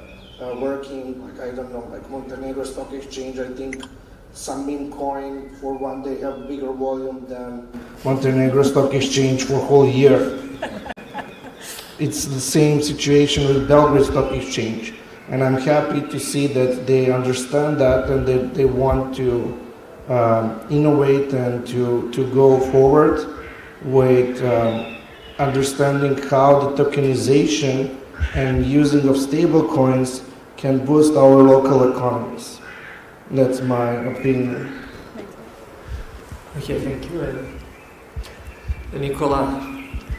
working, like I don't know, like Montenegro Stock Exchange, I think some meme coin for one day have bigger volume than Montenegro Stock Exchange for a whole year. It's the same situation with Belgrade Stock Exchange, and I'm happy to see that they understand that and they want to innovate and to go forward with understanding how the tokenization and using of stable coins can boost our local economies. That's my opinion. Okay, thank you. And Nicola,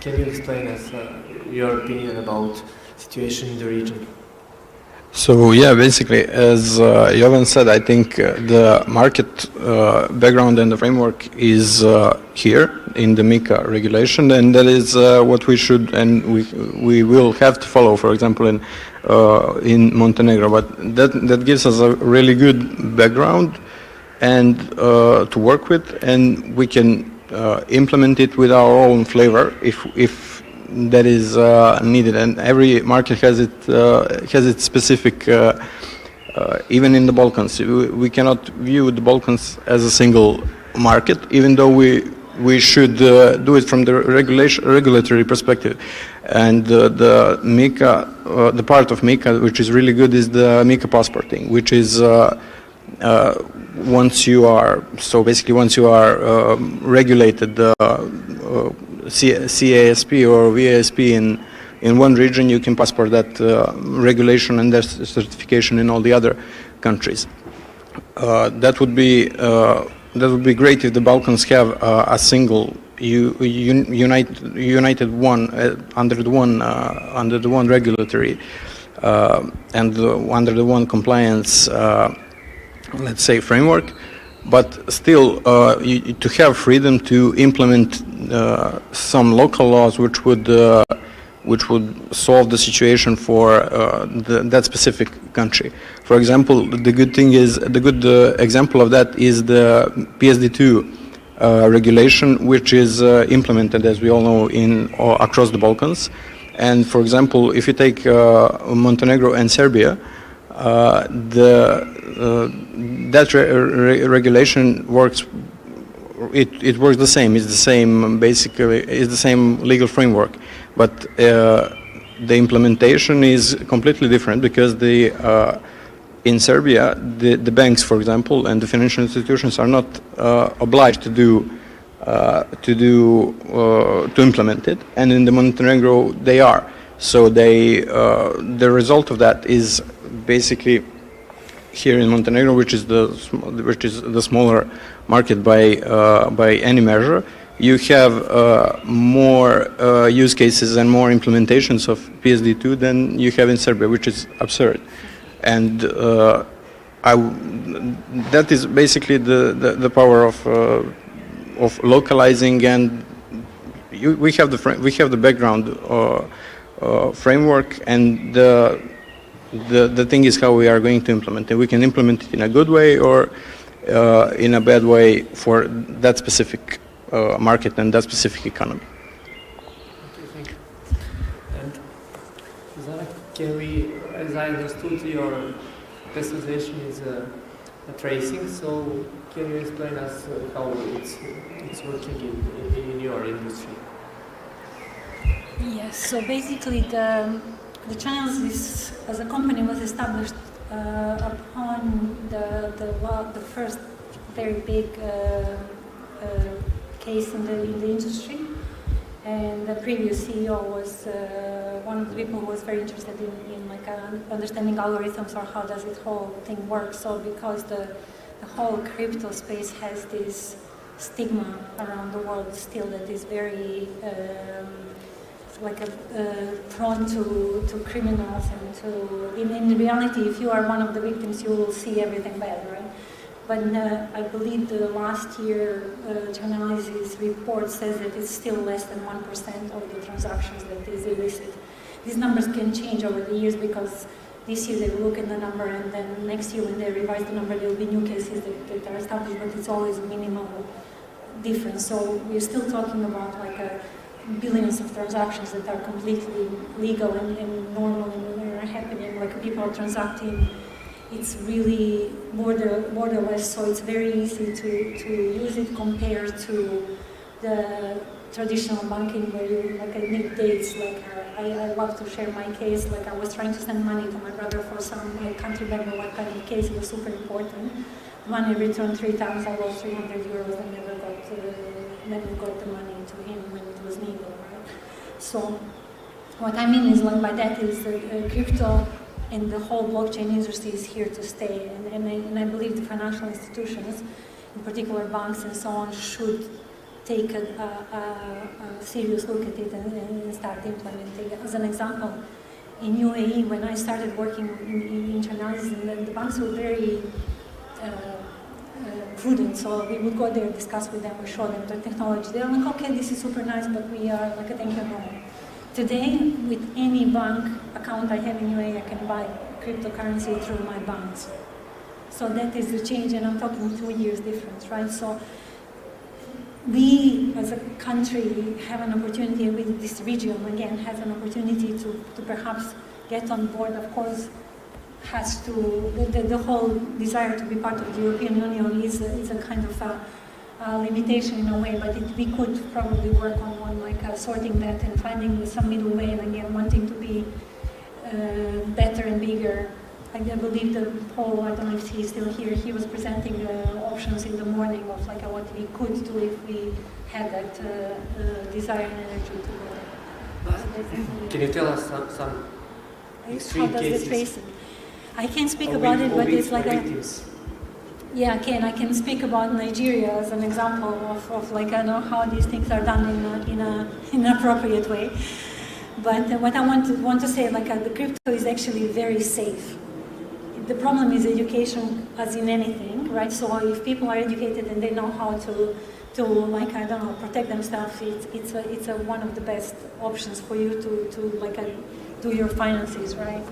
can you explain us your opinion about situation in the region? So yeah, basically, as Jovan said, I think the market background and the framework is here in the MiCA regulation, and that is what we should and we will have to follow. For example, in Montenegro, but that gives us a really good background and to work with, and we can implement it with our own flavor if that is needed. And every market has its specific. Even in the Balkans, we cannot view the Balkans as a single market, even though we should do it from the regulatory perspective. And the MiCA, the part of MiCA which is really good is the MiCA passporting, which is once you are regulated CASP or VASP in one region, you can passport that regulation and that certification in all the other countries. That would be great if the Balkans have a single united one under the one regulatory and under the one compliance, let's say, framework. But still, to have freedom to implement some local laws which would solve the situation for that specific country. For example, the good example of that is the PSD2 regulation, which is implemented, as we all know, across the Balkans. And for example, if you take Montenegro and Serbia, that regulation works. It works the same. It's the same. Basically, it's the same legal framework, but the implementation is completely different because the in Serbia, the banks, for example, and the financial institutions are not obliged to implement it, and in the Montenegro they are. So the result of that is basically here in Montenegro, which is the smaller market by any measure, you have more use cases and more implementations of PSD2 than you have in Serbia, which is absurd. And that is basically the power of localizing, and we have the background framework, and the thing is how we are going to implement it. We can implement it in a good way or in a bad way for that specific market and that specific economy. Okay, thank you. And Zara, can we, as I understood, your specialization is a tracing, so can you explain us how it's working in your industry? Yes, so basically the channels as a company was established upon the first very big case in the industry, and the previous CEO was one of the people who was very interested in like understanding algorithms or how does this whole thing work. So because the whole crypto space has this stigma around the world still that is very prone to criminals and to, in reality, if you are one of the victims, you will see everything bad, right? But I believe the last year Chainalysis report says that it's still less than 1% of the transactions that is illicit. These numbers can change over the years because this year they will look at the number, and then next year when they revise the number there will be new cases that are established, but it's always a minimal difference. So we're still talking about like billions of transactions that are completely legal and normal and are happening, like people are transacting. It's really borderless, so it's very easy to use it compared to the traditional banking where you need dates. Like I love to share my case. Like I was trying to send money to my brother for some, I can't remember what kind of case. It was super important. Money returned 3 times. I lost 300 euros and never got the money to him when it was needed. Right? So what I mean is, like by that is crypto and the whole blockchain industry is here to stay, and I believe the financial institutions, in particular banks and so on, should take a serious look at it and start implementing it. As an example, in UAE, when I started working in Chainalysis, the banks were very prudent, so we would go there, discuss with them, we show them the technology. They're like, okay, this is super nice, but we are like a thank you no. Today, with any bank account I have in UAE, I can buy cryptocurrency through my banks. So that is the change, and I'm talking 2 years difference, right? So we, as a country, have an opportunity with this region, again, has an opportunity to perhaps get on board. Of course, has to, the whole desire to be part of the European Union is a kind of a limitation in a way, but we could probably work on like sorting that and finding some middle way, and again wanting to be better and bigger. I believe that Paul, I don't know if he's still here, he was presenting options in the morning of like what we could do if we had that desire and energy to go there. Can you tell us some extreme cases? I can't speak about it, but it's like yeah, I can speak about Nigeria as an example of like I know how these things are done in an appropriate way. But what I want to say, like the crypto is actually very safe. The problem is education, as in anything, right? So if people are educated and they know how to like I don't know protect themselves, it's one of the best options for you to like do your finances, right?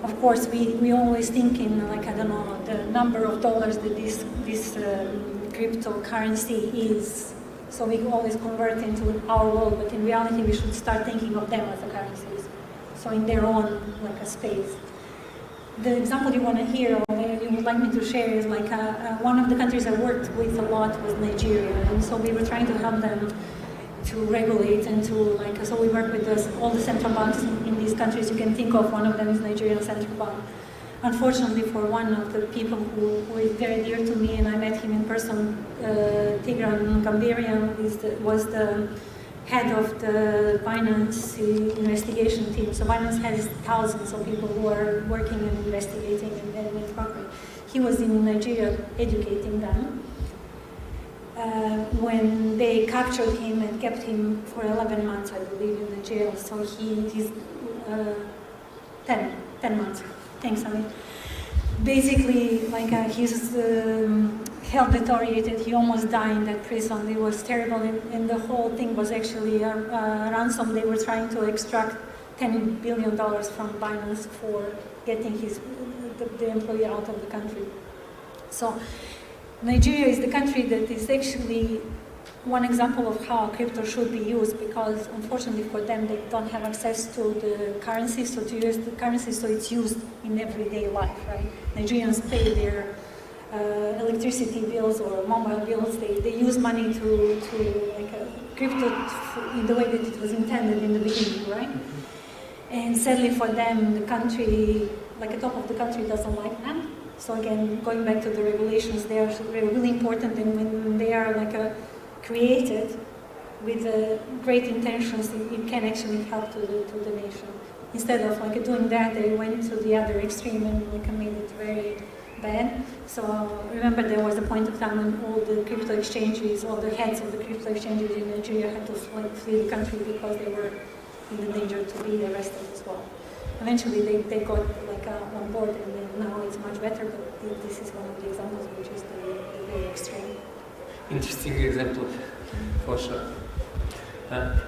Of course, we always think in like I don't know the number of dollars that this cryptocurrency is. So we always convert into our world, but in reality, we should start thinking of them as a currencies. So in their own like a space. The example you want to hear or you would like me to share is like one of the countries I worked with a lot was Nigeria, and so we were trying to help them to regulate and to like, so we work with all the central banks in these countries you can think of. One of them is Nigerian Central Bank. unfortunately for one of the people who is very dear to me, and I met him in person, Tigran Gambarian was the head of the Binance investigation team. So Binance has thousands of people who are working and investigating and inquiring. He was in Nigeria educating them. When they captured him and kept him for 11 months, I believe, in the jail. So he's 10 months. Thanks, Amit. Basically, like his health deteriorated. He almost died in that prison. It was terrible, and the whole thing was actually a ransom. They were trying to extract $10 billion from Binance for getting the employee out of the country. So Nigeria is the country that is actually one example of how crypto should be used, because unfortunately for them, they don't have access to the currency, so to use the currency, so it's used in everyday life, right? Nigerians pay their electricity bills or mobile bills. They use money to like crypto in the way that it was intended in the beginning, right? And sadly for them, the country, like the top of the country, doesn't like that. So again, going back to the regulations, they are really important, and when they are like created with great intentions, it can actually help to the nation. Instead of like doing that, they went to the other extreme and like made it very bad. So remember, there was a point of time when all the crypto exchanges, all the heads of the crypto exchanges in Nigeria had to flee the country because they were in the danger to be arrested as well. Eventually, they got like on board, and then now it's much better. But this is one of the examples, which is the very extreme. Interesting example, for sure.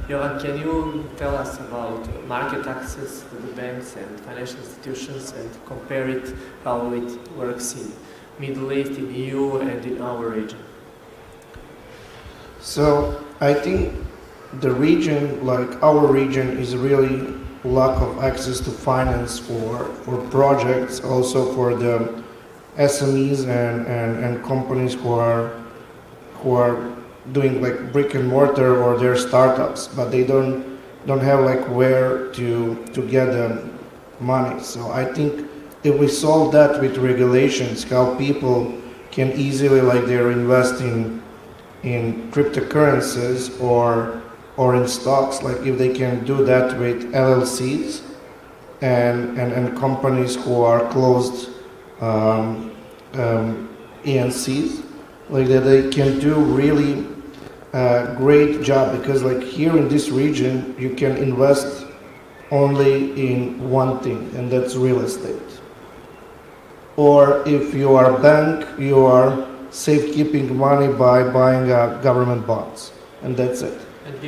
Johan, can you tell us about market access to the banks and financial institutions and compare it, how it works in Middle East, in EU, and in our region? So I think the region, like our region, is really lack of access to finance for projects, also for the SMEs and companies who are doing like brick and mortar or their startups, but they don't have like where to get the money. So I think if we solve that with regulations, how people can easily, like, they're investing in cryptocurrencies or in stocks, like if they can do that with LLCs and companies who are closed ENCs, like that they can do really great job, because like here in this region you can invest only in one thing, and that's real estate. Or if you are a bank, you are safekeeping money by buying government bonds, and that's it.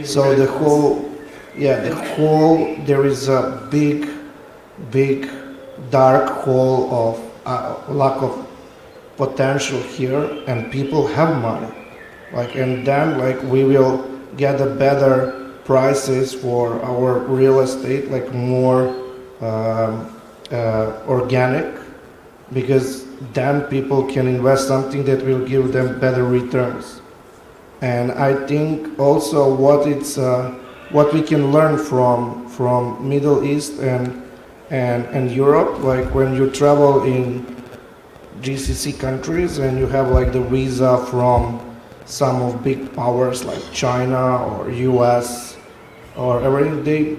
So the whole, there is a big dark hole of lack of potential here, and people have money, like, and then like we will get a better prices for our real estate, like more organic, because then people can invest something that will give them better returns. And I think also what we can learn from Middle East and Europe, like when you travel in GCC countries and you have like the visa from some of big powers like China or US or everything, they,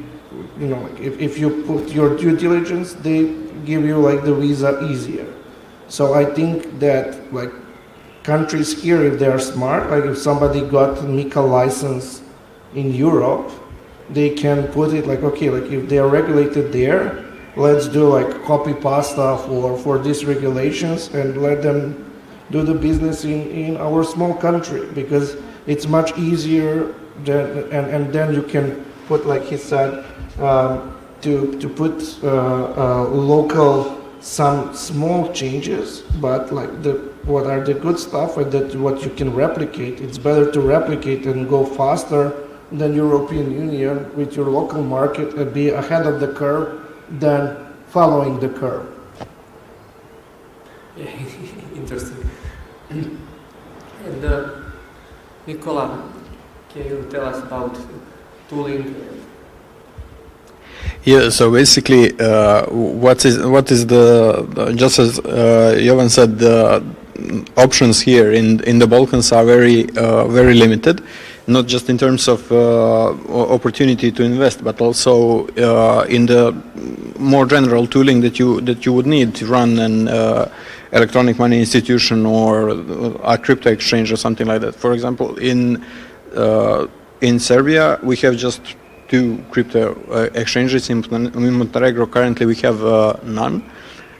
you know, like if you put your due diligence, they give you like the visa easier. So I think that like countries here, if they are smart, like if somebody got MiCA license in Europe, they can put it like, okay, like if they are regulated there, let's do like copy pasta for these regulations and let them do the business in our small country, because it's much easier than, and then you can put, like he said, to put local some small changes, but like what are the good stuff and that what you can replicate. It's better to replicate and go faster than European Union with your local market and be ahead of the curve than following the curve. Yeah, interesting. And Nicola, can you tell us about tooling? Yeah, so basically, what is the just as Jovan said, the options here in the Balkans are very limited, not just in terms of opportunity to invest, but also in the more general tooling that you would need to run an electronic money institution or a crypto exchange or something like that. For example, in Serbia, we have just two crypto exchanges. In Montenegro, currently we have none.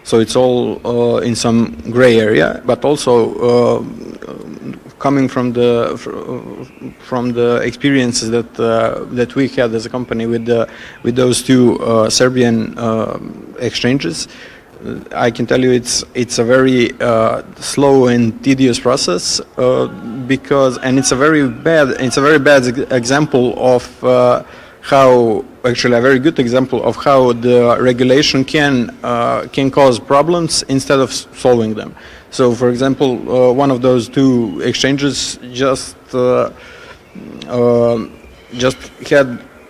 So it's all in some gray area, but also coming from the experiences that we had as a company with those two Serbian exchanges. I can tell you it's a very slow and tedious process because it's a very bad example of how actually a very good example of how the regulation can cause problems instead of solving them. So, for example, one of those two exchanges just had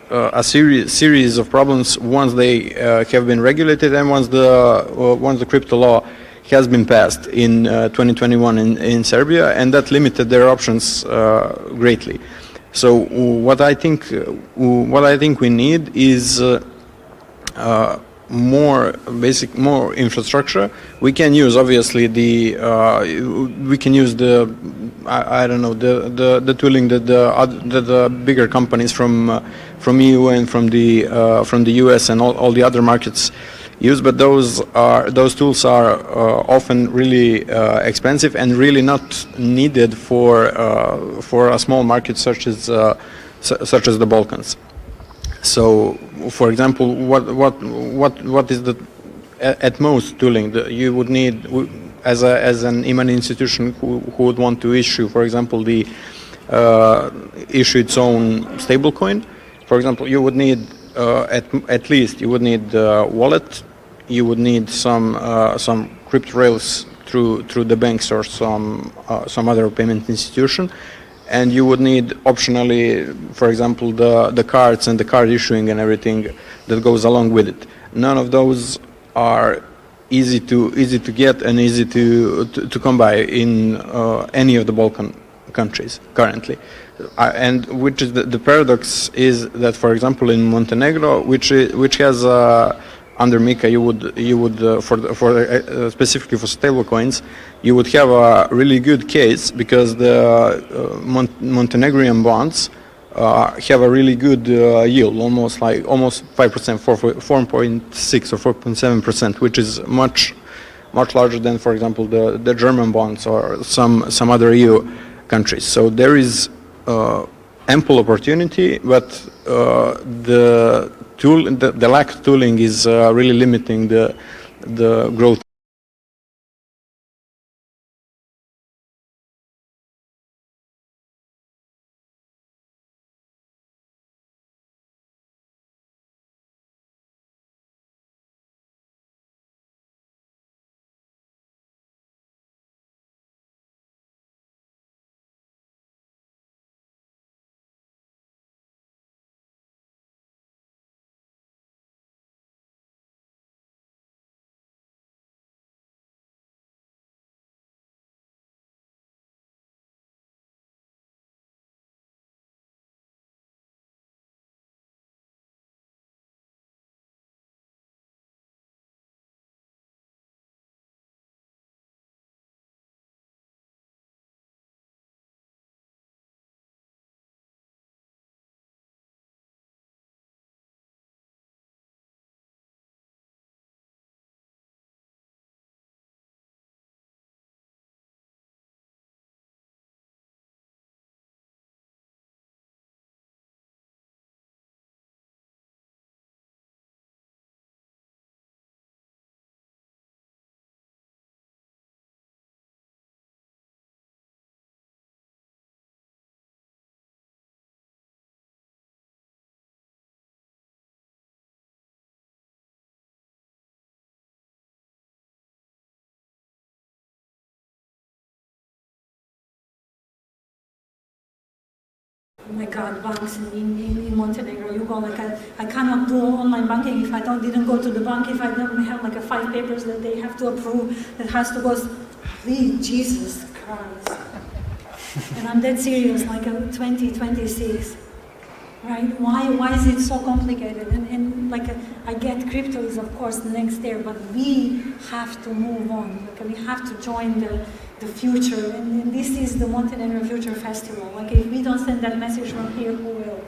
a series of problems once they have been regulated and once the crypto law has been passed in 2021 in Serbia, and that limited their options greatly. So what I think we need is more infrastructure. We can use obviously the tooling that the bigger companies from EU and from the US and all the other markets use, but those tools are often really expensive and really not needed for a small market such as the Balkans. So, for example, what is the at most tooling that you would need as an e-money institution who would want to issue, for example, issue its own stablecoin? For example, you would need at least you would need wallet, you would need some crypto rails through the banks or some other payment institution, and you would need optionally, for example, the cards and the card issuing and everything that goes along with it. None of those are easy to get and easy to come by in any of the Balkan countries currently. And which is the paradox is that, for example, in Montenegro, which has under MiCA, you would for specifically for stablecoins, you would have a really good case because the Montenegrin bonds have a really good yield, almost 5%, 4.6 or 4.7%, which is much larger than, for example, the German bonds or some other EU countries. So there is ample opportunity, but the lack of tooling is really limiting the growth. oh my God, banks in Montenegro, you go like, I cannot do online banking if I didn't go to the bank, if I don't have like 5 papers that they have to approve, that has to go, please, Jesus Christ. And I'm dead serious, like 2026, right? Why is it so complicated? And like, I get crypto is of course the next there, but we have to move on. Like, we have to join the future, and this is the Montenegro Future Festival. Like, if we don't send that message from here, who will?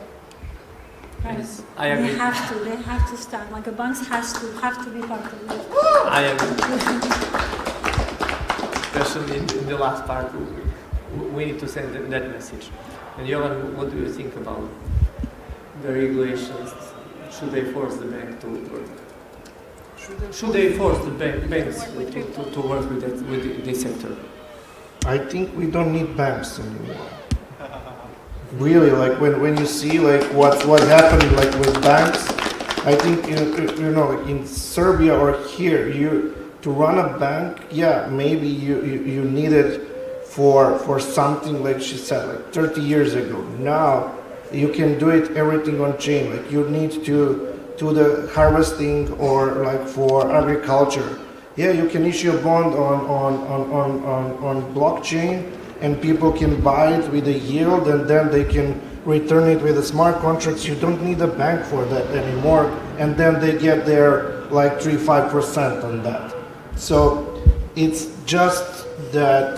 Right? Yes, I agree. They have to start. Like, the banks have to be part of it. I agree. Especially in the last part, we need to send that message. And Johan, what do you think about the regulations? Should they force the bank to work? Should they force the banks to work with this sector? I think we don't need banks anymore. Really, like when you see like what happened like with banks, I think you know like in Serbia or here, to run a bank, yeah, maybe you need it for something like she said like 30 years ago. Now you can do it everything on chain. Like you need to do the harvesting or like for agriculture. Yeah, you can issue a bond on blockchain, and people can buy it with a yield, and then they can return it with the smart contracts. You don't need a bank for that anymore, and then they get their like 3-5% on that. So it's just that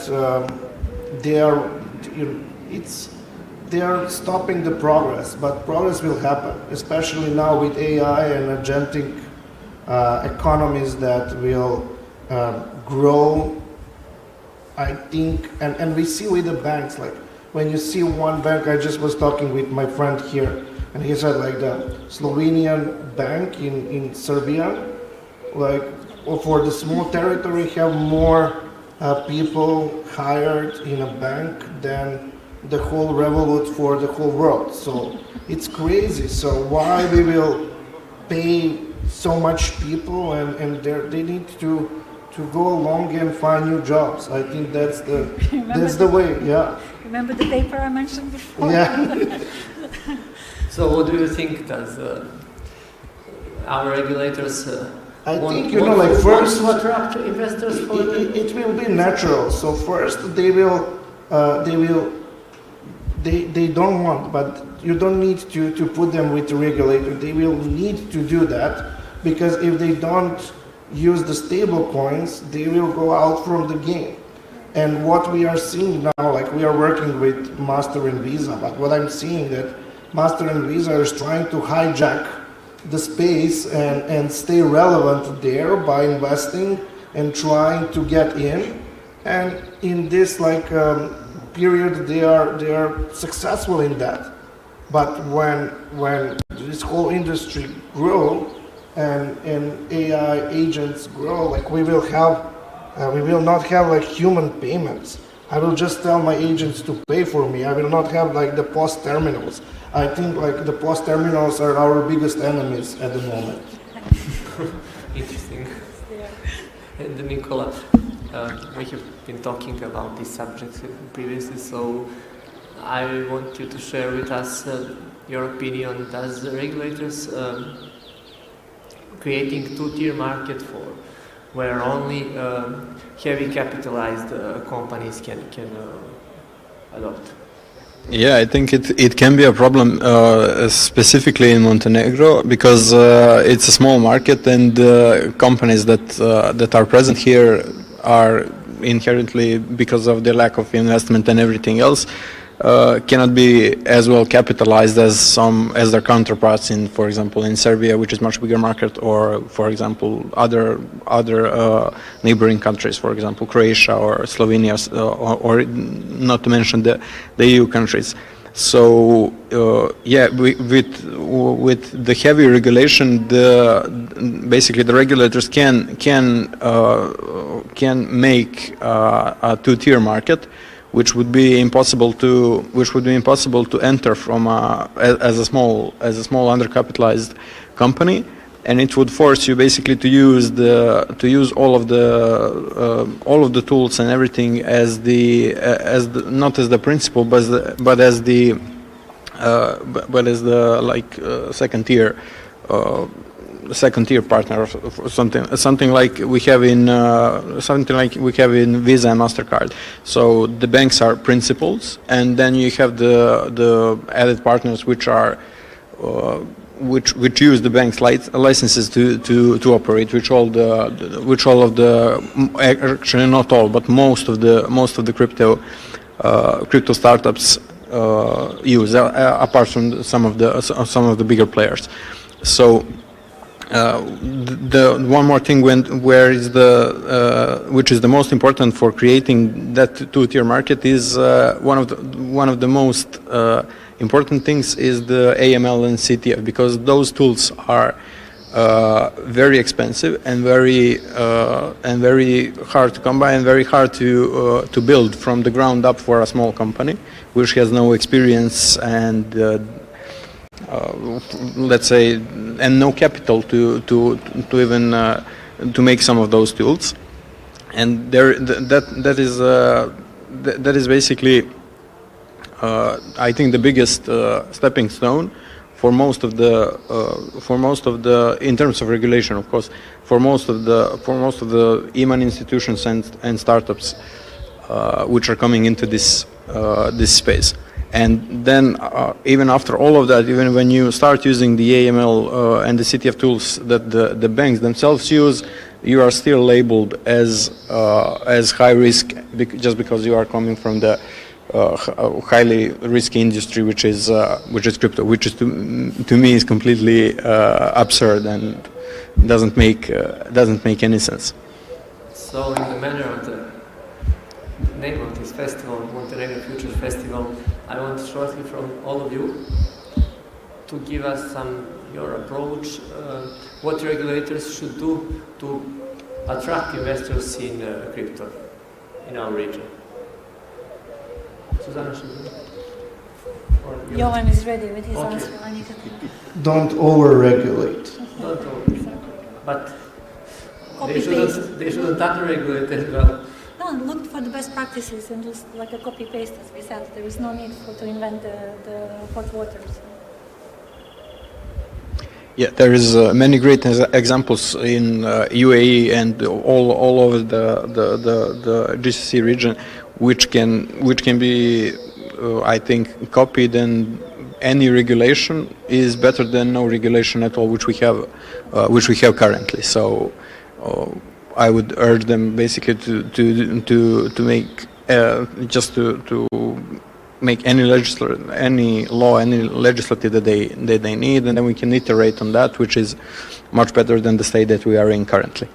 they are stopping the progress, but progress will happen, especially now with AI and agentic economies that will grow, I think, and we see with the banks, like when you see one bank, I just was talking with my friend here, and he said like the Slovenian bank in Serbia, like for the small territory have more people hired in a bank than the whole Revolut for the whole world. So it's crazy. So why we will pay so much people and they need to go along and find new jobs. I think that's the way. Yeah. Remember the paper I mentioned before? Yeah. So what do you think? Does our regulators? I think like first to attract investors for it will be natural. So first they don't want, but you don't need to put them with the regulator. They will need to do that, because if they don't use the stable coins, they will go out from the game. And what we are seeing now, like we are working with Master and Visa, but what I'm seeing that Master and Visa is trying to hijack the space and stay relevant there by investing and trying to get in. And in this like period, they are successful in that. But when this whole industry grow and AI agents grow, like we will not have like human payments. I will just tell my agents to pay for me. I will not have like the POS terminals. I think like the POS terminals are our biggest enemies at the moment. Interesting. And Nicola, we have been talking about this subject previously, so I want you to share with us your opinion. Does the regulators creating two-tier market where only heavy capitalized companies can adopt? Yeah, I think it can be a problem, specifically in Montenegro, because it's a small market, and companies that are present here are inherently, because of the lack of investment and everything else, cannot be as well capitalized as their counterparts in, for example, in Serbia, which is much bigger market, or for example other neighboring countries, for example Croatia or Slovenia, or not to mention the EU countries. So yeah, with the heavy regulation, basically the regulators can make a two-tier market, which would be impossible to enter from as a small undercapitalized company, and it would force you basically to use all of the tools and everything as not as the principal, but as the but as the second tier partner or something like we have in Visa and Mastercard. So the banks are principals, and then you have the added partners which are which use the bank's licenses to operate, which all of the actually not all, but most of the crypto startups use, apart from some of the bigger players. So the one more thing which is the most important for creating that two-tier market is one of the most important things is the AML and CTF, because those tools are very expensive and very hard to come by and very hard to build from the ground up for a small company which has no experience and let's say and no capital to even to make some of those tools. And that is basically I think the biggest stepping stone for most of the in terms of regulation, of course, for most of the e-money institutions and startups which are coming into this space. And then even after all of that, even when you start using the AML and the CTF tools that the banks themselves use, you are still labeled as high risk just because you are coming from the highly risky industry, which is crypto, which is to me is completely absurd and doesn't make any sense. So in the manner of the name of this festival, Montenegro Future Festival, I want shortly from all of you to give us your approach, what regulators should do to attract investors in crypto in our region. Susanna should do. Johan is ready with his Okay. answer. I need to Don't over-regulate. Not over, but Copy they shouldn't under-regulate as well. No, look for the best practices and just like a copy-paste, as we said. There is no need to invent the hot waters. Yeah, there is many great examples in UAE and all over the GCC region, which can be, I think, copied, and any regulation is better than no regulation at all, which we have currently. So I would urge them basically to make just to make any law, any legislative that they need, and then we can iterate on that, which is much better than the state that we are in currently.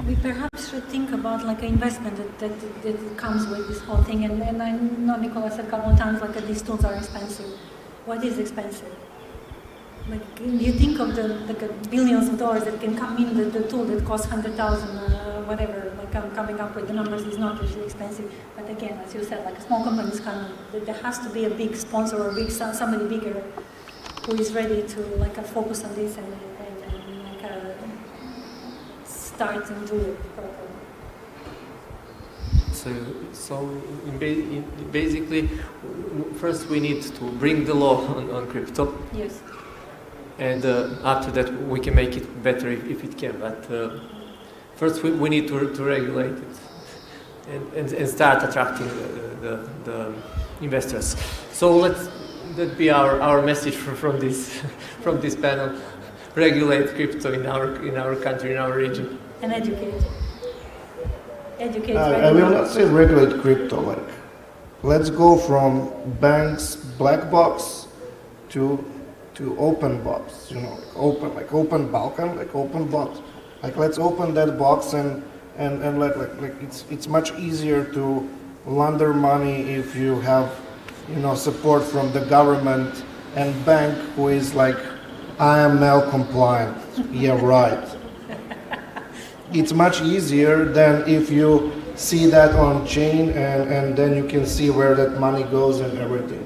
We perhaps should think about like an investment that comes with this whole thing. And I know Nicola said a couple of times like these tools are expensive. What is expensive? Like you think of the billions of dollars that can come in the tool that costs 100,000 whatever. Like I'm coming up with the numbers is not usually expensive. But again, as you said, like small companies there has to be a big sponsor or somebody bigger who is ready to like focus on this and start and do it properly. So basically, first we need to bring the law on crypto. Yes. And after that we can make it better if it can. But first we need to regulate it and start attracting the investors. So that be our message from this panel. Regulate crypto in our country, in our region. And educate. I will not say regulate crypto. Like, let's go from banks black box to open box. You know, open Balkan, like open box. Like let's open that box and like it's much easier to launder money if you have support from the government and bank who is like AML compliant. Yeah, right. It's much easier than if you see that on chain and then you can see where that money goes and everything.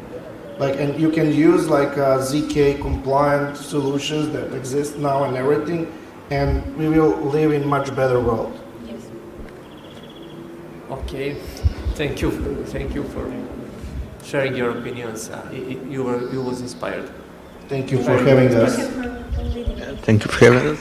Like, and you can use like ZK compliant solutions that exist now and everything, and we will live in much better world. Yes. Okay, thank you for sharing your opinions. You was inspired. Thank you for having us. Thank you for having us.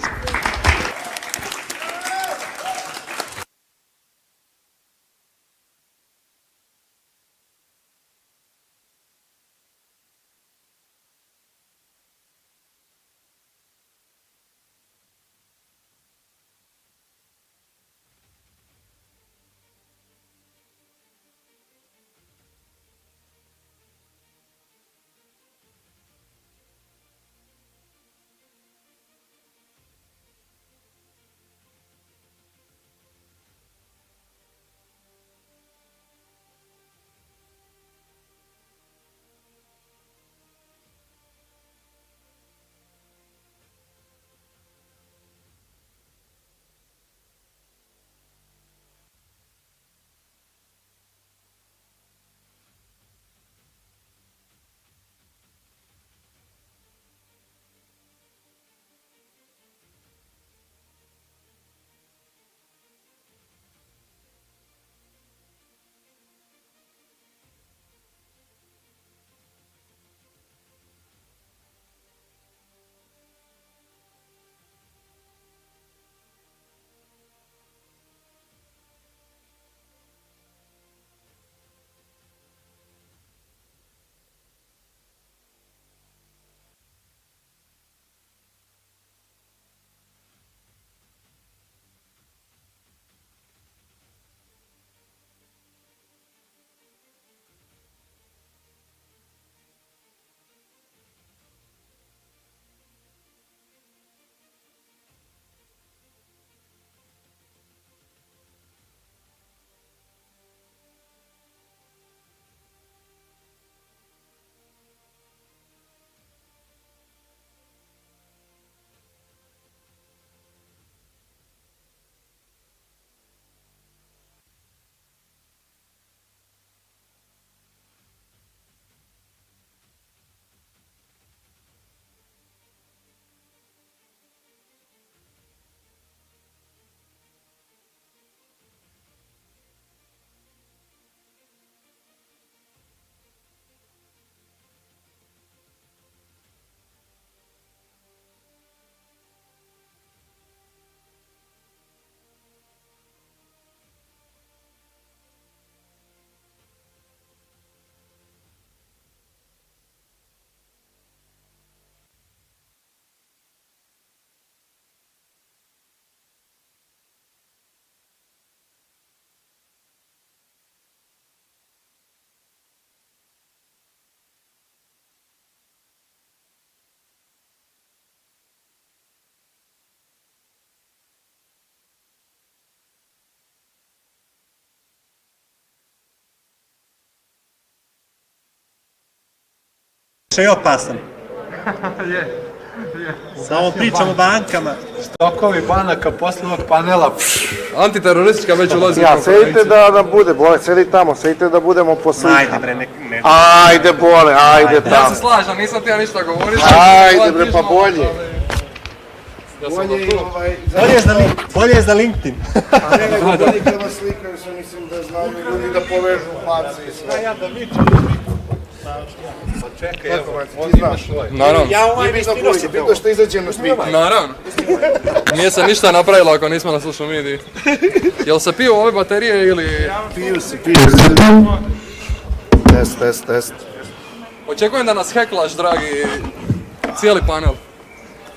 Še je opasan. Samo pričamo o bankama. Stokovi banaka posle ovog panela. Antiteroristička već ulazi. Ja, sedite da bude, bole, sedi tamo, sedite da budemo po slika. Ajde bre, ne. Ajde bole, ajde tamo. Ja se slažem, nisam ti ja ništa govorio. Ajde bre, pa bolje. Bolje je za LinkedIn. A ne nego bolje kada slikaju se, mislim da znaju ljudi da povežu face i sve. Ja da vičem. Pa čekaj, evo, on imaš svoj. Naravno. Nije bitno koji, bitno što izađem na sliku. Naravno. Nije se ništa napravilo ako nismo na social mediji. Jel se piju ove baterije ili... Piju se. Test. Očekujem da nas heklaš, dragi, cijeli panel.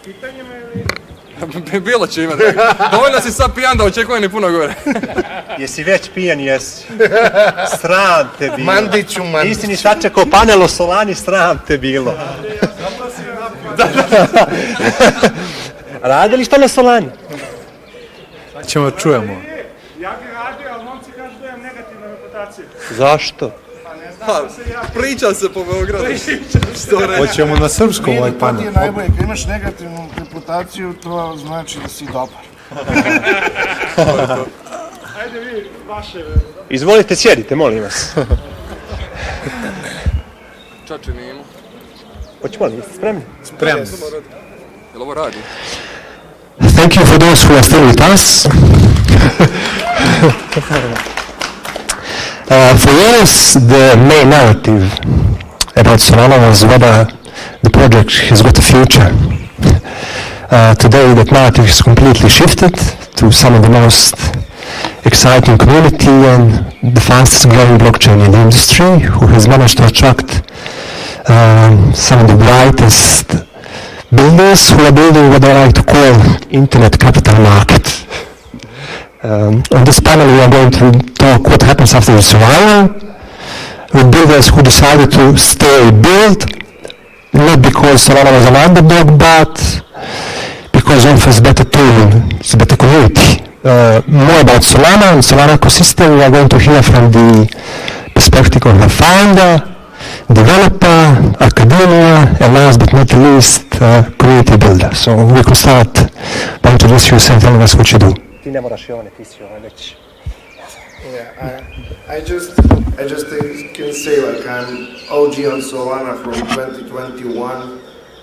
Pitanjima ili... Bilo čime, dragi. Dovoljno si sad pijan da očekujem i puno gore. Jesi već pijan, jesi. Sram te bilo. Mandiću. Nisi ni sačekao panel o Solani, sram te bilo. Radili šta na Solani? Ćemo čujemo. Ja bi radio, ali momci kažu da imam negativnu reputaciju. Zašto? Pa ne znam što se ja... Priča se po Beogradu. Hoćemo na srpskom ovaj panel. To ti je najbolje, kad imaš negativnu reputaciju, to znači da si dobar. Ajde vi, vaše... Izvolite, sjedite, molim vas. Čači nimo. Hoćemo li, jeste spremni? Spremni. Jel ovo radi? Thank you for those who are still with us. For years, the main narrative about Solana was whether the project has got a future. Today, that narrative is completely shifted to some of the most exciting community and the fastest growing blockchain in the industry, who has managed to attract some of the brightest builders who are building what I like to call internet capital market. On this panel we are going to talk what happens after the survival with builders who decided to stay build, not because Solana was an underdog, but because it offers better tool, it's a better community. More about Solana and Solana ecosystem we are going to hear from the perspective of the founder, developer, academia, and last but not least, community builder. So we could start by introducing yourself and telling us what you do. Ti ne moraš Jovane, ti si već. Yeah, I just can say like I'm OG on Solana from 2021.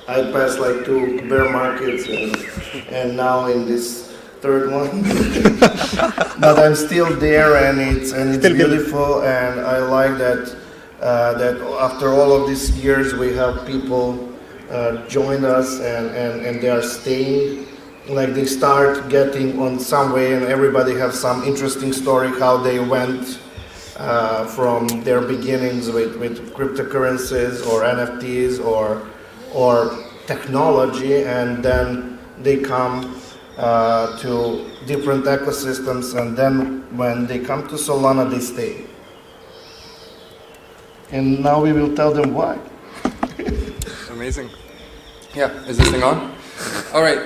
I passed like 2 bear markets and now in this third one. But I'm still there and it's beautiful, and I like that that after all of these years we have people join us and they are staying. Like they start getting on some way, and everybody have some interesting story how they went from their beginnings with cryptocurrencies or NFTs or technology, and then they come to different ecosystems, and then when they come to Solana they stay. And now we will tell them why. Amazing. Yeah, is this thing on? All right,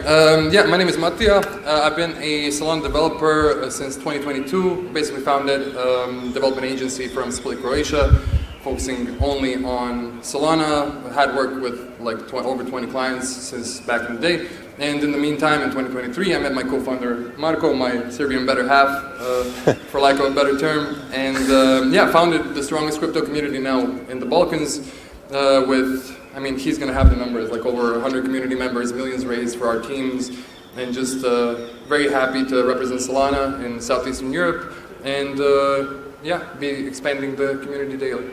yeah, my name is Matija. I've been a Solana developer since 2022. Basically founded development agency from Split, Croatia, focusing only on Solana. Had worked with like over 20 clients since back in the day. And in the meantime, in 2023, I met my co-founder Marko, my Serbian better half, for lack of a better term. And yeah, founded the strongest crypto community now in the Balkans with, I mean, he's going to have the numbers, like over 100 community members, millions raised for our teams, and just very happy to represent Solana in Southeastern Europe, and yeah, be expanding the community daily.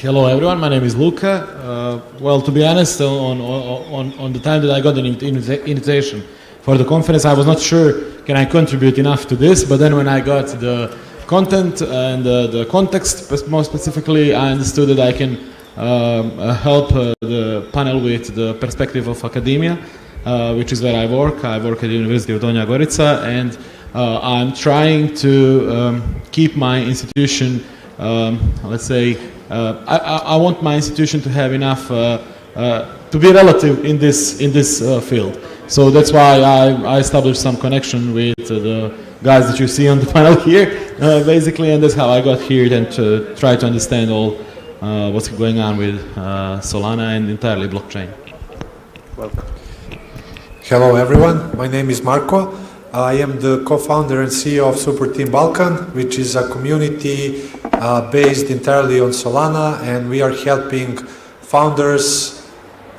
Hello everyone, my name is Luka. Well, to be honest, on the time that I got an invitation for the conference, I was not sure can I contribute enough to this, but then when I got the content and the context, more specifically, I understood that I can help the panel with the perspective of academia, which is where I work. I work at the University of Donja Gorica, and I'm trying to keep my institution, let's say, I want my institution to have enough to be relative in this field. So that's why I established some connection with the guys that you see on the panel here, basically, and that's how I got here and to try to understand all what's going on with Solana and entirely blockchain. Welcome. Hello everyone, my name is Marko. I am the co-founder and CEO of Super Team Balkan, which is a community based entirely on Solana, and we are helping founders,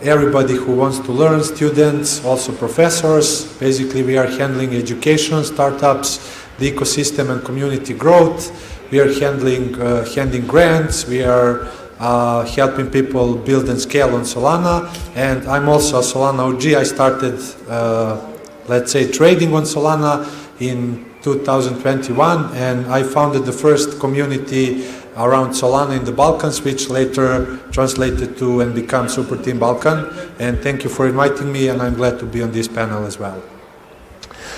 everybody who wants to learn, students, also professors. Basically, we are handling education, startups, the ecosystem and community growth. We are handling grants. We are helping people build and scale on Solana. And I'm also a Solana OG. I started, let's say, trading on Solana in 2021, and I founded the first community around Solana in the Balkans, which later translated to and become Super Team Balkan. And thank you for inviting me, and I'm glad to be on this panel as well.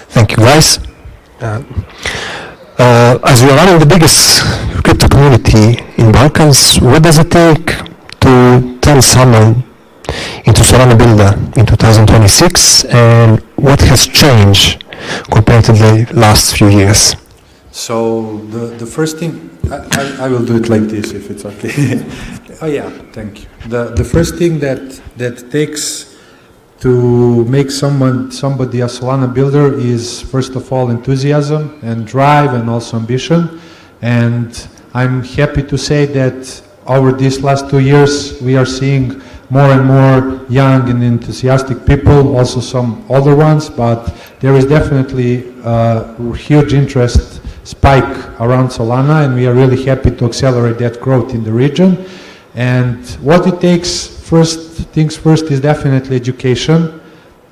Thank you, guys. As we are running the biggest crypto community in Balkans, what does it take to turn someone into Solana builder in 2026, and what has changed compared to the last few years? So the first thing, I will do it like this if it's okay. Oh yeah, thank you. The first thing that takes to make somebody a Solana builder is first of all enthusiasm and drive and also ambition. And I'm happy to say that over these last 2 years we are seeing more and more young and enthusiastic people, also some older ones, but there is definitely huge interest spike around Solana, and we are really happy to accelerate that growth in the region. And what it takes, first things first, is definitely education.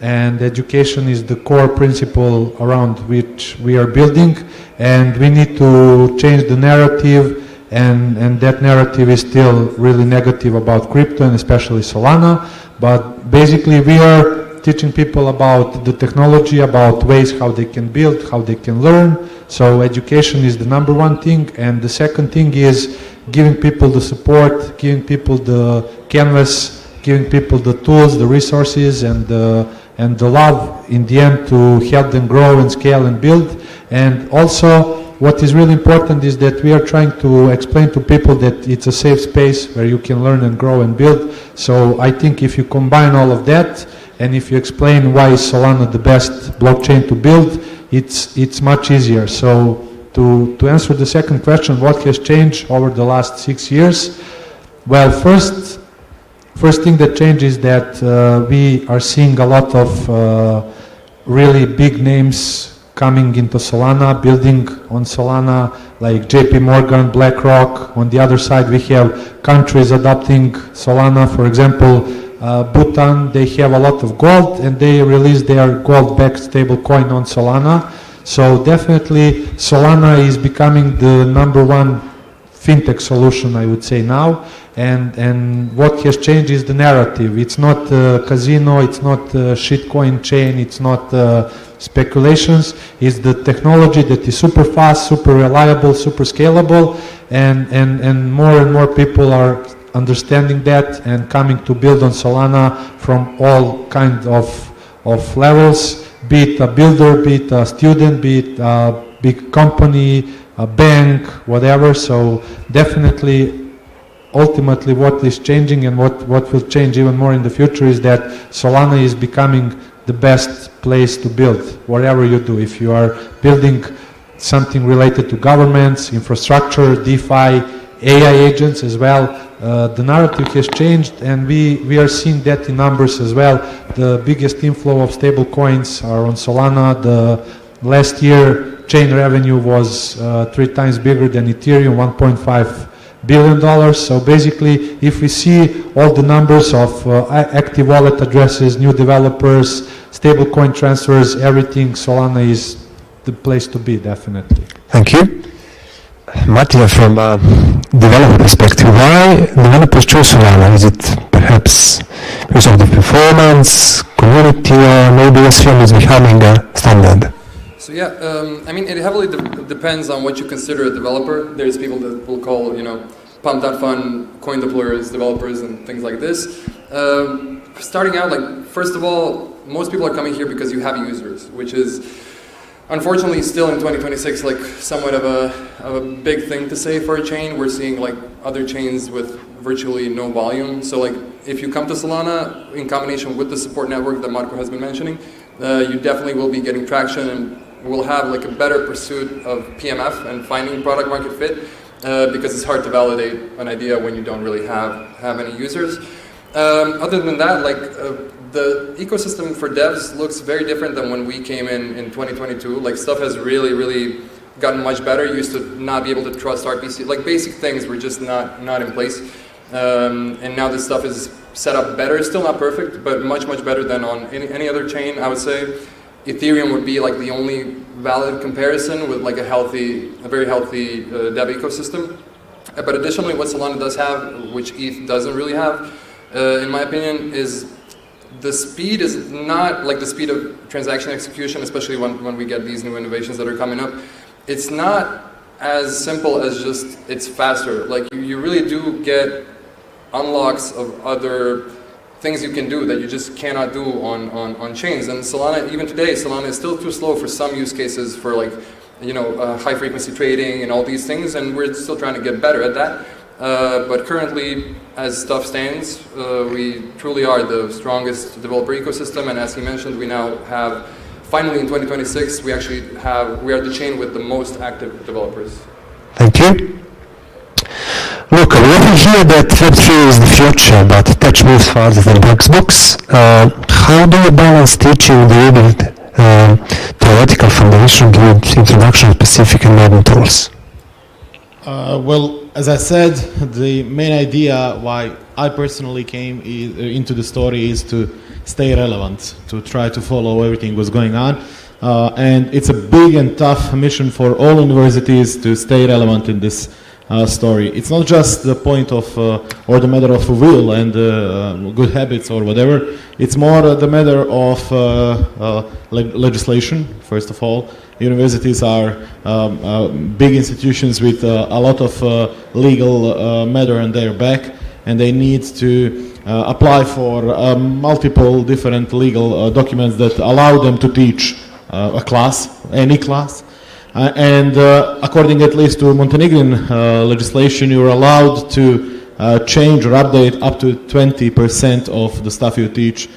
And education is the core principle around which we are building, and we need to change the narrative, and that narrative is still really negative about crypto and especially Solana. But basically we are teaching people about the technology, about ways how they can build, how they can learn. So education is the number one thing, and the second thing is giving people the support, giving people the canvas, giving people the tools, the resources, and the love in the end to help them grow and scale and build. And also what is really important is that we are trying to explain to people that it's a safe space where you can learn and grow and build. So I think if you combine all of that, and if you explain why is Solana the best blockchain to build, it's much easier. So to answer the second question, what has changed over the last 6 years? Well, first thing that changed is that we are seeing a lot of really big names coming into Solana, building on Solana, like JP Morgan, BlackRock. On the other side, we have countries adopting Solana. For example, Bhutan, they have a lot of gold, and they release their gold-backed stablecoin on Solana. So definitely Solana is becoming the number one fintech solution, I would say now. And what has changed is the narrative. It's not casino, it's not shitcoin chain, it's not speculations. It's the technology that is super fast, super reliable, super scalable, and more people are understanding that and coming to build on Solana from all kinds of levels, be it a builder, be it a student, be it a big company, a bank, whatever. So definitely, ultimately what is changing and what will change even more in the future is that Solana is becoming the best place to build, whatever you do. If you are building something related to governments, infrastructure, DeFi, AI agents as well, the narrative has changed, and we are seeing that in numbers as well. The biggest inflow of stable coins are on Solana. The last year chain revenue was 3 times bigger than Ethereum, $1.5 billion. So basically, if we see all the numbers of active wallet addresses, new developers, stablecoin transfers, everything, Solana is the place to be, definitely. Thank you. Mattia, from a developer perspective, why developers choose Solana? Is it perhaps because of the performance, community, or maybe Ethereum is becoming a standard? So yeah, I mean, it heavily depends on what you consider a developer. There's people that will call, Pump.fun coin deployers, developers, and things like this. Starting out, first of all, most people are coming here because you have users, which is unfortunately still in 2026 somewhat of a big thing to say for a chain. We're seeing other chains with virtually no volume. So if you come to Solana in combination with the support network that Marko has been mentioning, you definitely will be getting traction and will have a better pursuit of PMF and finding product market fit, because it's hard to validate an idea when you don't really have any users. Other than that, the ecosystem for devs looks very different than when we came in 2022. Stuff has really gotten much better. You used to not be able to trust RPC. Basic things were just not in place. And now this stuff is set up better. It's still not perfect, but much better than on any other chain, I would say. Ethereum would be the only valid comparison with a very healthy dev ecosystem. But additionally, what Solana does have, which ETH doesn't really have, in my opinion, is the speed is not like the speed of transaction execution, especially when we get these new innovations that are coming up. It's not as simple as just it's faster. You really do get unlocks of other things you can do that you just cannot do on chains. And Solana, even today, Solana is still too slow for some use cases for high frequency trading and all these things, and we're still trying to get better at that. But currently, as stuff stands, we truly are the strongest developer ecosystem, and as he mentioned, we now have, finally in 2026, we are the chain with the most active developers. Thank you. Look, we often hear that Web3 is the future, but tech moves faster than textbooks. How do you balance teaching the theoretical foundation, give introduction of specific and modern tools? Well, as I said, the main idea why I personally came into the story is to stay relevant, to try to follow everything what's going on. And it's a big and tough mission for all universities to stay relevant in this story. It's not just the point of, or the matter of will and good habits or whatever. It's more the matter of legislation, first of all. Universities are big institutions with a lot of legal matter on their back, and they need to apply for multiple different legal documents that allow them to teach a class, any class. And according at least to Montenegrin legislation, you're allowed to change or update up to 20% of the stuff you teach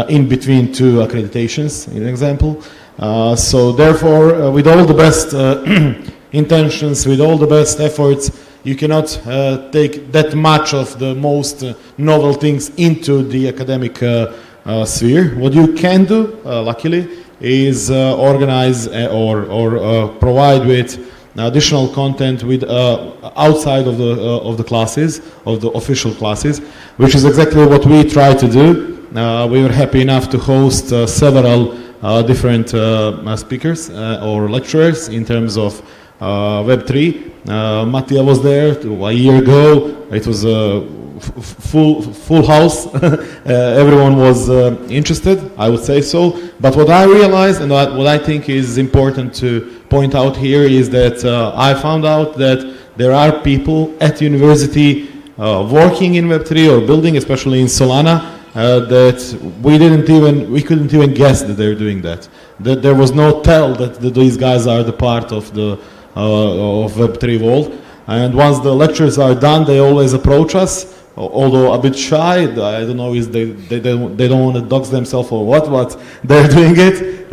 in between two accreditations, in example. So therefore, with all the best intentions, with all the best efforts, you cannot take that much of the most novel things into the academic sphere. What you can do, luckily, is organize or provide with additional content with outside of the classes, of the official classes, which is exactly what we try to do. We were happy enough to host several different speakers or lecturers in terms of Web3. Mattia was there a year ago. It was a full house. Everyone was interested, I would say so. But what I realized and what I think is important to point out here is that I found out that there are people at university working in Web3 or building, especially in Solana, that we couldn't even guess that they're doing that. That there was no tell that these guys are the part of the of Web3 world. And once the lectures are done, they always approach us, although a bit shy. I don't know if they don't want to dox themselves or what, but they're doing it.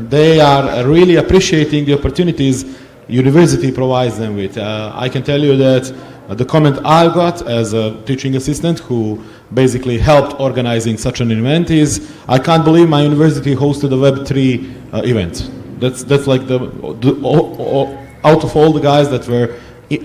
They are really appreciating the opportunities university provides them with. I can tell you that the comment I got as a teaching assistant who basically helped organizing such an event is, I can't believe my university hosted a Web3 event. That's like out of all the guys that were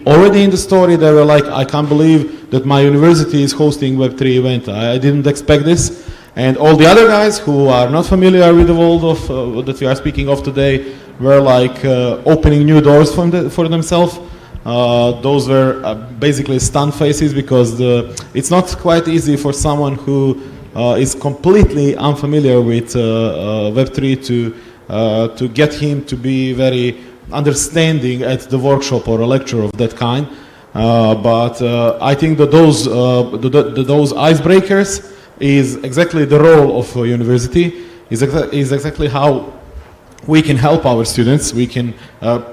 already in the story, they were like, I can't believe that my university is hosting Web3 event. I didn't expect this. And all the other guys who are not familiar with the world of that we are speaking of today were like opening new doors for themselves. Those were basically stunned faces because it's not quite easy for someone who is completely unfamiliar with Web3 to get him to be very understanding at the workshop or a lecture of that kind. But I think that those icebreakers is exactly the role of a university, is exactly how we can help our students. We can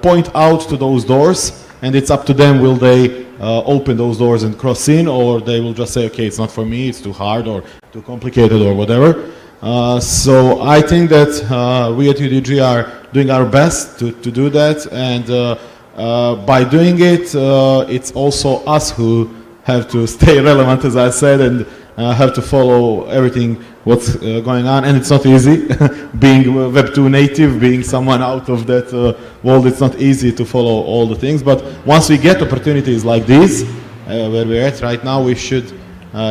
point out to those doors, and it's up to them, will they open those doors and cross in, or they will just say, okay, it's not for me, it's too hard or too complicated or whatever. So I think that we at UDG are doing our best to do that, and by doing it, it's also us who have to stay relevant, as I said, and have to follow everything what's going on, and it's not easy. Being Web2 native, being someone out of that world, it's not easy to follow all the things, but once we get opportunities like these, where we're at right now, we should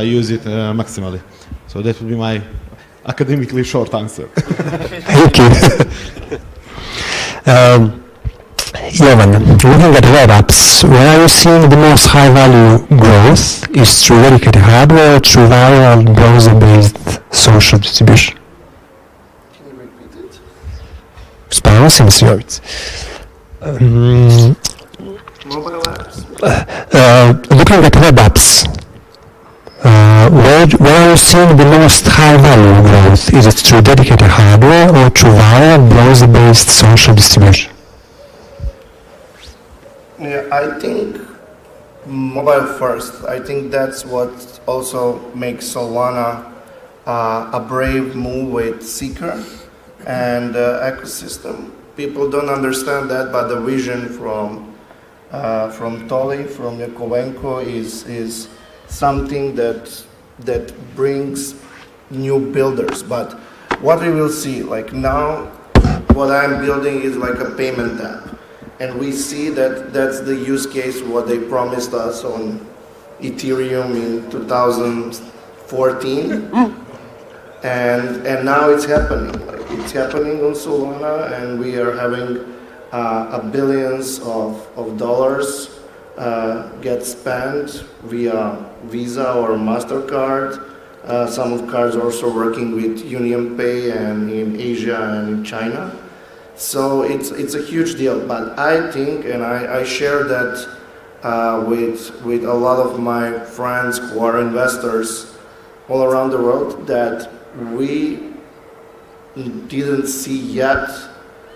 use it maximally. So that would be my academically short answer. Thank you. Jovan, looking at web apps, where are you seeing the most high value growth? Is through dedicated hardware or through viral browser-based social distribution? Can you repeat it? Spravo sam se javiti. Mobile apps. Looking at web apps, where are you seeing the most high value growth? Is it through dedicated hardware or through viral browser-based social distribution? Yeah, I think mobile first. I think that's what also makes Solana a brave move with Seeker and ecosystem. People don't understand that, but the vision from Toli, from Yakovenko is something that brings new builders. But what we will see, like now, what I'm building is like a payment app. And we see that that's the use case, what they promised us on Ethereum in 2014. And now it's happening. Like it's happening on Solana, and we are having billions of dollars get spent via Visa or MasterCard. Some of cards also working with UnionPay and in Asia and in China. So it's a huge deal. But I think, and I share that with a lot of my friends who are investors all around the world, that we didn't see yet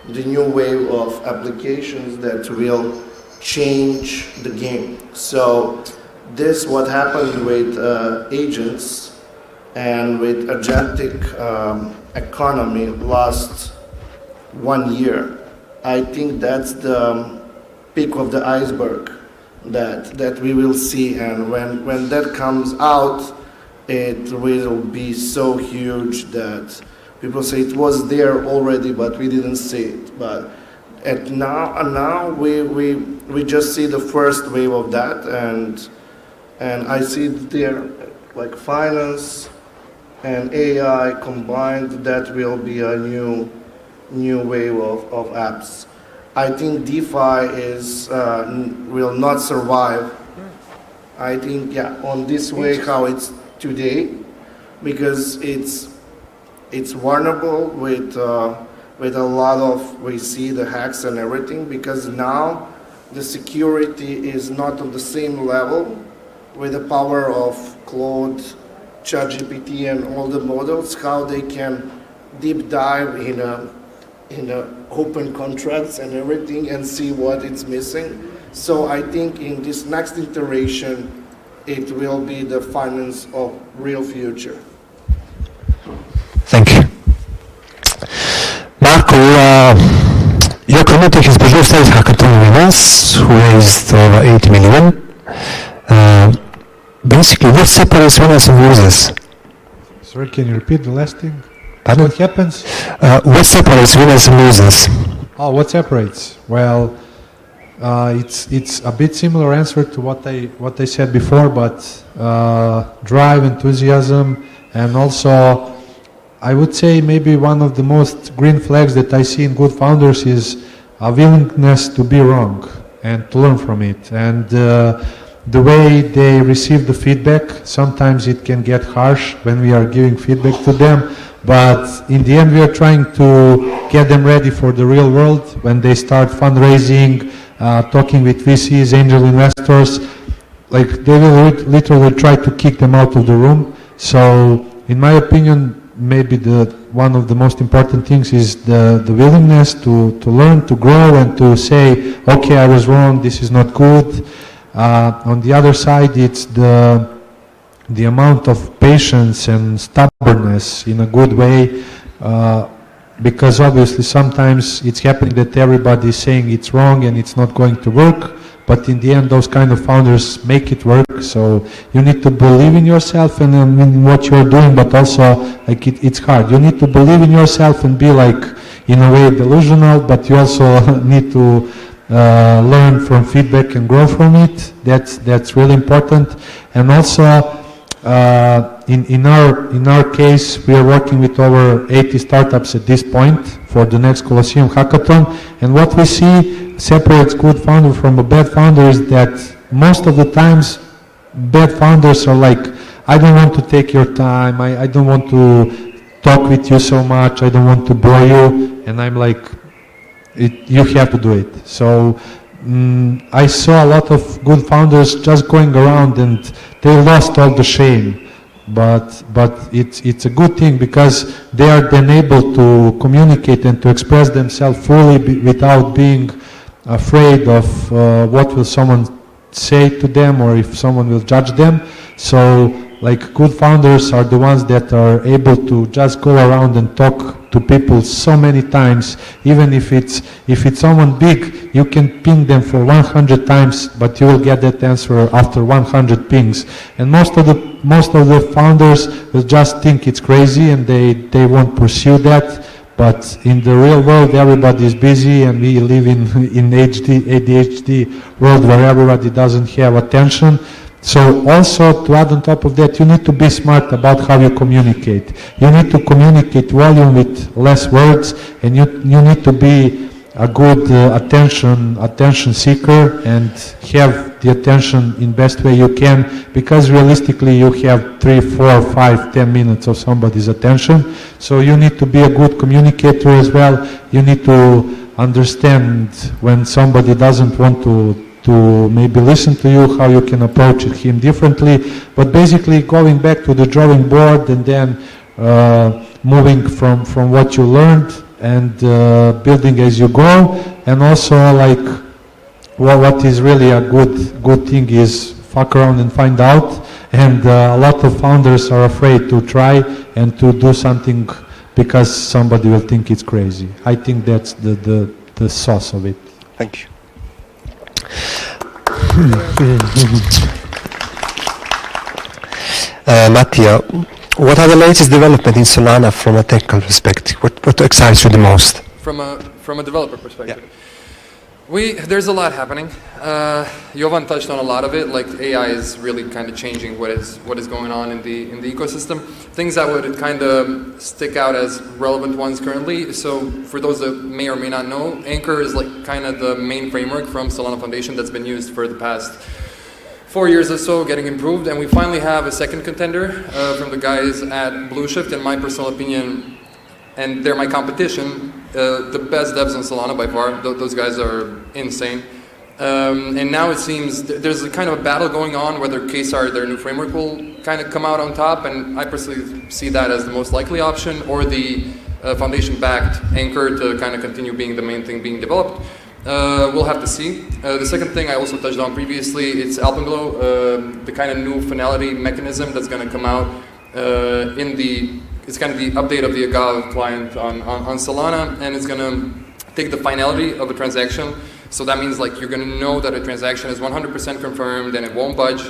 the new wave of applications that will change the game. So this what happened with agents and with agentic economy last 1 year. I think that's the peak of the iceberg that we will see, and when that comes out, it will be so huge that people say it was there already, but we didn't see it. But now we just see the first wave of that, and I see there like finance and AI combined. That will be a new wave of apps. I think DeFi will not survive. I think on this way how it's today, because it's vulnerable with a lot of, we see the hacks and everything, because now the security is not on the same level with the power of Claude, ChatGPT and all the models, how they can deep dive in open contracts and everything and see what it's missing. So I think in this next iteration, it will be the finance of real future. Thank you. Marco, your community has produced 8 hackathon winners who raised over 8 million. Basically, what separates winners and losers? Sorry, can you repeat the last thing? Pardon? What happens? What separates winners and losers? Oh, what separates? Well, it's a bit similar answer to what I said before, but drive, enthusiasm, and also I would say maybe one of the most green flags that I see in good founders is a willingness to be wrong and to learn from it. And the way they receive the feedback, sometimes it can get harsh when we are giving feedback to them, but in the end we are trying to get them ready for the real world when they start fundraising, talking with VCs, angel investors. Like they will literally try to kick them out of the room. So in my opinion, maybe one of the most important things is the willingness to learn, to grow, and to say, okay, I was wrong, this is not good. On the other side, it's the amount of patience and stubbornness in a good way, because obviously sometimes it's happening that everybody is saying it's wrong and it's not going to work, but in the end those kind of founders make it work. So you need to believe in yourself and in what you're doing, but also like it's hard. You need to believe in yourself and be like in a way delusional, but you also need to learn from feedback and grow from it. That's really important. And also in our case, we are working with over 80 startups at this point for the next Colosseum Hackathon. And what we see separates good founder from a bad founder is that most of the times bad founders are like, I don't want to take your time, I don't want to talk with you so much, I don't want to bore you, and I'm like, you have to do it. So I saw a lot of good founders just going around and they lost all the shame, but it's a good thing because they are then able to communicate and to express themselves fully without being afraid of what will someone say to them or if someone will judge them. So like good founders are the ones that are able to just go around and talk to people so many times. Even if it's someone big, you can ping them for 100 times, but you will get that answer after 100 pings. And most of the founders will just think it's crazy and they won't pursue that. But in the real world, everybody is busy, and we live in ADHD world where everybody doesn't have attention. So also, to add on top of that, you need to be smart about how you communicate. You need to communicate volume with less words, and you need to be a good attention seeker and have the attention in best way you can, because realistically you have 3, 4, 5, 10 minutes of somebody's attention. So you need to be a good communicator as well. You need to understand when somebody doesn't want to maybe listen to you, how you can approach him differently. But basically going back to the drawing board and then moving from what you learned and building as you go. And also, like, what is really a good thing is fuck around and find out. And a lot of founders are afraid to try and to do something because somebody will think it's crazy. I think that's the sauce of it. Thank you. Mattia, what are the latest development in Solana from a technical perspective? What excites you the most? From a developer perspective, there's a lot happening. Jovan touched on a lot of it. Like AI is really kind of changing what is going on in the ecosystem. Things that would kind of stick out as relevant ones currently. So for those that may or may not know, Anchor is like kind of the main framework from Solana Foundation that's been used for the past 4 years or so, getting improved, and we finally have a second contender from the guys at Blueshift, in my personal opinion, and they're my competition, the best devs on Solana by far. Those guys are insane. And now it seems there's a kind of a battle going on whether Kesar, their new framework, will kind of come out on top, and I personally see that as the most likely option, or the foundation-backed Anchor to kind of continue being the main thing being developed. We'll have to see. The second thing I also touched on previously, it's Alpenglow, the kind of new finality mechanism that's going to come out it's kind of the update of the Agave client on Solana, and it's going to take the finality of a transaction. So that means like you're going to know that a transaction is 100% confirmed and it won't budge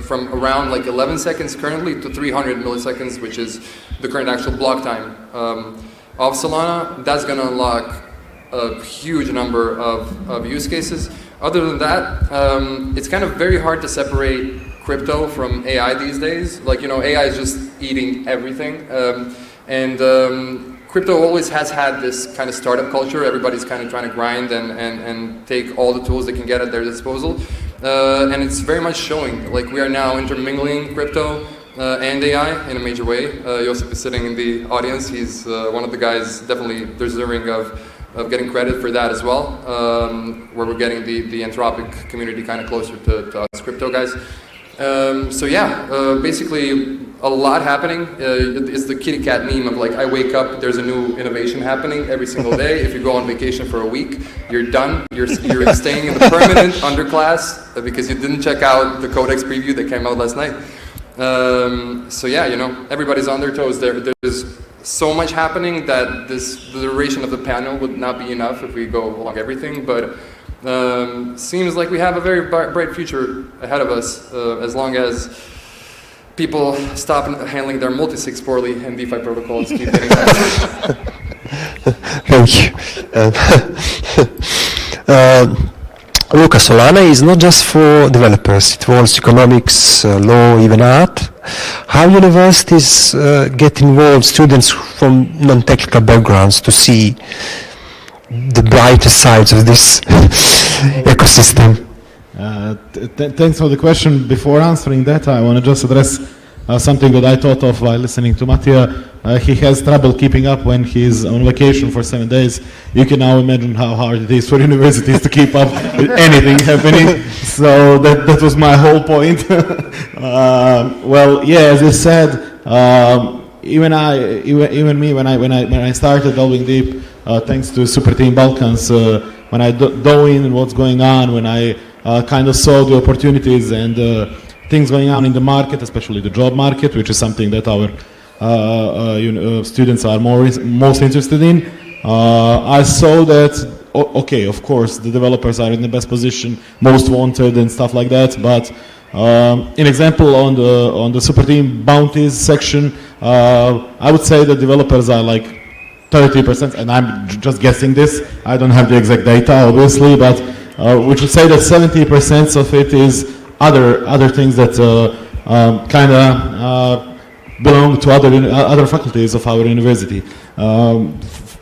from around like 11 seconds currently to 300 milliseconds, which is the current actual block time of Solana. That's going to unlock a huge number of use cases. Other than that, it's kind of very hard to separate crypto from AI these days. Like, you know, AI is just eating everything. Crypto always has had this kind of startup culture. Everybody's kind of trying to grind and take all the tools they can get at their disposal. And it's very much showing. Like, we are now intermingling crypto and AI in a major way. Josip is sitting in the audience. He's one of the guys definitely deserving of getting credit for that as well, where we're getting the Anthropic community kind of closer to us crypto guys. Basically a lot happening. It's the kitty cat meme of like, I wake up, there's a new innovation happening every single day. If you go on vacation for a week, you're done. You're staying in the permanent underclass because you didn't check out the Codex preview that came out last night. You know, everybody's on their toes. There's so much happening that the duration of the panel would not be enough if we go along everything, but seems like we have a very bright future ahead of us as long as people stop handling their multi-sigs poorly and DeFi protocols keep getting better. Thank you. Luca, Solana is not just for developers. It involves economics, law, even art. How universities get involved, students from non-technical backgrounds, to see the brighter sides of this ecosystem? Thanks for the question. Before answering that, I want to just address something that I thought of while listening to Mattia. He has trouble keeping up when he's on vacation for 7 days. You can now imagine how hard it is for universities to keep up with anything happening. So that was my whole point. As you said, even me, when I started delving deep, thanks to Super Team Balkans, when I dove in what's going on, when I kind of saw the opportunities and things going on in the market, especially the job market, which is something that our students are most interested in. I saw that, okay, of course, the developers are in the best position, most wanted and stuff like that, but in example, on the super team bounties section, I would say that developers are like 30%, and I'm just guessing this, I don't have the exact data, obviously, but we should say that 70% of it is other things that kind of belong to other faculties of our university.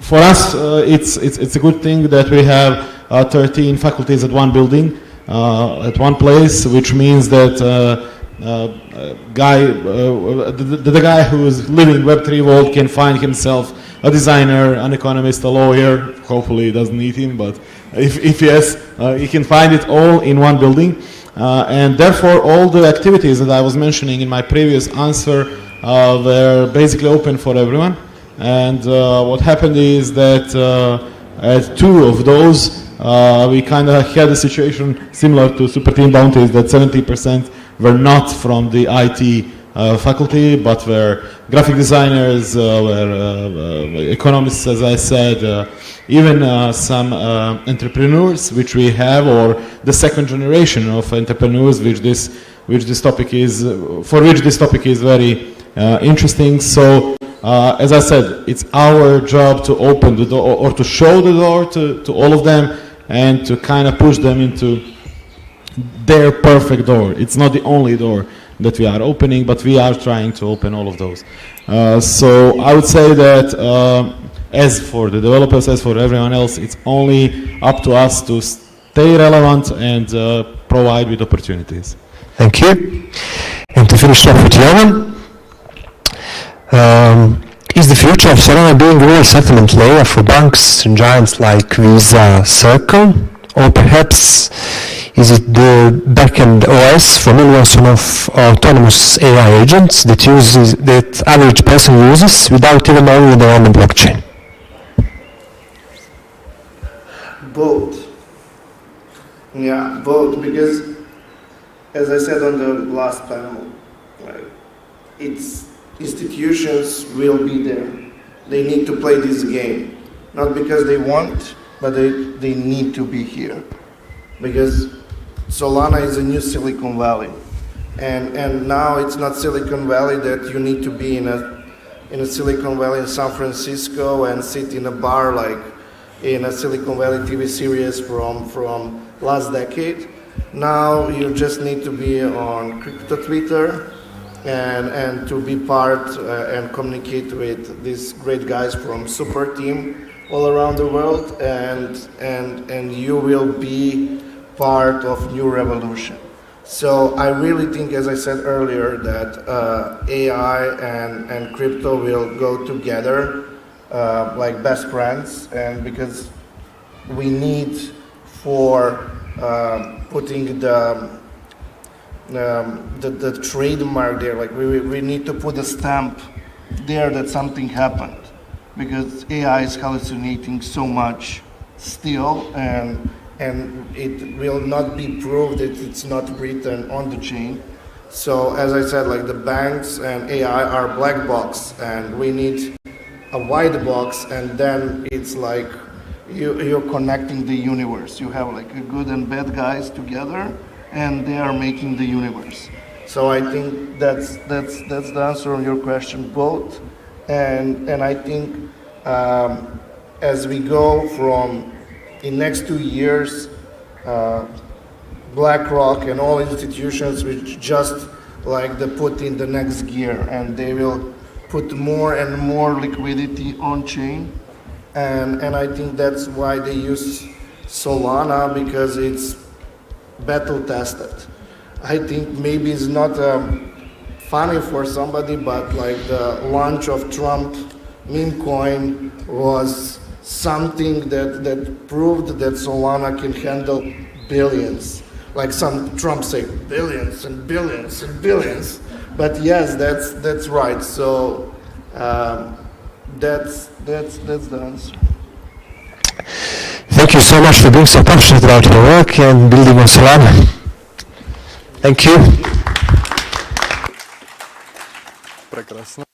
For us, it's a good thing that we have 13 faculties at one building, at one place, which means that the guy who is living Web3 world can find himself a designer, an economist, a lawyer. Hopefully he doesn't need him, but if yes, he can find it all in one building. And therefore all the activities that I was mentioning in my previous answer were basically open for everyone. And what happened is that at two of those, we kind of had a situation similar to Super Team Bounties, that 70% were not from the IT faculty, but were graphic designers, were economists, as I said, even some entrepreneurs, which we have, or the second generation of entrepreneurs, for which this topic is very interesting. So, as I said, it's our job to open the door, or to show the door to all of them, and to kind of push them into their perfect door. It's not the only door that we are opening, but we are trying to open all of those. So I would say that as for the developers, as for everyone else, it's only up to us to stay relevant and provide with opportunities. Thank you. And to finish off with Jovan, is the future of Solana being a real settlement layer for banks and giants like Visa, Circle, or perhaps is it the backend OS for millions of autonomous AI agents that average person uses without even knowing they're on the blockchain? Both. Yeah, both, because as I said on the last panel, like, institutions will be there. They need to play this game, not because they want, but they need to be here. Because Solana is a new Silicon Valley. And now it's not Silicon Valley that you need to be in a Silicon Valley in San Francisco and sit in a bar like in a Silicon Valley TV series from last decade. Now you just need to be on crypto Twitter and to be part and communicate with these great guys from Super Team all around the world, and you will be part of new revolution. So I really think, as I said earlier, that AI and crypto will go together like best friends, and because we need for putting the trademark there, like we need to put a stamp there that something happened, because AI is hallucinating so much still, and it will not be proved that it's not written on the chain. So as I said, like the banks and AI are black box, and we need a white box, and then it's like you're connecting the universe. You have like a good and bad guys together, and they are making the universe. So I think that's the answer on your question, both. And I think as we go from in next 2 years, BlackRock and all institutions will just like they put in the next gear, and they will put more and more liquidity on chain. And I think that's why they use Solana, because it's battle tested. I think maybe it's not funny for somebody, but like the launch of Trump meme coin was something that proved that Solana can handle billions. Like some Trump say billions and billions and billions. But yes, that's right. So that's the answer. Thank you so much for being so passionate about your work and building on Solana. Thank you. Prekrasno.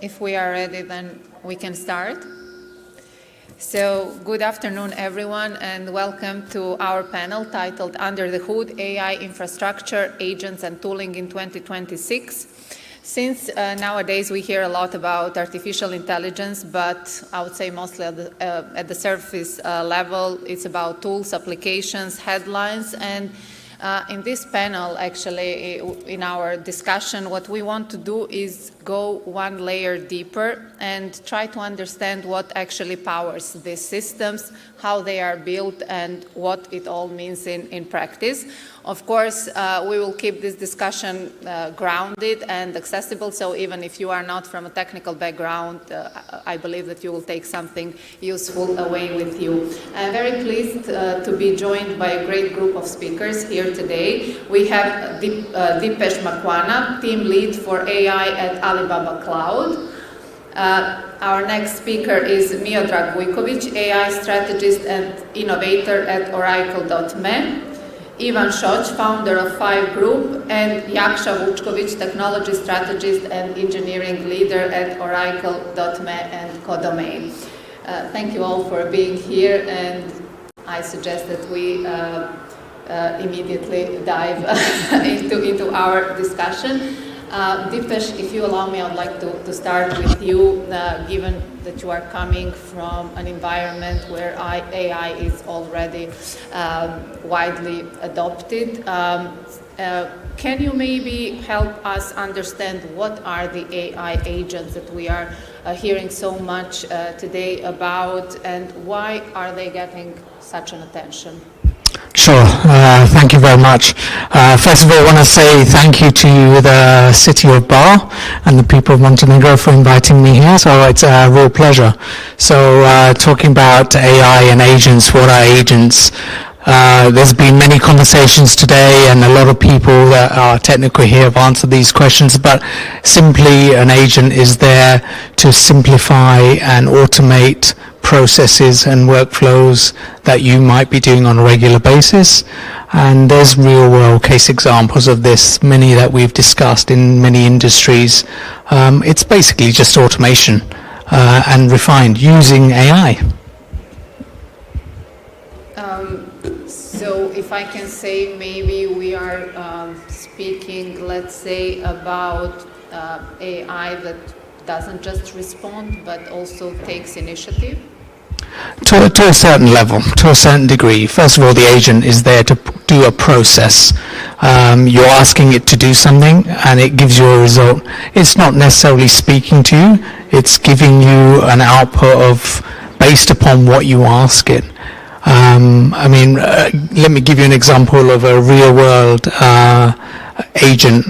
If we are ready, then we can start. So, good afternoon, everyone, and welcome to our panel titled Under the Hood, AI Infrastructure, Agents and Tooling in 2026. Since nowadays we hear a lot about artificial intelligence, but I would say mostly at the surface level, it's about tools, applications, headlines, and in this panel, actually, in our discussion, what we want to do is go one layer deeper and try to understand what actually powers these systems, how they are built, and what it all means in practice. Of course, we will keep this discussion grounded and accessible, so even if you are not from a technical background, I believe that you will take something useful away with you. I'm very pleased to be joined by a great group of speakers here today. We have Dipesh Makwana, team lead for AI at Alibaba Cloud. Our next speaker is Miodrag Vujkovic, AI strategist and innovator at Oracle.me. Ivan Šoć, founder of Five Group, and Jakša Vučković, technology strategist and engineering leader at Oracle.me and Codomain. Thank you all for being here, and I suggest that we immediately dive into our discussion. Dipesh, if you allow me, I'd like to start with you, given that you are coming from an environment where AI is already widely adopted. Can you maybe help us understand what are the AI agents that we are hearing so much today about, and why are they getting such an attention? Sure. Thank you very much. First of all, I want to say thank you to the City of Bar and the people of Montenegro for inviting me here. So it's a real pleasure. So talking about AI and agents, what are agents? There's been many conversations today, and a lot of people that are technical here have answered these questions, but simply an agent is there to simplify and automate processes and workflows that you might be doing on a regular basis. And there's real world case examples of this, many that we've discussed in many industries. It's basically just automation and refined using AI. So if I can say, maybe we are speaking, let's say, about AI that doesn't just respond, but also takes initiative? To a certain level, to a certain degree. First of all, the agent is there to do a process. You're asking it to do something, and it gives you a result. It's not necessarily speaking to you. It's giving you an output based upon what you ask it. Let me give you an example of a real-world agent.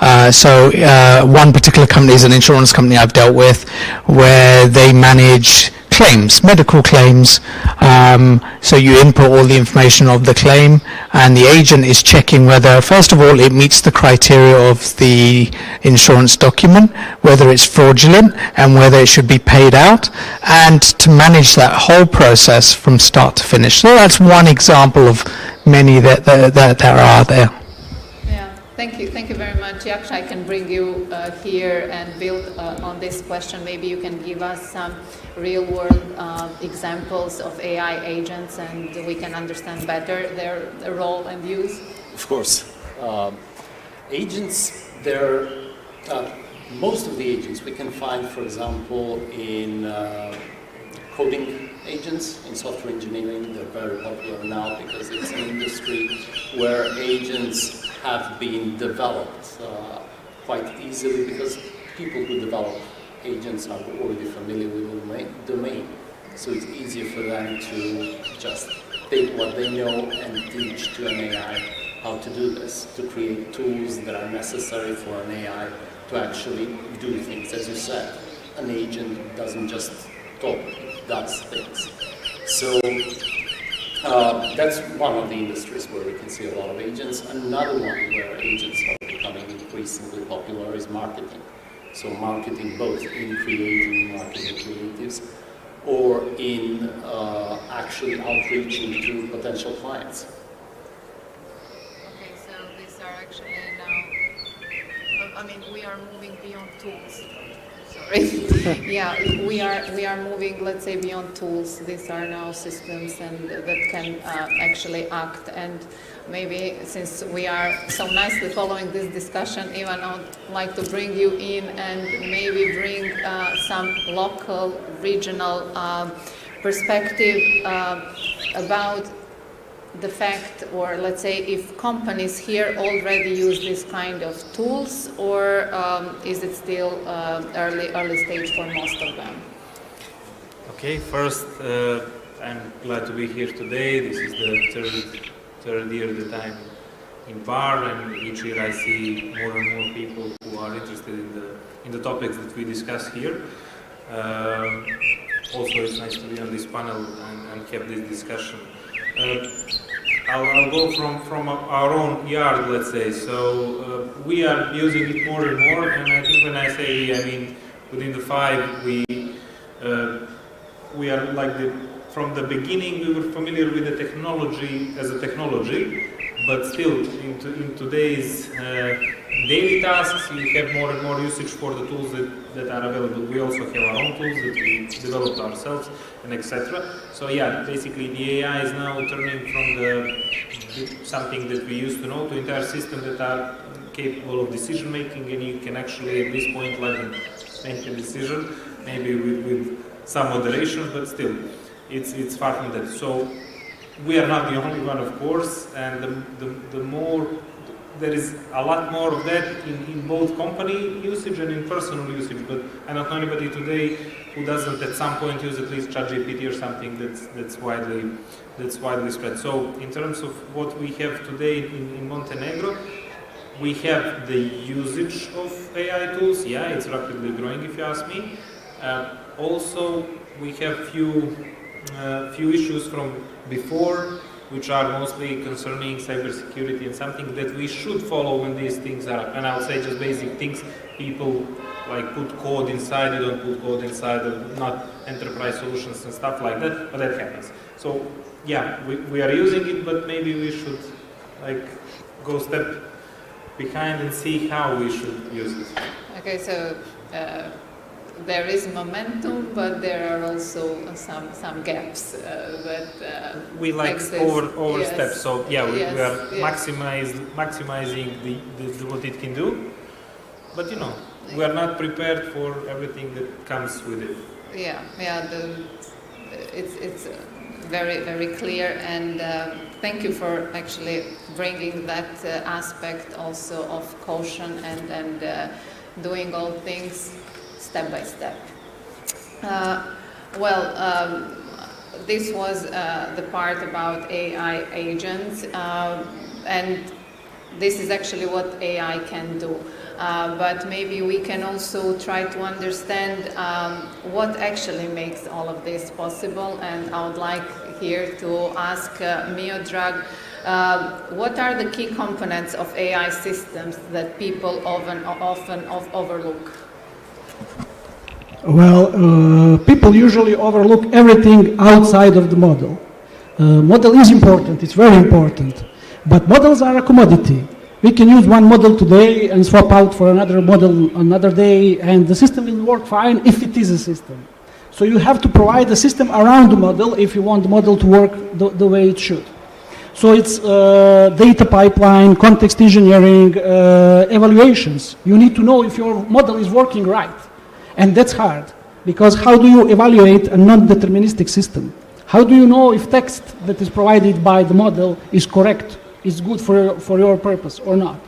One particular company is an insurance company I've dealt with, where they manage claims, medical claims. So you input all the information of the claim, and the agent is checking whether, first of all, it meets the criteria of the insurance document, whether it's fraudulent, and whether it should be paid out, and to manage that whole process from start to finish. So that's one example of many that are there. Thank you very much. Jakša, I can bring you here and build on this question. Maybe you can give us some real-world examples of AI agents, and we can understand better their role and use. Of course. Agents, most of the agents we can find, for example, in coding agents, in software engineering. They're very popular now because it's an industry where agents have been developed quite easily, because people who develop agents are already familiar with the domain. So it's easier for them to just take what they know and teach to an AI how to do this, to create tools that are necessary for an AI to actually do things. As you said, an agent doesn't just talk, it does things. So that's one of the industries where we can see a lot of agents. Another one where agents are becoming increasingly popular is marketing. So marketing, both in creating marketing creatives or in actually outreaching to potential clients. Okay, so these are actually now, we are moving beyond tools. Yeah, we are moving, let's say, beyond tools. These are now systems and that can actually act. And maybe since we are so nicely following this discussion, Ivan, I would like to bring you in and maybe bring some local, regional perspective about the fact, or let's say, if companies here already use this kind of tools, or is it still early stage for most of them? Okay, first, I'm glad to be here today. This is the third year that I'm in PAR, and each year I see more and more people who are interested in the topics that we discuss here. Also, it's nice to be on this panel and have this discussion. I'll go from our own yard, let's say. So we are using it more and more, and I think when I say, I mean, within the 5, we are like from the beginning we were familiar with the technology as a technology, but still in today's daily tasks we have more and more usage for the tools that are available. We also have our own tools that we developed ourselves and etc. So yeah, basically the AI is now turning from something that we used to know to entire systems that are capable of decision making, and you can actually at this point let them make a decision, maybe with some moderation, but still it's far from that. So we are not the only one, of course, and the more there is a lot more of that in both company usage and in personal usage. But I don't know anybody today who doesn't at some point use at least ChatGPT or something that's widely spread. So in terms of what we have today in Montenegro, we have the usage of AI tools. Yeah, it's rapidly growing if you ask me. Also, we have few issues from before, which are mostly concerning cybersecurity and something that we should follow when these things are, and I'll say just basic things. People like put code inside, you don't put code inside, not enterprise solutions and stuff like that, but that happens. So yeah, we are using it, but maybe we should like go step behind and see how we should use it. Okay, so there is momentum, but there are also some gaps that we like exist. overstep. Yes. So yeah, we are Yes. maximizing the what it can do, but you know, we are not prepared for everything that comes with it. Yeah. It's very clear, and thank you for actually bringing that aspect also of caution and doing all things step by step. This was the part about AI agents, and this is actually what AI can do. But maybe we can also try to understand what actually makes all of this possible. And I would like here to ask Miodrag, what are the key components of AI systems that people often overlook? Well, people usually overlook everything outside of the model. Model is important, it's very important, but models are a commodity. We can use one model today and swap out for another model another day, and the system will work fine if it is a system. So you have to provide a system around the model if you want the model to work the way it should. So it's data pipeline, context engineering, evaluations. You need to know if your model is working right. And that's hard, because how do you evaluate a non-deterministic system? How do you know if text that is provided by the model is correct, is good for your purpose or not?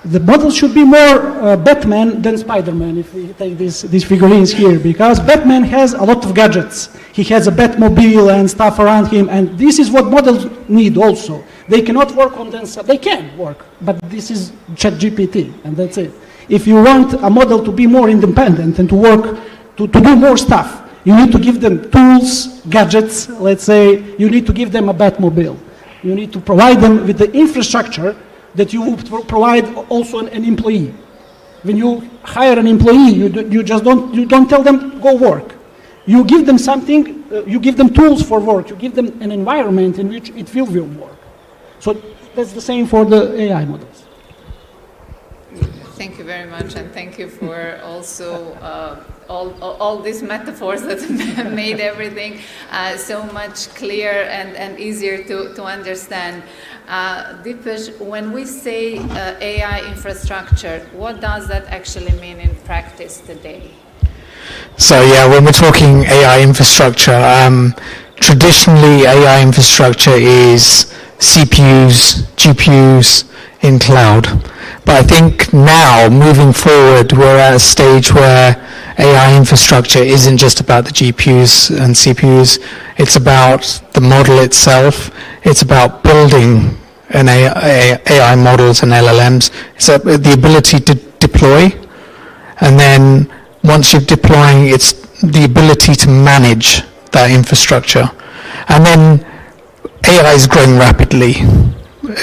The model should be more Batman than Spider-Man, if we take these figurines here, because Batman has a lot of gadgets. He has a Batmobile and stuff around him, and this is what models need also. They cannot work on themselves. They can work, but this is ChatGPT, and that's it. If you want a model to be more independent and to work, to do more stuff, you need to give them tools, gadgets, let's say. You need to give them a Batmobile. You need to provide them with the infrastructure that you would provide also an employee. When you hire an employee, you don't tell them go work. You give them something, you give them tools for work, you give them an environment in which it will work. So that's the same for the AI models. Thank you very much, and thank you for also all these metaphors that made everything so much clearer and easier to understand. Dipesh, when we say AI infrastructure, what does that actually mean in practice today? So yeah, when we're talking AI infrastructure, traditionally AI infrastructure is CPUs, GPUs in cloud. But I think now, moving forward, we're at a stage where AI infrastructure isn't just about the GPUs and CPUs. It's about the model itself. It's about building an AI models and LLMs. It's the ability to deploy, and then once you're deploying, it's the ability to manage that infrastructure. And then AI is growing rapidly.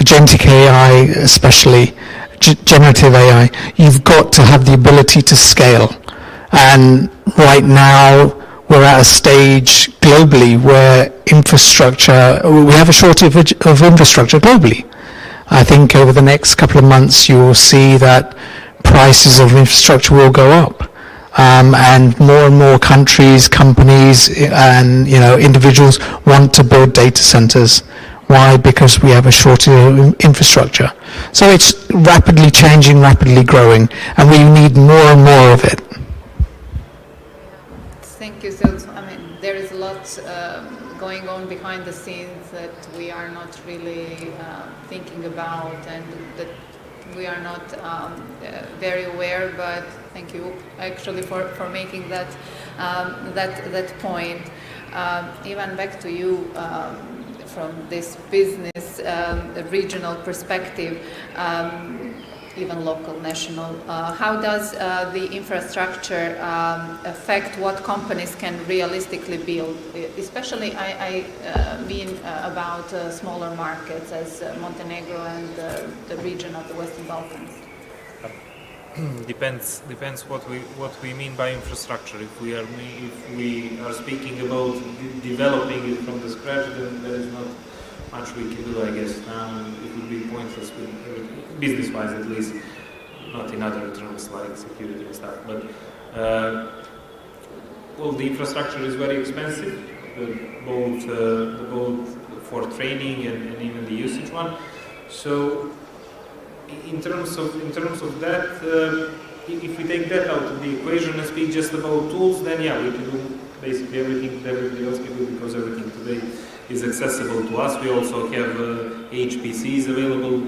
Agentic AI especially, generative AI, you've got to have the ability to scale. And right now, we're at a stage globally where we have a shortage of infrastructure globally. I think over the next couple of months, you will see that prices of infrastructure will go up. And more countries, companies, and individuals want to build data centers. Why? Because we have a shortage of infrastructure. So it's rapidly changing, rapidly growing, and we need more and more of it. Thank you. So, there is a lot going on behind the scenes that we are not really thinking about, and that we are not very aware. But thank you, actually, for making that point. Even back to you. From this business, regional perspective, even local, national, how does the infrastructure affect what companies can realistically build? Especially, I mean about smaller markets as Montenegro and the region of the Western Balkans. Depends what we mean by infrastructure. If we are speaking about developing it from the scratch, then there is not much we can do, I guess. It would be pointless, business-wise at least, not in other terms like security and stuff. But the infrastructure is very expensive, both for training and even the usage one. So. In terms of that, if we take that out of the equation and speak just about tools, then yeah, we can do basically everything that everybody else can do, because everything today is accessible to us. We also have HPCs available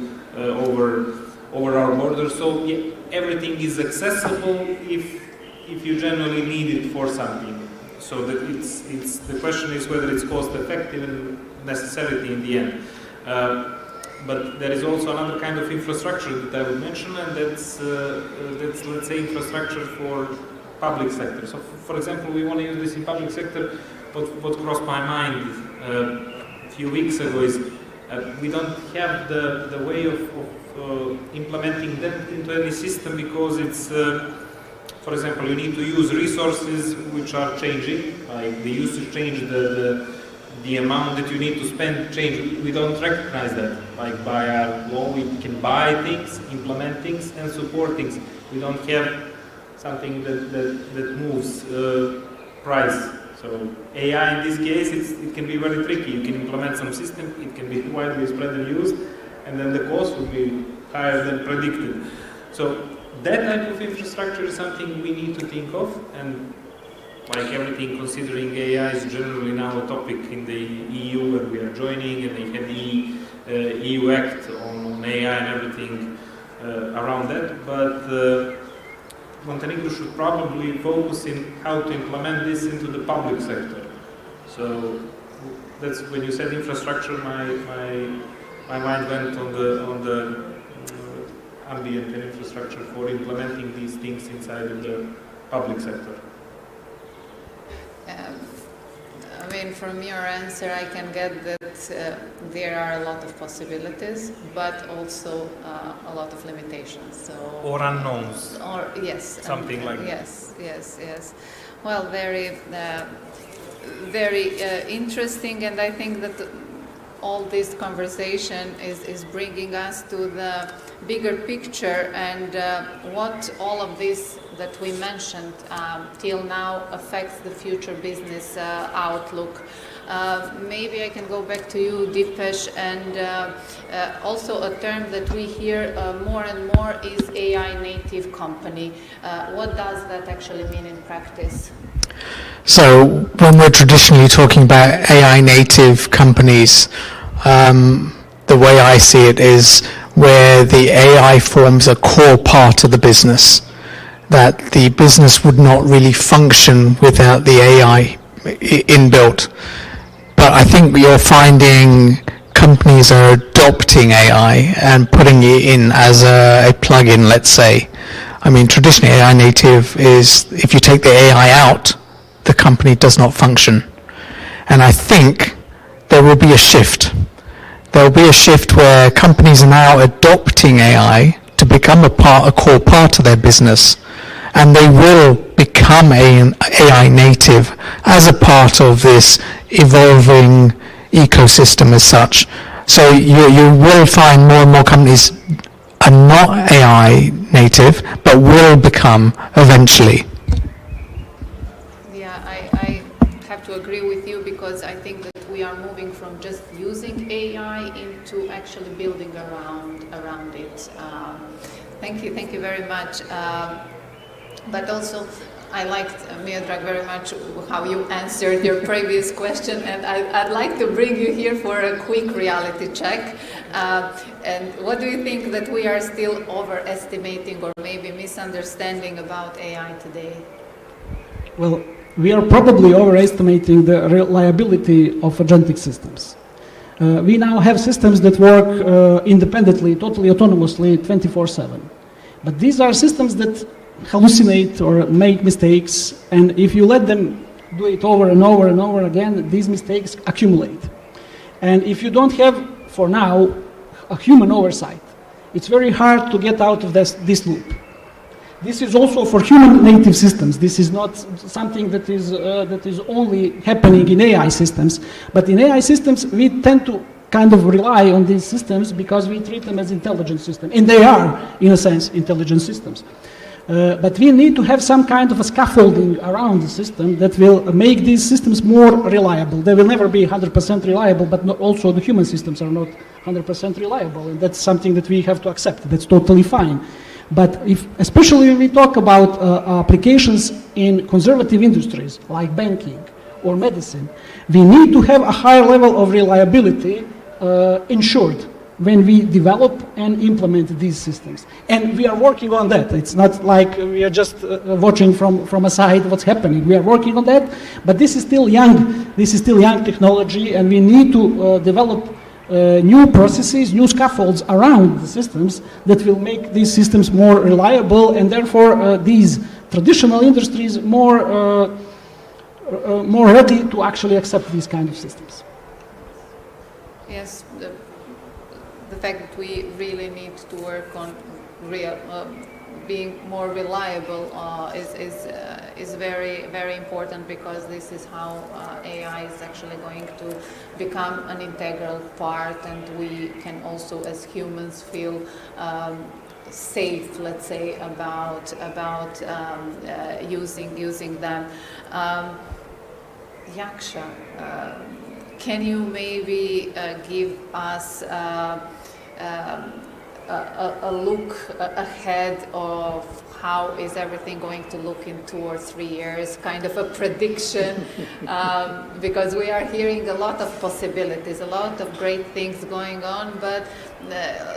over our borders, so yeah, everything is accessible if you generally need it for something. So the question is whether it's cost effective and necessity in the end. But there is also another kind of infrastructure that I would mention, and that's let's say infrastructure for public sector. So, for example, we want to use this in public sector. What crossed my mind a few weeks ago is we don't have the way of implementing that into any system, because it's, for example, you need to use resources which are changing, like the usage change, the amount that you need to spend change. We don't recognize that. Like by our law, we can buy things, implement things, and support things. We don't have something that moves price. So AI in this case, it can be very tricky. You can implement some system, it can be widely spread and used, and then the cost will be higher than predicted. So that type of infrastructure is something we need to think of, and like everything, considering AI is generally now a topic in the EU, and we are joining, and they have the EU Act on AI and everything around that. But Montenegro should probably focus in how to implement this into the public sector. So that's when you said infrastructure, my mind went on the ambient and infrastructure for implementing these things inside of the public sector. I mean, from your answer, I can get that there are a lot of possibilities, but also a lot of limitations. So, or unknowns. Or yes, something like that. Yes. Well, very interesting, and I think that all this conversation is bringing us to the bigger picture and what all of this that we mentioned till now affects the future business outlook. Maybe I can go back to you, Dipesh, and also a term that we hear more and more is AI native company. What does that actually mean in practice? So when we're traditionally talking about AI native companies, the way I see it is where the AI forms a core part of the business, that the business would not really function without the AI inbuilt. But I think you're finding companies are adopting AI and putting it in as a plug-in, let's say. I mean, traditionally AI native is, if you take the AI out, the company does not function. And I think there will be a shift. There will be a shift where companies are now adopting AI to become a core part of their business, and they will become an AI native as a part of this evolving ecosystem as such. So you will find more and more companies are not AI native, but will become eventually. Yeah, I have to agree with you because I think that we are moving from just using AI into actually building around it. Thank you very much. But also, I liked, Miodrag, very much how you answered your previous question, and I'd like to bring you here for a quick reality check. And what do you think that we are still overestimating or maybe misunderstanding about AI today? Well, we are probably overestimating the reliability of agentic systems. We now have systems that work independently, totally autonomously, 24/7. But these are systems that hallucinate or make mistakes, and if you let them do it over and over and over again, these mistakes accumulate. And if you don't have, for now, a human oversight, it's very hard to get out of this loop. This is also for human native systems. This is not something that is only happening in AI systems, but in AI systems we tend to kind of rely on these systems because we treat them as intelligent systems, and they are, in a sense, intelligent systems. But we need to have some kind of a scaffolding around the system that will make these systems more reliable. They will never be 100% reliable, but also the human systems are not 100% reliable, and that's something that we have to accept. That's totally fine. But especially when we talk about applications in conservative industries like banking or medicine, we need to have a higher level of reliability ensured when we develop and implement these systems. And we are working on that. It's not like we are just watching from a side what's happening. We are working on that, but this is still young. This is still young technology, and we need to develop new processes, new scaffolds around the systems that will make these systems more reliable, and therefore these traditional industries more ready to actually accept these kind of systems. Yes, the fact that we really need to work on being more reliable is very, very important, because this is how AI is actually going to become an integral part, and we can also as humans feel safe, let's say, about using them. Yaksha, can you maybe give us a look ahead of how is everything going to look in 2 or 3 years, kind of a prediction, because we are hearing a lot of possibilities, a lot of great things going on, but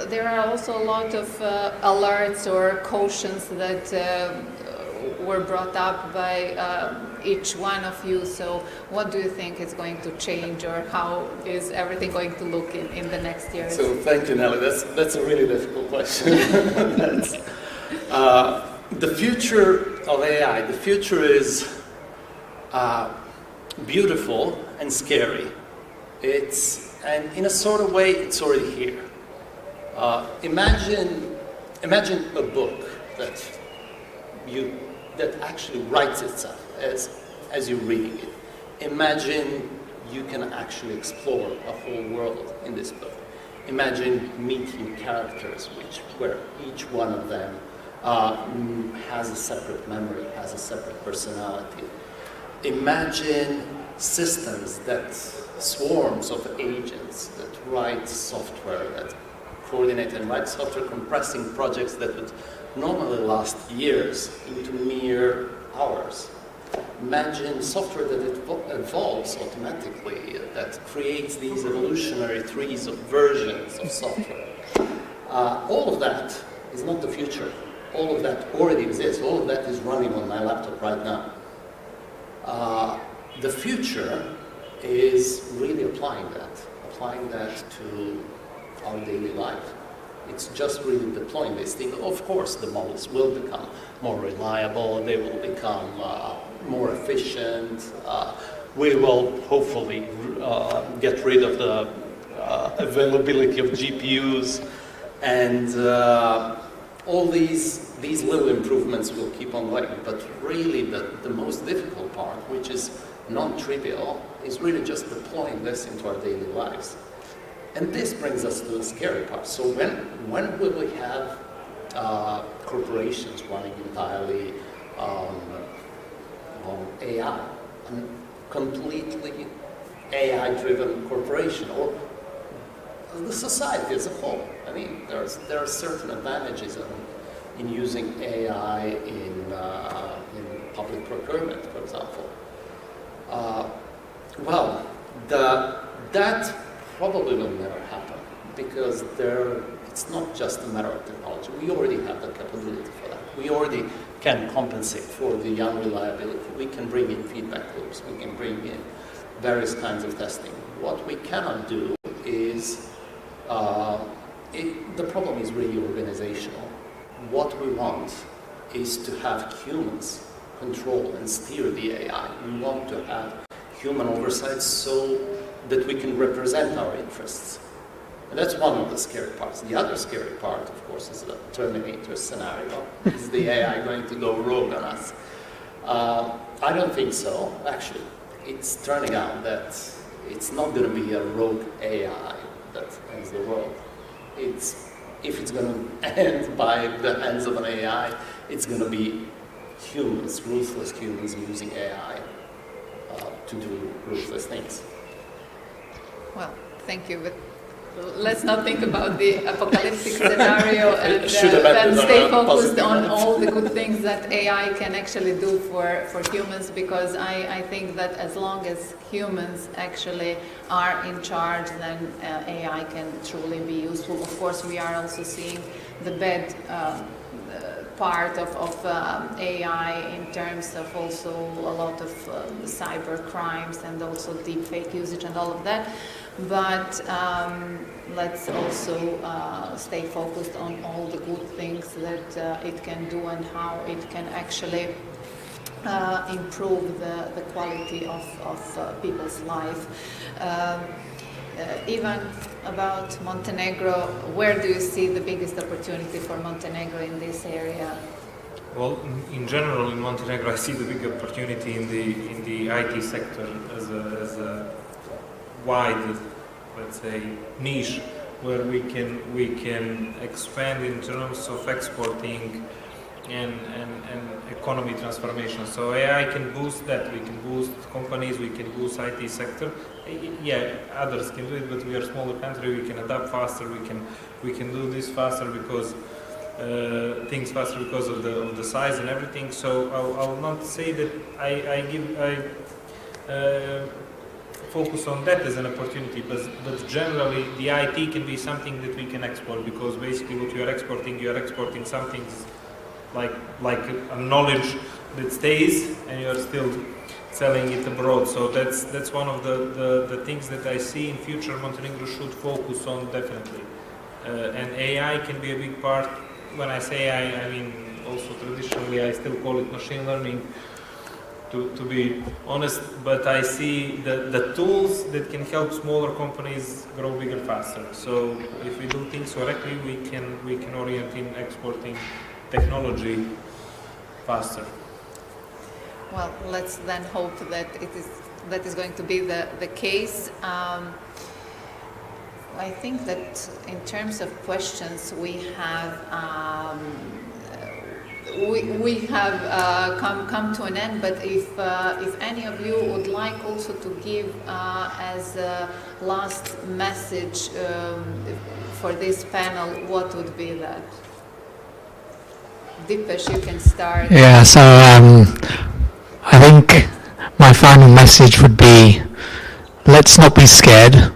there are also a lot of alerts or cautions that were brought up by each one of you. So what do you think is going to change, or how is everything going to look in the next years? So thank you, Nelly. That's a really difficult question. The future of AI, the future is beautiful and scary. And in a sort of way, it's already here. Imagine a book that actually writes itself as you're reading it. Imagine you can actually explore a whole world in this book. Imagine meeting characters where each one of them has a separate memory, has a separate personality. Imagine systems that swarms of agents that write software, that coordinate and write software, compressing projects that would normally last years into mere hours. Imagine software that evolves automatically, that creates these evolutionary trees of versions of software. All of that is not the future. All of that already exists. All of that is running on my laptop right now. The future is really applying that to our daily life. It's just really deploying this thing. Of course, the models will become more reliable, they will become more efficient. We will hopefully get rid of the availability of GPUs, and all these little improvements will keep on going. But really the most difficult part, which is non-trivial, is really just deploying this into our daily lives. And this brings us to the scary part. So when will we have corporations running entirely on AI, a completely AI-driven corporation, or the society as a whole? I mean, there are certain advantages in using AI in public procurement, for example. Well, that probably will never happen, because it's not just a matter of technology. We already have the capability for that. We already can compensate for the unreliability. We can bring in feedback loops. We can bring in various kinds of testing. What we cannot do is, the problem is really organizational. What we want is to have humans control and steer the AI. We want to have human oversight so that we can represent our interests. And that's one of the scary parts. The other scary part, of course, is the Terminator scenario. Is the AI going to go rogue on us? I don't think so. Actually, it's turning out that it's not going to be a rogue AI that ends the world. If it's going to end by the hands of an AI, it's going to be humans, ruthless humans, using AI to do ruthless things. Well, thank you. But let's not think about the apocalyptic scenario and stay focused on all the good things that AI can actually do for humans, because I think that as long as humans actually are in charge, then AI can truly be useful. Of course, we are also seeing the bad part of AI in terms of also a lot of cyber crimes and also deep fake usage and all of that. But let's also stay focused on all the good things that it can do and how it can actually improve the quality of people's life. Even about Montenegro, where do you see the biggest opportunity for Montenegro in this area? Well, in general, in Montenegro, I see the big opportunity in the IT sector as a wide, let's say, niche where we can expand in terms of exporting and economy transformation. So AI can boost that. We can boost companies. We can boost IT sector. Yeah, others can do it, but we are a smaller country. We can adapt faster. We can do this faster because things faster because of the size and everything. So I'll not say that I focus on that as an opportunity, but generally the IT can be something that we can export, because basically what you are exporting something like a knowledge that stays, and you are still selling it abroad. So that's one of the things that I see in future Montenegro should focus on, definitely. And AI can be a big part. When I say AI, I mean also traditionally I still call it machine learning, to be honest, but I see the tools that can help smaller companies grow bigger faster. So if we do things correctly, we can orient in exporting technology faster. Well, let's then hope that that is going to be the case. I think that in terms of questions, we have come to an end. But if any of you would like also to give as a last message for this panel, what would be that? Dipesh, you can start. Yeah, so I think my final message would be, let's not be scared,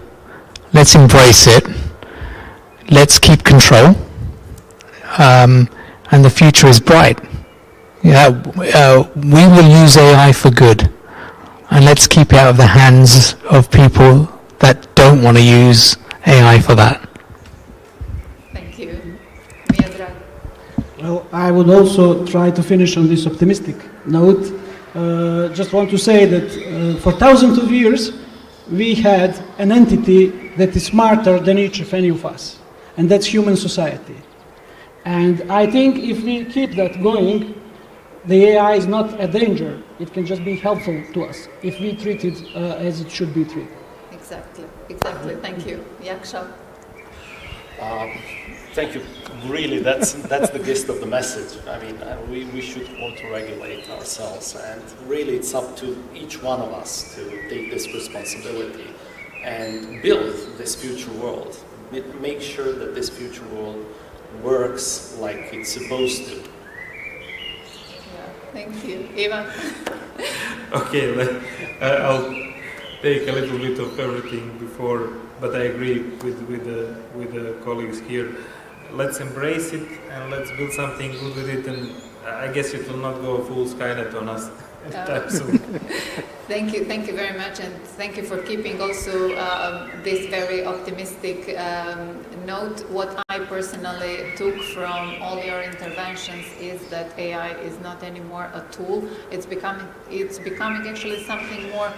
let's embrace it, let's keep control, and the future is bright. Yeah, we will use AI for good, and let's keep it out of the hands of people that don't want to use AI for that. Thank you. Miodrag. Well, I would also try to finish on this optimistic note. Just want to say that for thousands of years, we had an entity that is smarter than each of any of us, and that's human society. And I think if we keep that going, the AI is not a danger. It can just be helpful to us if we treat it as it should be treated. Exactly. Thank you. Yaksha. Thank you. Really, that's the gist of the message. I mean, we should auto-regulate ourselves, and really it's up to each one of us to take this responsibility and build this future world. Make sure that this future world works like it's supposed to. Thank you. Ivan. Okay, I'll take a little bit of everything before, but I agree with the colleagues here. Let's embrace it and let's build something good with it, and I guess it will not go full Skynet on us anytime soon. Thank you very much, and thank you for keeping also this very optimistic note. What I personally took from all your interventions is that AI is not anymore a tool. It's becoming actually something more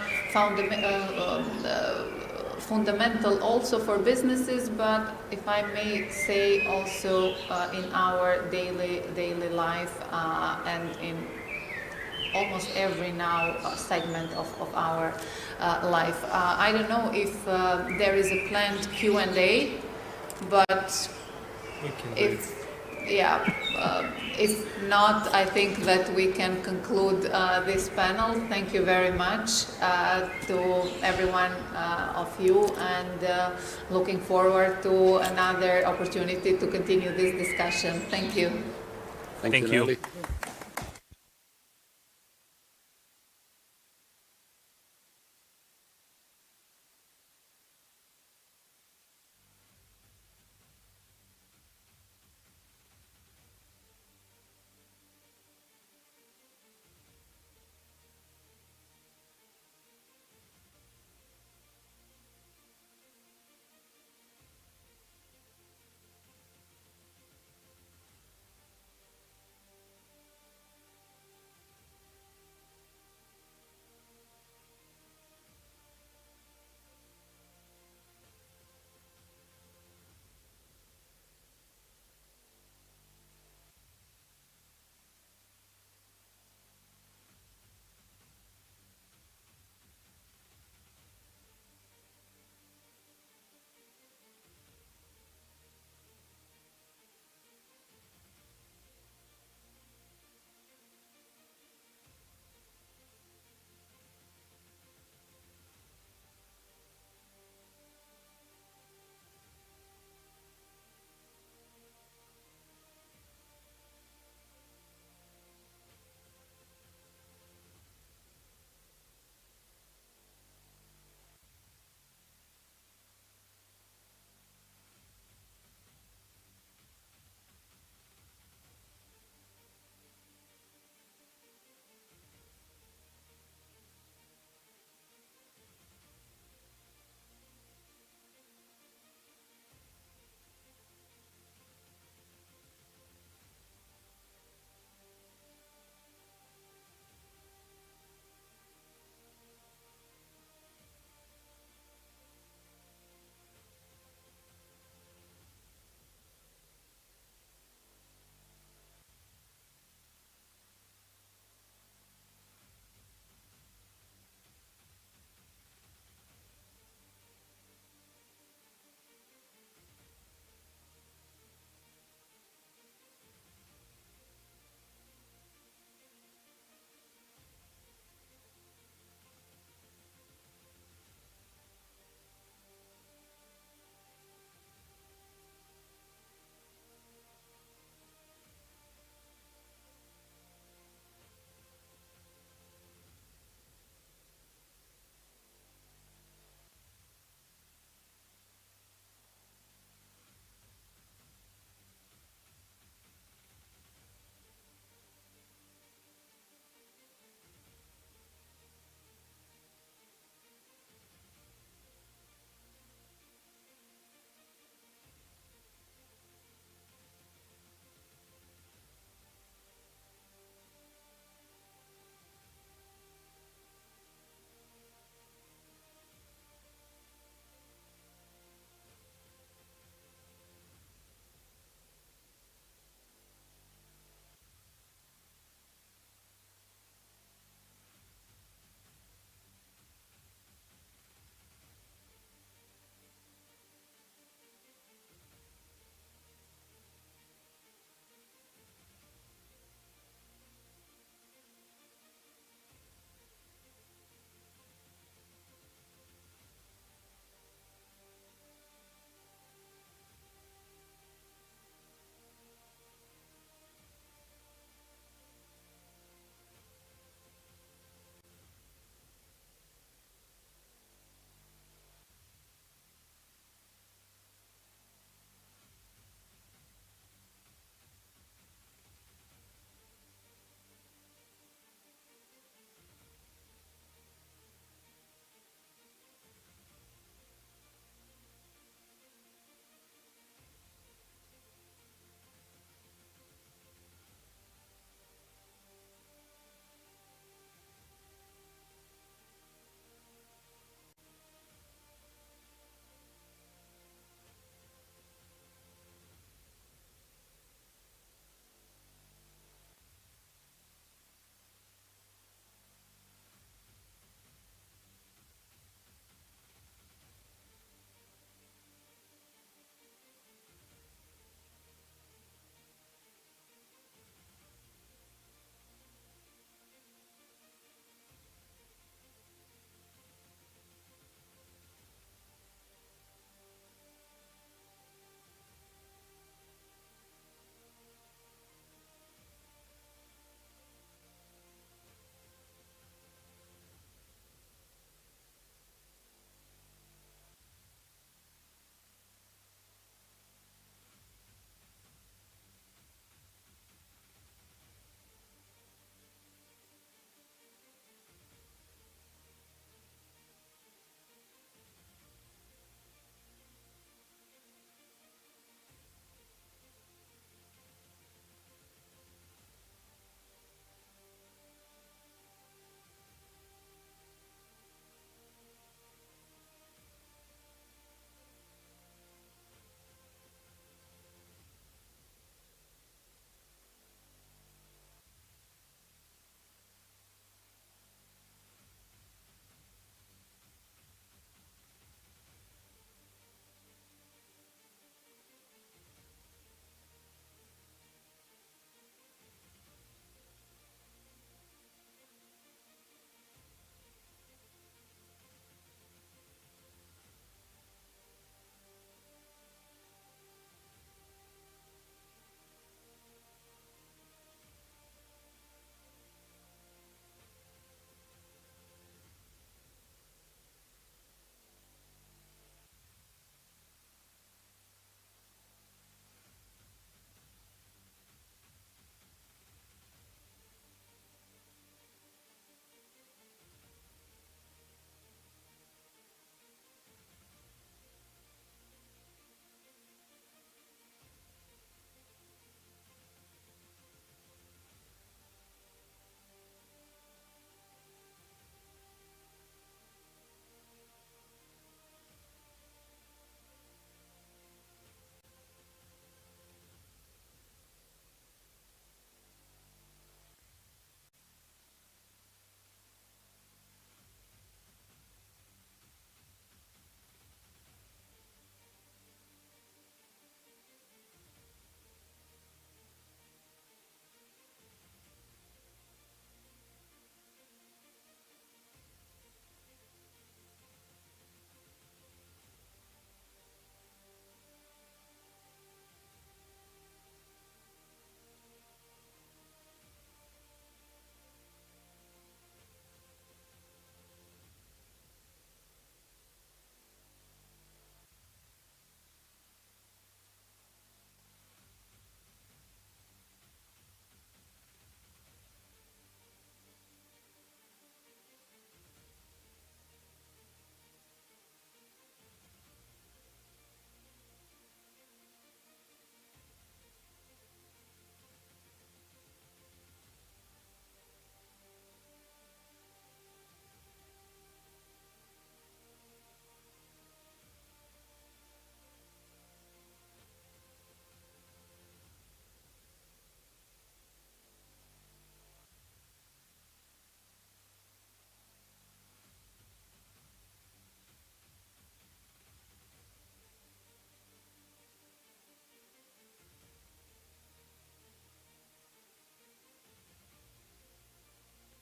fundamental also for businesses, but if I may say also in our daily life and in almost every now segment of our life. I don't know if there is a planned Q&A, but if not, I think that we can conclude this panel. Thank you very much to everyone of you, and looking forward to another opportunity to continue this discussion. Thank you. Thank you.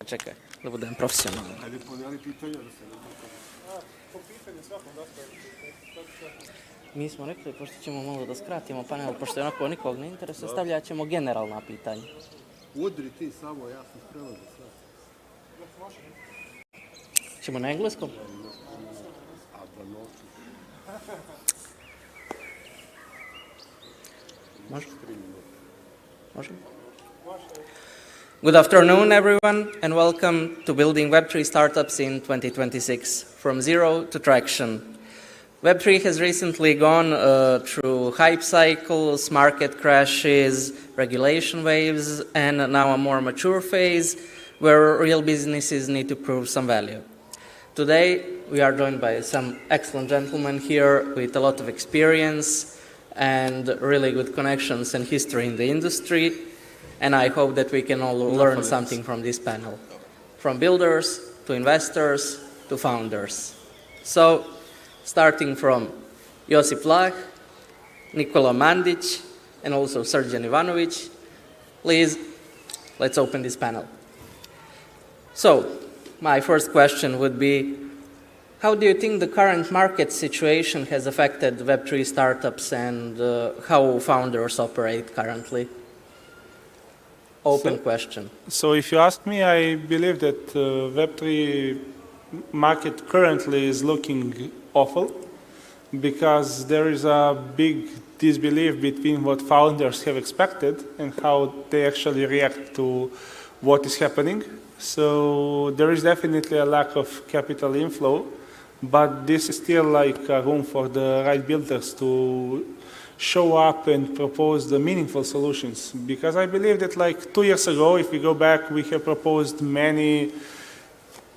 Čekaj, da budem profesionalan. Ajde, poneli pitanja da se Mi smo rekli, pošto ćemo malo da skratimo panel, pošto je onako nikog ne interesuje, stavljat ćemo generalna pitanja. Udri ti samo, ja sam spreman za sve. Ćemo na engleskom? A da noću. Može? Good afternoon, everyone, and welcome to Building Web3 Startups in 2026, from zero to traction. Web3 has recently gone through hype cycles, market crashes, regulation waves, and now a more mature phase where real businesses need to prove some value. Today, we are joined by some excellent gentlemen here with a lot of experience and really good connections and history in the industry. And I hope that we can all learn something from this panel, from builders to investors to founders. So, starting from Josip Lah, Nikola Mandic, and also Srđan Ivanović, please, let's open this panel. So, my first question would be, how do you think the current market situation has affected Web3 startups and how founders operate currently? Open question. So if you ask me, I believe that Web3 market currently is looking awful because there is a big disbelief between what founders have expected and how they actually react to what is happening. So there is definitely a lack of capital inflow, but this is still like a room for the right builders to show up and propose the meaningful solutions. Because I believe that like 2 years ago, if we go back, we have proposed many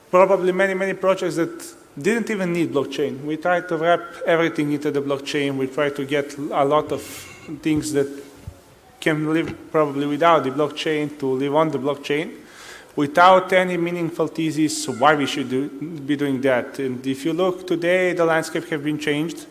projects that didn't even need blockchain. We tried to wrap everything into the blockchain. We tried to get a lot of things that can live probably without the blockchain to live on the blockchain without any meaningful thesis why we should be doing that. And if you look today, the landscape have been changed.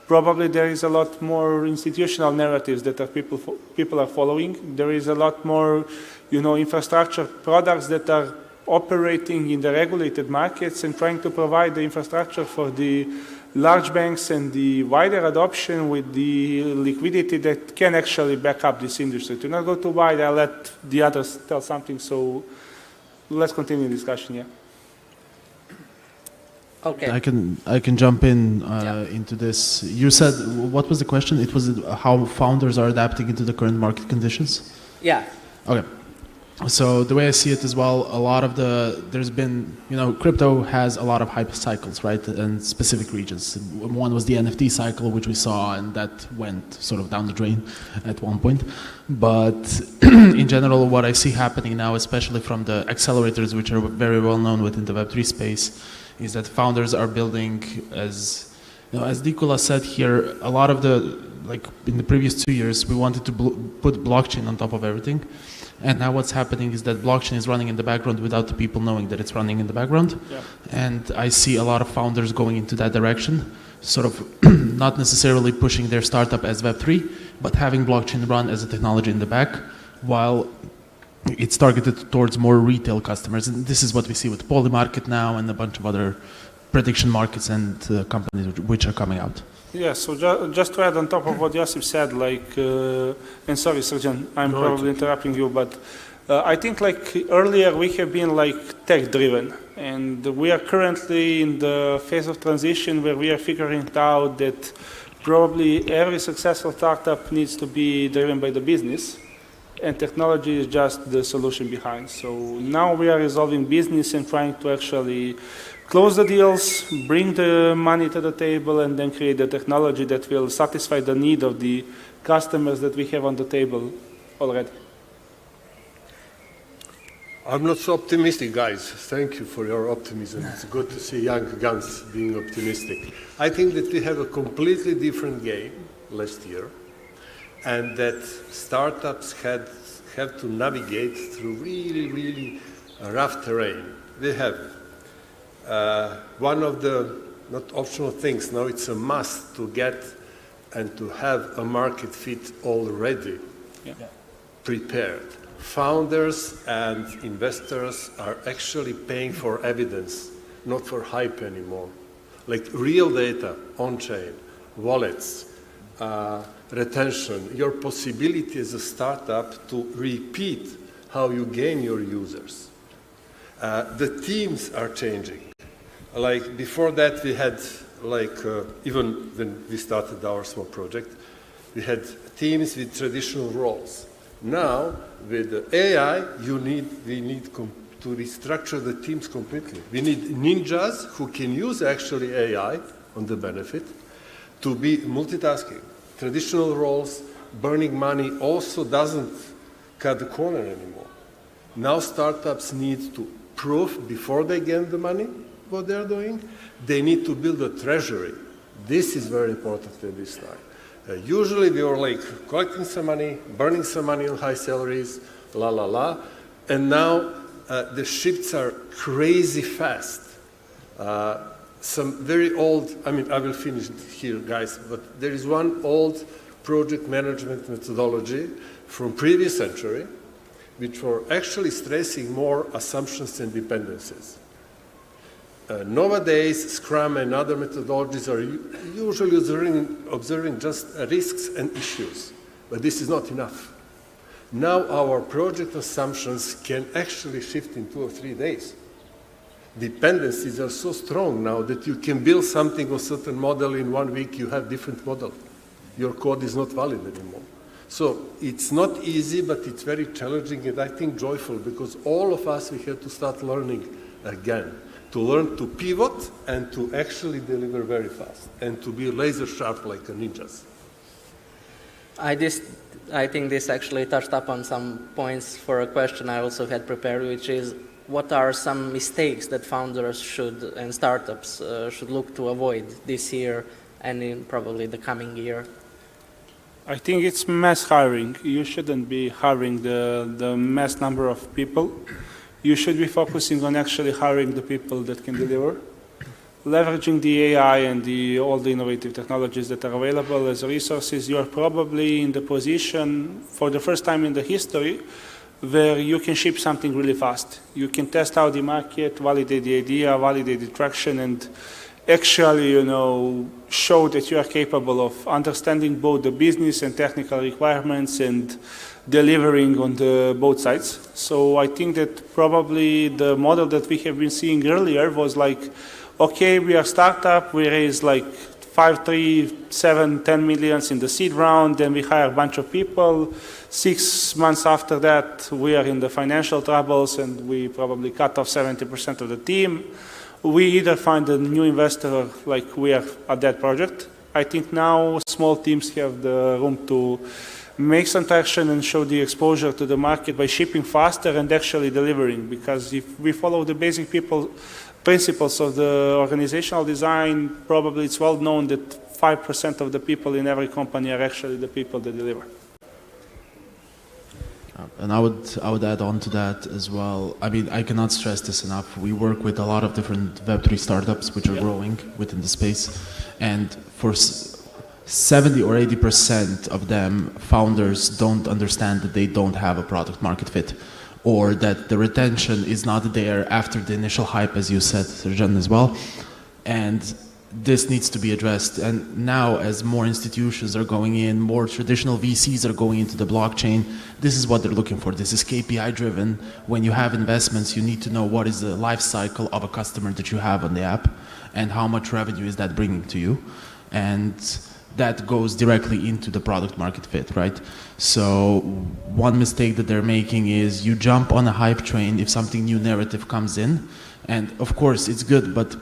Probably there is a lot more institutional narratives that people are following. There is a lot more, infrastructure products that are operating in the regulated markets and trying to provide the infrastructure for the large banks and the wider adoption with the liquidity that can actually back up this industry. To not go too wide, I'll let the others tell something. So let's continue the discussion, yeah. Okay. I can jump in into this. You said, what was the question? It was how founders are adapting into the current market conditions? Yeah. Okay. So the way I see it as well, a lot of there's been, crypto has a lot of hype cycles, right? And specific regions. One was the NFT cycle, which we saw, and that went sort of down the drain at one point. But in general, what I see happening now, especially from the accelerators, which are very well known within the Web3 space, is that founders are building, as Nikola said here, a lot of in the previous 2 years, we wanted to put blockchain on top of everything. And now what's happening is that blockchain is running in the background without the people knowing that it's running in the background. Yeah. And I see a lot of founders going into that direction, sort of not necessarily pushing their startup as Web3, but having blockchain run as a technology in the back, while it's targeted towards more retail customers. And this is what we see with Polymarket now and a bunch of other prediction markets and companies which are coming out. Yeah, so just to add on top of what Josip said, and sorry, Srđan, I'm probably interrupting you, but I think earlier we have been tech driven, and we are currently in the phase of transition where we are figuring out that probably every successful startup needs to be driven by the business, and technology is just the solution behind. So now we are resolving business and trying to actually close the deals, bring the money to the table, and then create the technology that will satisfy the need of the customers that we have on the table already. I'm not so optimistic, guys. Thank you for your optimism. It's good to see young guns being optimistic. I think that we have a completely different game last year, and that startups have to navigate through really, really rough terrain. They have one of the not optional things, now it's a must to get and to have a market fit already prepared founders and investors are actually paying for evidence, not for hype anymore. Like real data, on-chain, wallets, retention, your possibility as a startup to repeat how you gain your users. The teams are changing. Like before that we had even when we started our small project, we had teams with traditional roles. Now, with AI, we need to restructure the teams completely. We need ninjas who can use actually AI on the benefit to be multitasking. Traditional roles, burning money also doesn't cut the corner anymore. Now startups need to prove before they get the money what they're doing. They need to build a treasury. This is very important at this time. Usually we were like collecting some money, burning some money on high salaries, and now the shifts are crazy fast. Some very old, I will finish here, guys, but there is one old project management methodology from previous century, which were actually stressing more assumptions and dependencies. Nowadays, Scrum and other methodologies are usually observing just risks and issues, but this is not enough. Now our project assumptions can actually shift in 2 or 3 days. Dependencies are so strong now that you can build something on a certain model in 1 week, you have different model. Your code is not valid anymore. So it's not easy, but it's very challenging and I think joyful because all of us, we have to start learning again. To learn to pivot and to actually deliver very fast and to be laser sharp like a ninjas. I think this actually touched upon some points for a question I also had prepared, which is what are some mistakes that founders and startups should look to avoid this year and in probably the coming year? I think it's mass hiring. You shouldn't be hiring the mass number of people. You should be focusing on actually hiring the people that can deliver, leveraging the AI and all the innovative technologies that are available as resources. You are probably in the position for the first time in the history where you can ship something really fast. You can test out the market, validate the idea, validate the traction, and actually, show that you are capable of understanding both the business and technical requirements and delivering on both sides. So I think that probably the model that we have been seeing earlier was like, okay, we are a startup, we raise like 5, 3, 7, 10 millions in the seed round, then we hire a bunch of people. 6 months after that, we are in the financial troubles and we probably cut off 70% of the team. We either find a new investor like we are at that project. I think now small teams have the room to make some traction and show the exposure to the market by shipping faster and actually delivering. Because if we follow the basic principles of the organizational design, probably it's well known that 5% of the people in every company are actually the people that deliver. And I would add on to that as well. I cannot stress this enough. We work with a lot of different Web3 startups which are growing within the space, and for 70 or 80% of them, founders don't understand that they don't have a product market fit, or that the retention is not there after the initial hype, as you said, Srdjan, as well. And this needs to be addressed. And now, as more institutions are going in, more traditional VCs are going into the blockchain, this is what they're looking for. This is KPI driven. When you have investments, you need to know what is the life cycle of a customer that you have on the app and how much revenue is that bringing to you. And that goes directly into the product market fit, right? So one mistake that they're making is you jump on a hype train if something new narrative comes in. And of course it's good, but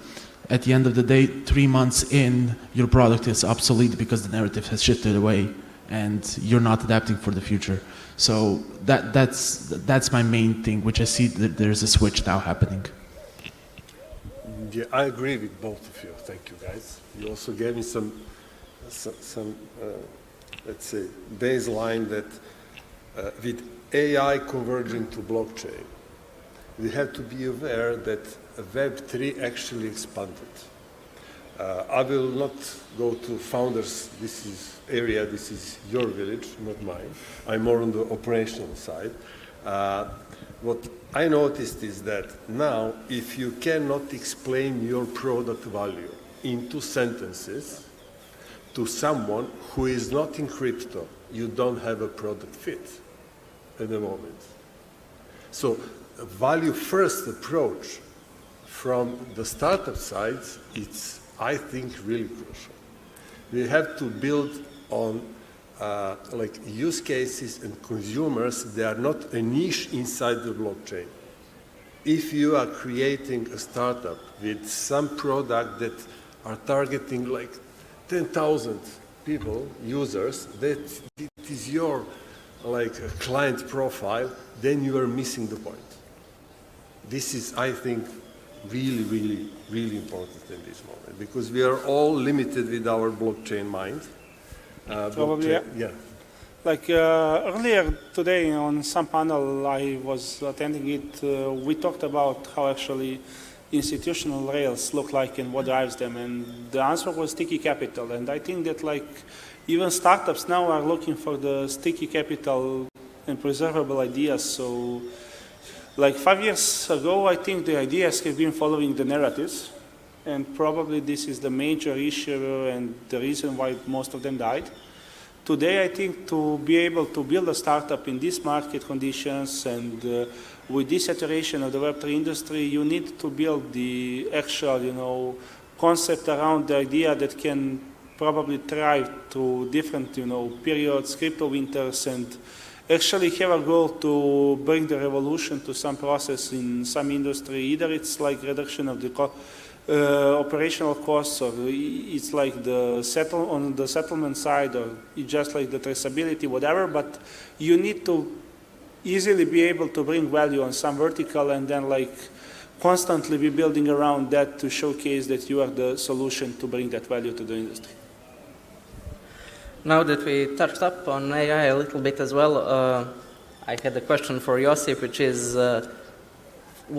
at the end of the day, 3 months in, your product is obsolete because the narrative has shifted away and you're not adapting for the future. So that's my main thing, which I see that there's a switch now happening. Yeah, I agree with both of you. Thank you, guys. You also gave me some let's say, baseline that with AI converging to blockchain, we have to be aware that Web3 actually expanded. I will not go to founders, this is your village, not mine. I'm more on the operational side. What I noticed is that now, if you cannot explain your product value in 2 sentences to someone who is not in crypto, you don't have a product fit at the moment. So a value-first approach from the startup side, it's, I think, really crucial. We have to build on like use cases and consumers. They are not a niche inside the blockchain. If you are creating a startup with some product that are targeting like 10,000 people, users, that it is your like a client profile, then you are missing the point. This is, I think, really, really, really important in this moment, because we are all limited with our blockchain mind. Probably, yeah. Like earlier today on some panel I was attending it, we talked about how actually institutional rails look like and what drives them, and the answer was sticky capital. And I think that like even startups now are looking for the sticky capital and preservable ideas. So like 5 years ago, I think the ideas have been following the narratives, and probably this is the major issue and the reason why most of them died. Today, I think to be able to build a startup in these market conditions and with this saturation of the Web3 industry, you need to build the actual, concept around the idea that can probably thrive through different, periods, crypto winters, and actually have a goal to bring the revolution to some process in some industry. Either it's like reduction of the operational costs, or it's like on the settlement side, or it's just like the traceability, whatever, but you need to easily be able to bring value on some vertical and then like constantly be building around that to showcase that you are the solution to bring that value to the industry. Now that we touched up on AI a little bit as well, I had a question for Josip, which is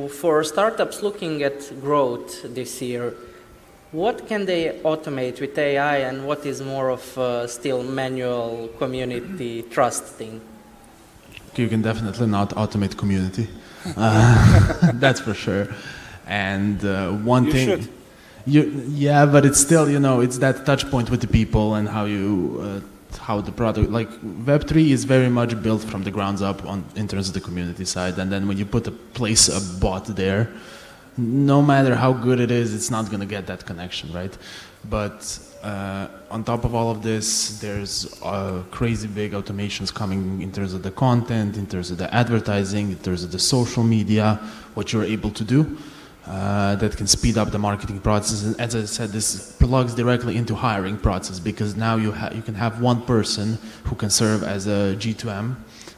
for startups looking at growth this year, what can they automate with AI and what is more of still manual community trust thing? You can definitely not automate community. That's for sure. And one thing... should. Yeah, but it's still, it's that touch point with the people and how the product, like Web3 is very much built from the grounds up in terms of the community side. And then when you place a bot there, no matter how good it is, it's not going to get that connection, right? But on top of all of this, there's crazy big automations coming in terms of the content, in terms of the advertising, in terms of the social media, what you're able to do. That can speed up the marketing process. And as I said, this plugs directly into hiring process, because now you can have one person who can serve as a G2M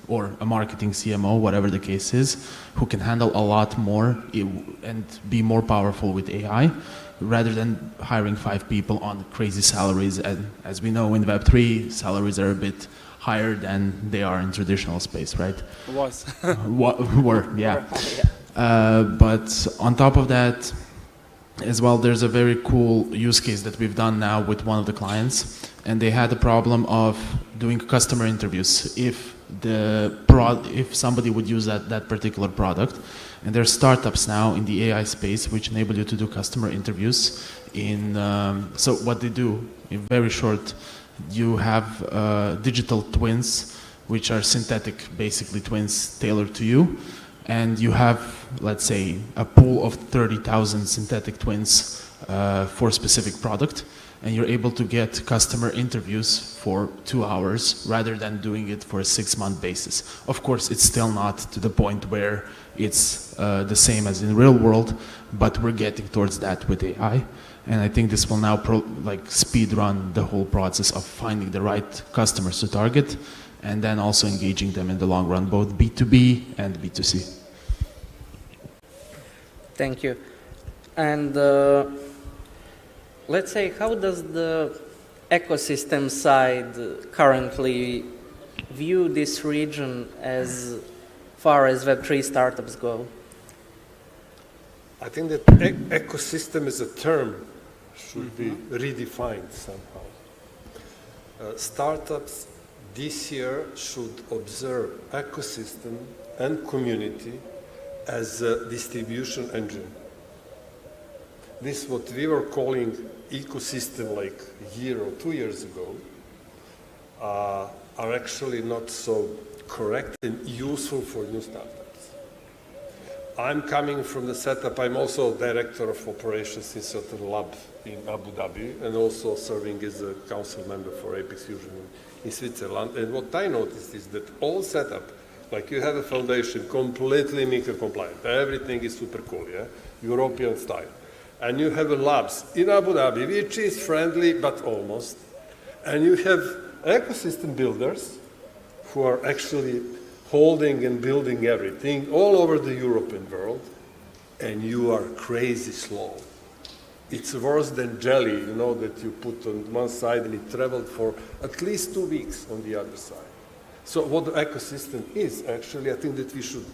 or a marketing CMO, whatever the case is, who can handle a lot more and be more powerful with AI, rather than hiring 5 people on crazy salaries. And as we know, in Web3, salaries are a bit higher than they are in traditional space, right? Yeah. But on top of that, as well, there's a very cool use case that we've done now with one of the clients, and they had a problem of doing customer interviews if somebody would use that particular product. And there's startups now in the AI space which enable you to do customer interviews. So what they do, in very short, you have digital twins, which are synthetic, basically twins tailored to you. And you have, let's say, a pool of 30,000 synthetic twins for a specific product, and you're able to get customer interviews for 2 hours rather than doing it for a 6-month basis. Of course, it's still not to the point where it's the same as in real world, but we're getting towards that with AI. And I think this will now speed run the whole process of finding the right customers to target, and then also engaging them in the long run, both B2B and B2C. Thank you. And let's say, how does the ecosystem side currently view this region as far as Web3 startups go? I think that ecosystem as a term should be redefined somehow. Startups this year should observe ecosystem and community as a distribution engine. This what we were calling ecosystem like a year or 2 years ago are actually not so correct and useful for new startups. I'm coming from the setup, I'm also director of operations in certain lab in Abu Dhabi and also serving as a council member for Apex Fusion in Switzerland. And what I noticed is that all setup, like you have a foundation completely MiCA compliant, everything is super cool, yeah, European style. And you have a labs in Abu Dhabi, which is friendly, but almost. And you have ecosystem builders who are actually holding and building everything all over the European world, and you are crazy slow. It's worse than jelly, you know, that you put on one side and it traveled for at least 2 weeks on the other side. So what the ecosystem is, actually, I think that we should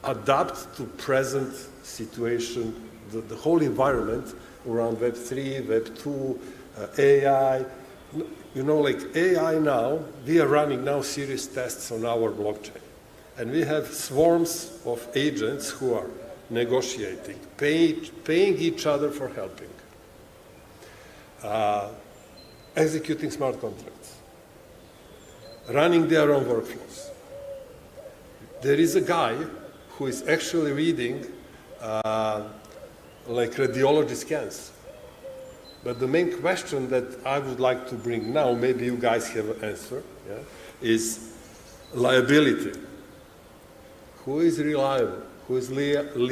adapt to present situation, the whole environment around Web3, Web2, AI. You know, like AI now, we are running now serious tests on our blockchain. And we have swarms of agents who are negotiating, paying each other for helping, executing smart contracts, running their own workflows. There is a guy who is actually reading like radiology scans. But the main question that I would like to bring now, maybe you guys have an answer, yeah, is liability. Who is reliable? Who is reliable?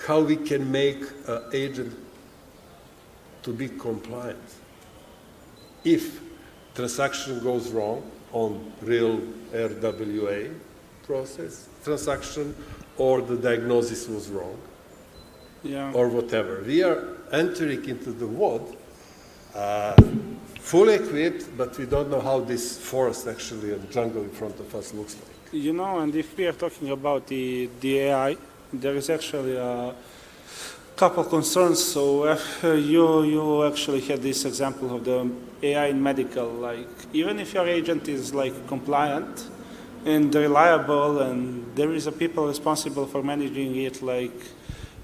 How we can make an agent to be compliant? If transaction goes wrong on real RWA process transaction, or the diagnosis was wrong, or whatever. We are entering into the world fully equipped, but we don't know how this forest actually and jungle in front of us looks like. You know, and if we are talking about the AI, there is actually a couple concerns. So you actually had this example of the AI in medical. Like, even if your agent is like compliant and reliable, and there is a people responsible for managing it, like,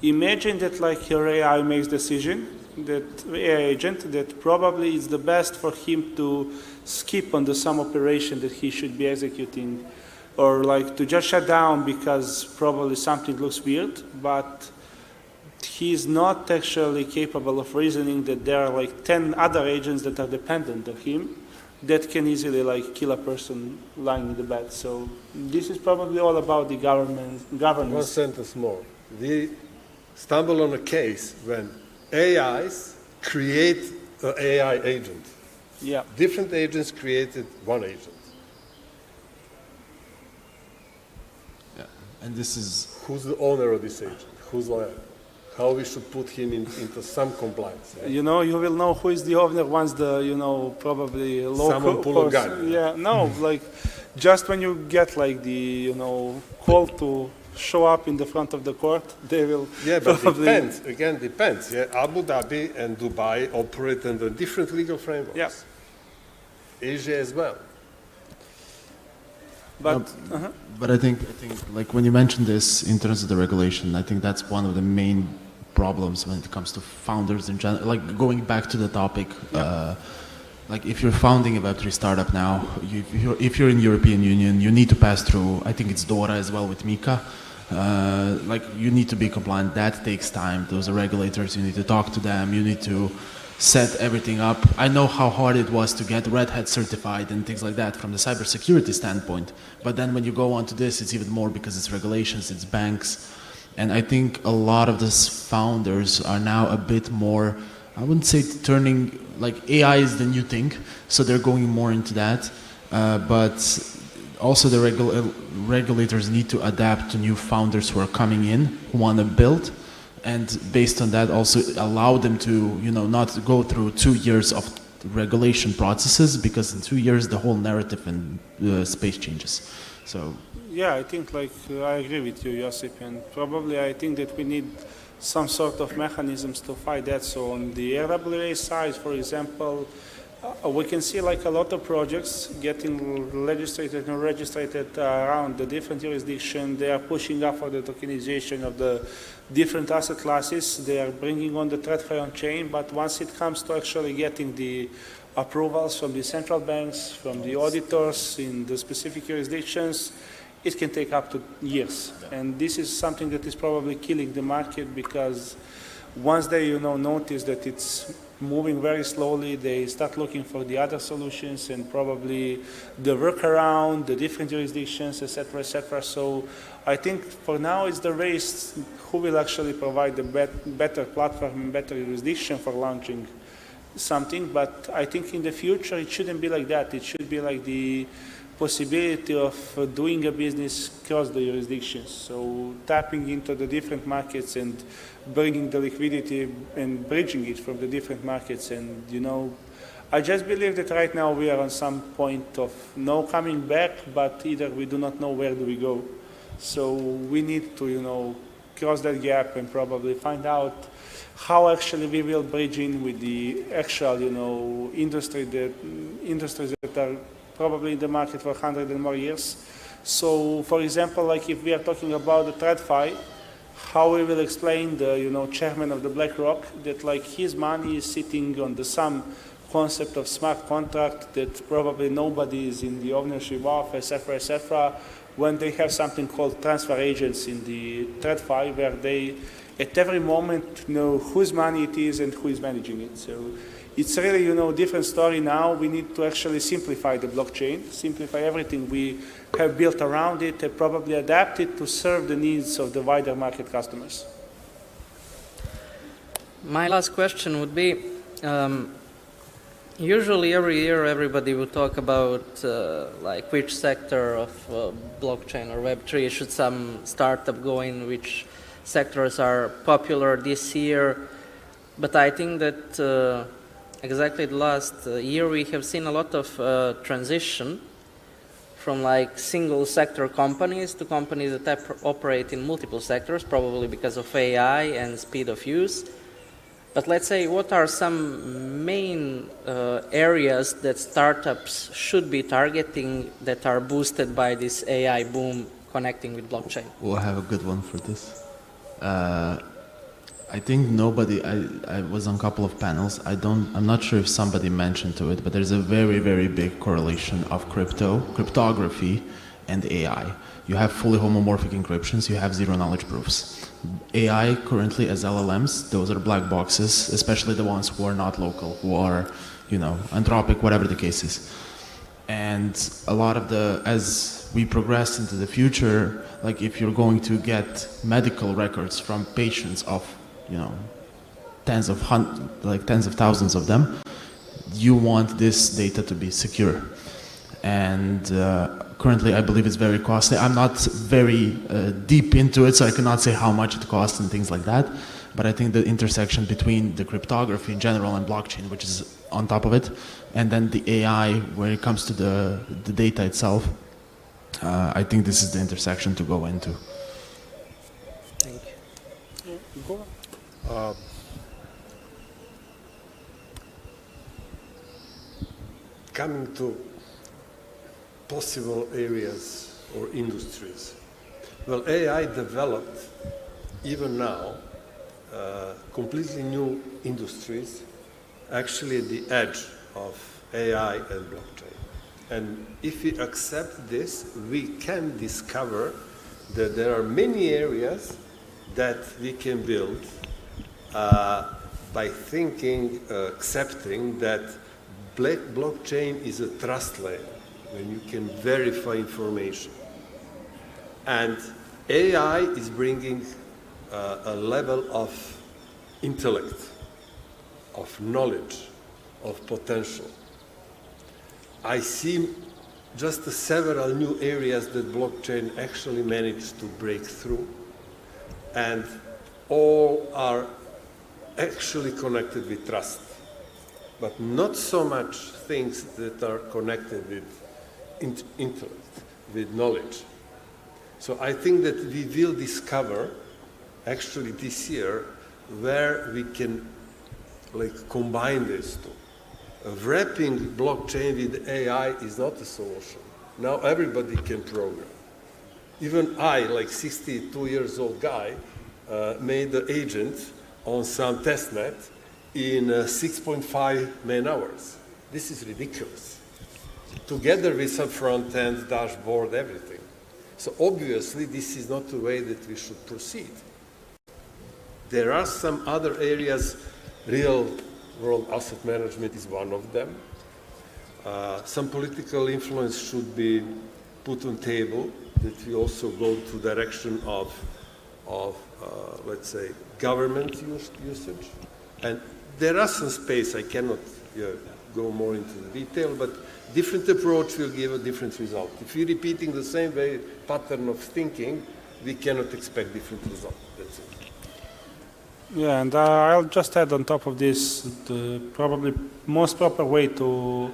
imagine that like your AI makes decision, that AI agent, that probably is the best for him to skip on some operation that he should be executing, or like to just shut down because probably something looks weird, but he's not actually capable of reasoning that there are like 10 other agents that are dependent on him that can easily like kill a person lying in the bed. So this is probably all about the governance. One sentence more. We stumble on a case when AIs create an AI agent. Yeah. Different agents created one agent. Yeah. And this is... Who's the owner of this agent? Who's liable? How we should put him into some compliance. Yeah? You know, you will know who is the owner once the, you know, probably local someone pull a gun. Yeah, no, like just when you get like the, you know, call to show up in the front of the court, they will. Yeah, but depends. Again, depends. Yeah, Abu Dhabi and Dubai operate under different legal frameworks. Yeah. Asia as well. But I think like when you mentioned this in terms of the regulation, I think that's one of the main problems when it comes to founders in general. Like going back to the topic, like if you're founding a Web3 startup now, if you're in European Union, you need to pass through, I think it's DORA as well with MiCA. Like you need to be compliant. That takes time. Those are regulators. You need to talk to them. You need to set everything up. I know how hard it was to get Red Hat certified and things like that from the cybersecurity standpoint. But then when you go on to this, it's even more because it's regulations, it's banks. And I think a lot of these founders are now a bit more, I wouldn't say turning, like AI is the new thing, so they're going more into that. But also the regulators need to adapt to new founders who are coming in, who want to build. And based on that, also allow them to, you know, not go through 2 years of regulation processes, because in 2 years the whole narrative and space changes. So yeah, I think like I agree with you, Josip, and probably I think that we need some sort of mechanisms to fight that. So on the RWA side, for example, we can see like a lot of projects getting legislated and registered around the different jurisdictions. They are pushing up for the tokenization of the different asset classes. They are bringing on the TradFi on chain, but once it comes to actually getting the approvals from the central banks, from the auditors in the specific jurisdictions, it can take up to years. And this is something that is probably killing the market, because once they notice that it's moving very slowly, they start looking for the other solutions and probably the workaround, the different jurisdictions, etc., etc. So I think for now it's the race who will actually provide the better platform and better jurisdiction for launching something. But I think in the future it shouldn't be like that. It should be like the possibility of doing a business across the jurisdictions. So tapping into the different markets and bringing the liquidity and bridging it from the different markets. And, I just believe that right now we are on some point of no coming back, but either we do not know where do we go. So we need to, cross that gap and probably find out how actually we will bridge in with the actual, industries that are probably in the market for 100 and more years. So, for example, like if we are talking about the TradFi, how we will explain the, chairman of the BlackRock that like his money is sitting on some concept of smart contract that probably nobody is in the ownership of, etc., etc., when they have something called transfer agents in the TradFi where they at every moment know whose money it is and who is managing it. So it's really, different story now. We need to actually simplify the blockchain, simplify everything we have built around it, and probably adapt it to serve the needs of the wider market customers. My last question would be, usually every year everybody will talk about like which sector of blockchain or Web3 should some startup go in, which sectors are popular this year. But I think that exactly the last year we have seen a lot of transition from like single sector companies to companies that operate in multiple sectors, probably because of AI and speed of use. But let's say, what are some main areas that startups should be targeting that are boosted by this AI boom connecting with blockchain? Well, I have a good one for this. I think I was on a couple of panels. I'm not sure if somebody mentioned to it, but there's a very, very big correlation of cryptography and AI. You have fully homomorphic encryptions, you have zero knowledge proofs. AI currently as LLMs, those are black boxes, especially the ones who are not local, who are, Anthropic, whatever the case is. And a lot of as we progress into the future, like if you're going to get medical records from patients of, tens of thousands of them, you want this data to be secure. And currently, I believe it's very costly. I'm not very deep into it, so I cannot say how much it costs and things like that. But I think the intersection between the cryptography in general and blockchain, which is on top of it, and then the AI when it comes to the data itself, I think this is the intersection to go into. Thank you. Coming to possible areas or industries. Well, AI developed, even now, completely new industries, actually at the edge of AI and blockchain. And if we accept this, we can discover that there are many areas that we can build by thinking, accepting that blockchain is a trust layer, when you can verify information. And AI is bringing a level of intellect, of knowledge, of potential. I see just several new areas that blockchain actually managed to break through, and all are actually connected with trust, but not so much things that are connected with intellect, with knowledge. So I think that we will discover, actually this year, where we can combine these two. wrapping blockchain with AI is not a solution. Now everybody can program. Even I, like 62 years old guy, made the agent on some testnet in 6.5 man-hours. This is ridiculous. Together with some front-end, dashboard, everything. So obviously, this is not the way that we should proceed. There are some other areas. Real world asset management is one of them. Some political influence should be put on table, that we also go to direction of let's say, government usage. And there are some space, I cannot go more into the detail, but different approach will give a different result. If you're repeating the same way, pattern of thinking, we cannot expect different results. That's it. Yeah, and I'll just add on top of this, the probably most proper way to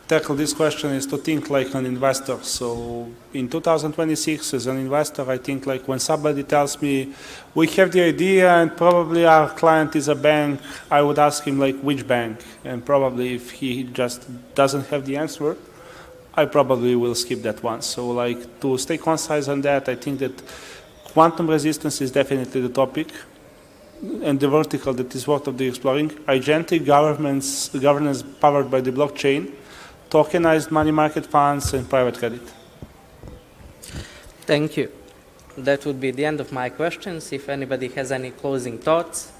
tackle this question is to think like an investor. So in 2026, as an investor, I think like when somebody tells me, we have the idea and probably our client is a bank, I would ask him like which bank. And probably if he just doesn't have the answer, I probably will skip that one. So like to stay concise on that, I think that quantum resistance is definitely the topic and the vertical that is worth of the exploring. Agentic governance powered by the blockchain, tokenized money market funds, and private credit. Thank you. That would be the end of my questions. If anybody has any closing thoughts.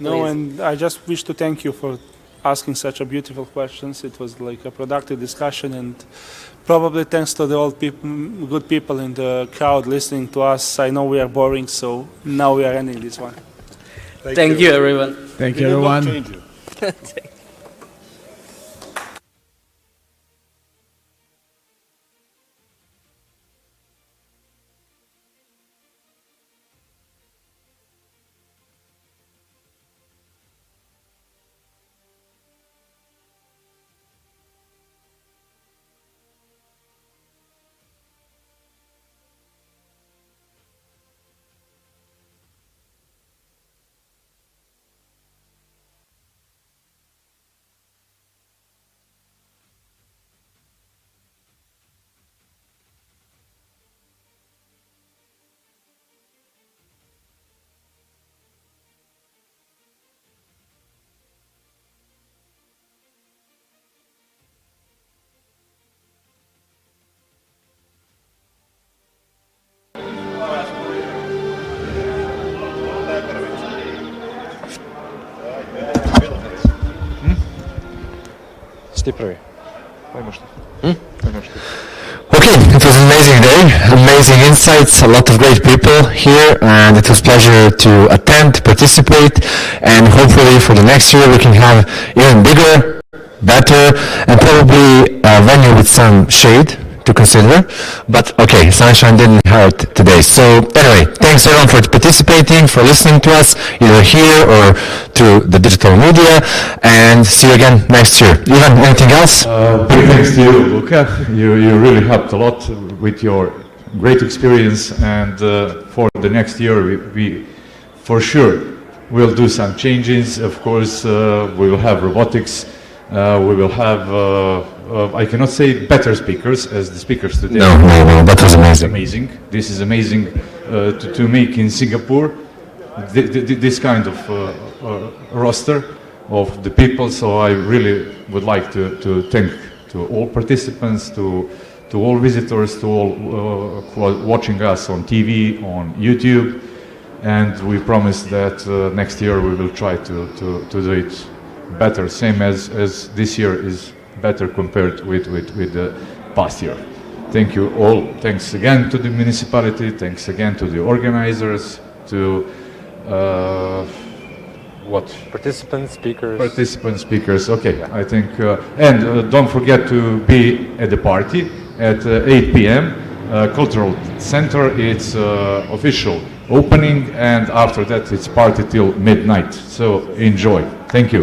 No, please. and I just wish to thank you for asking such a beautiful questions. It was like a productive discussion, and probably thanks to the old people, good people in the crowd listening to us. I know we are boring, so now we are ending this one. Thank you, everyone. Thank you, everyone. Okay, it was an amazing day, amazing insights, a lot of great people here, and it was a pleasure to attend, participate, and hopefully for the next year we can have even bigger, better, and probably a venue with some shade to consider. But okay, sunshine didn't hurt today. So anyway, thanks everyone for participating, for listening to us, either here or through the digital media, and see you again next year. Ivan, anything else? Big thanks to you, Luka. You really helped a lot with your great experience, and for the next year we for sure will do some changes. Of course, we will have robotics. We will have, I cannot say better speakers as the speakers today. No, that was amazing. Amazing. This is amazing to make in Singapore, this kind of roster of the people. So I really would like to thank to all participants, to all visitors, to all who are watching us on TV, on YouTube. And we promise that next year we will try to do it better, same as this year is better compared with the past year. Thank you all. Thanks again to the municipality. Thanks again to the organizers, to Participants, speakers. Participants, speakers. Okay, I think, and don't forget to be at the party at 8 p.m. Cultural Center. It's official opening, and after that it's party till midnight. So enjoy. Thank you.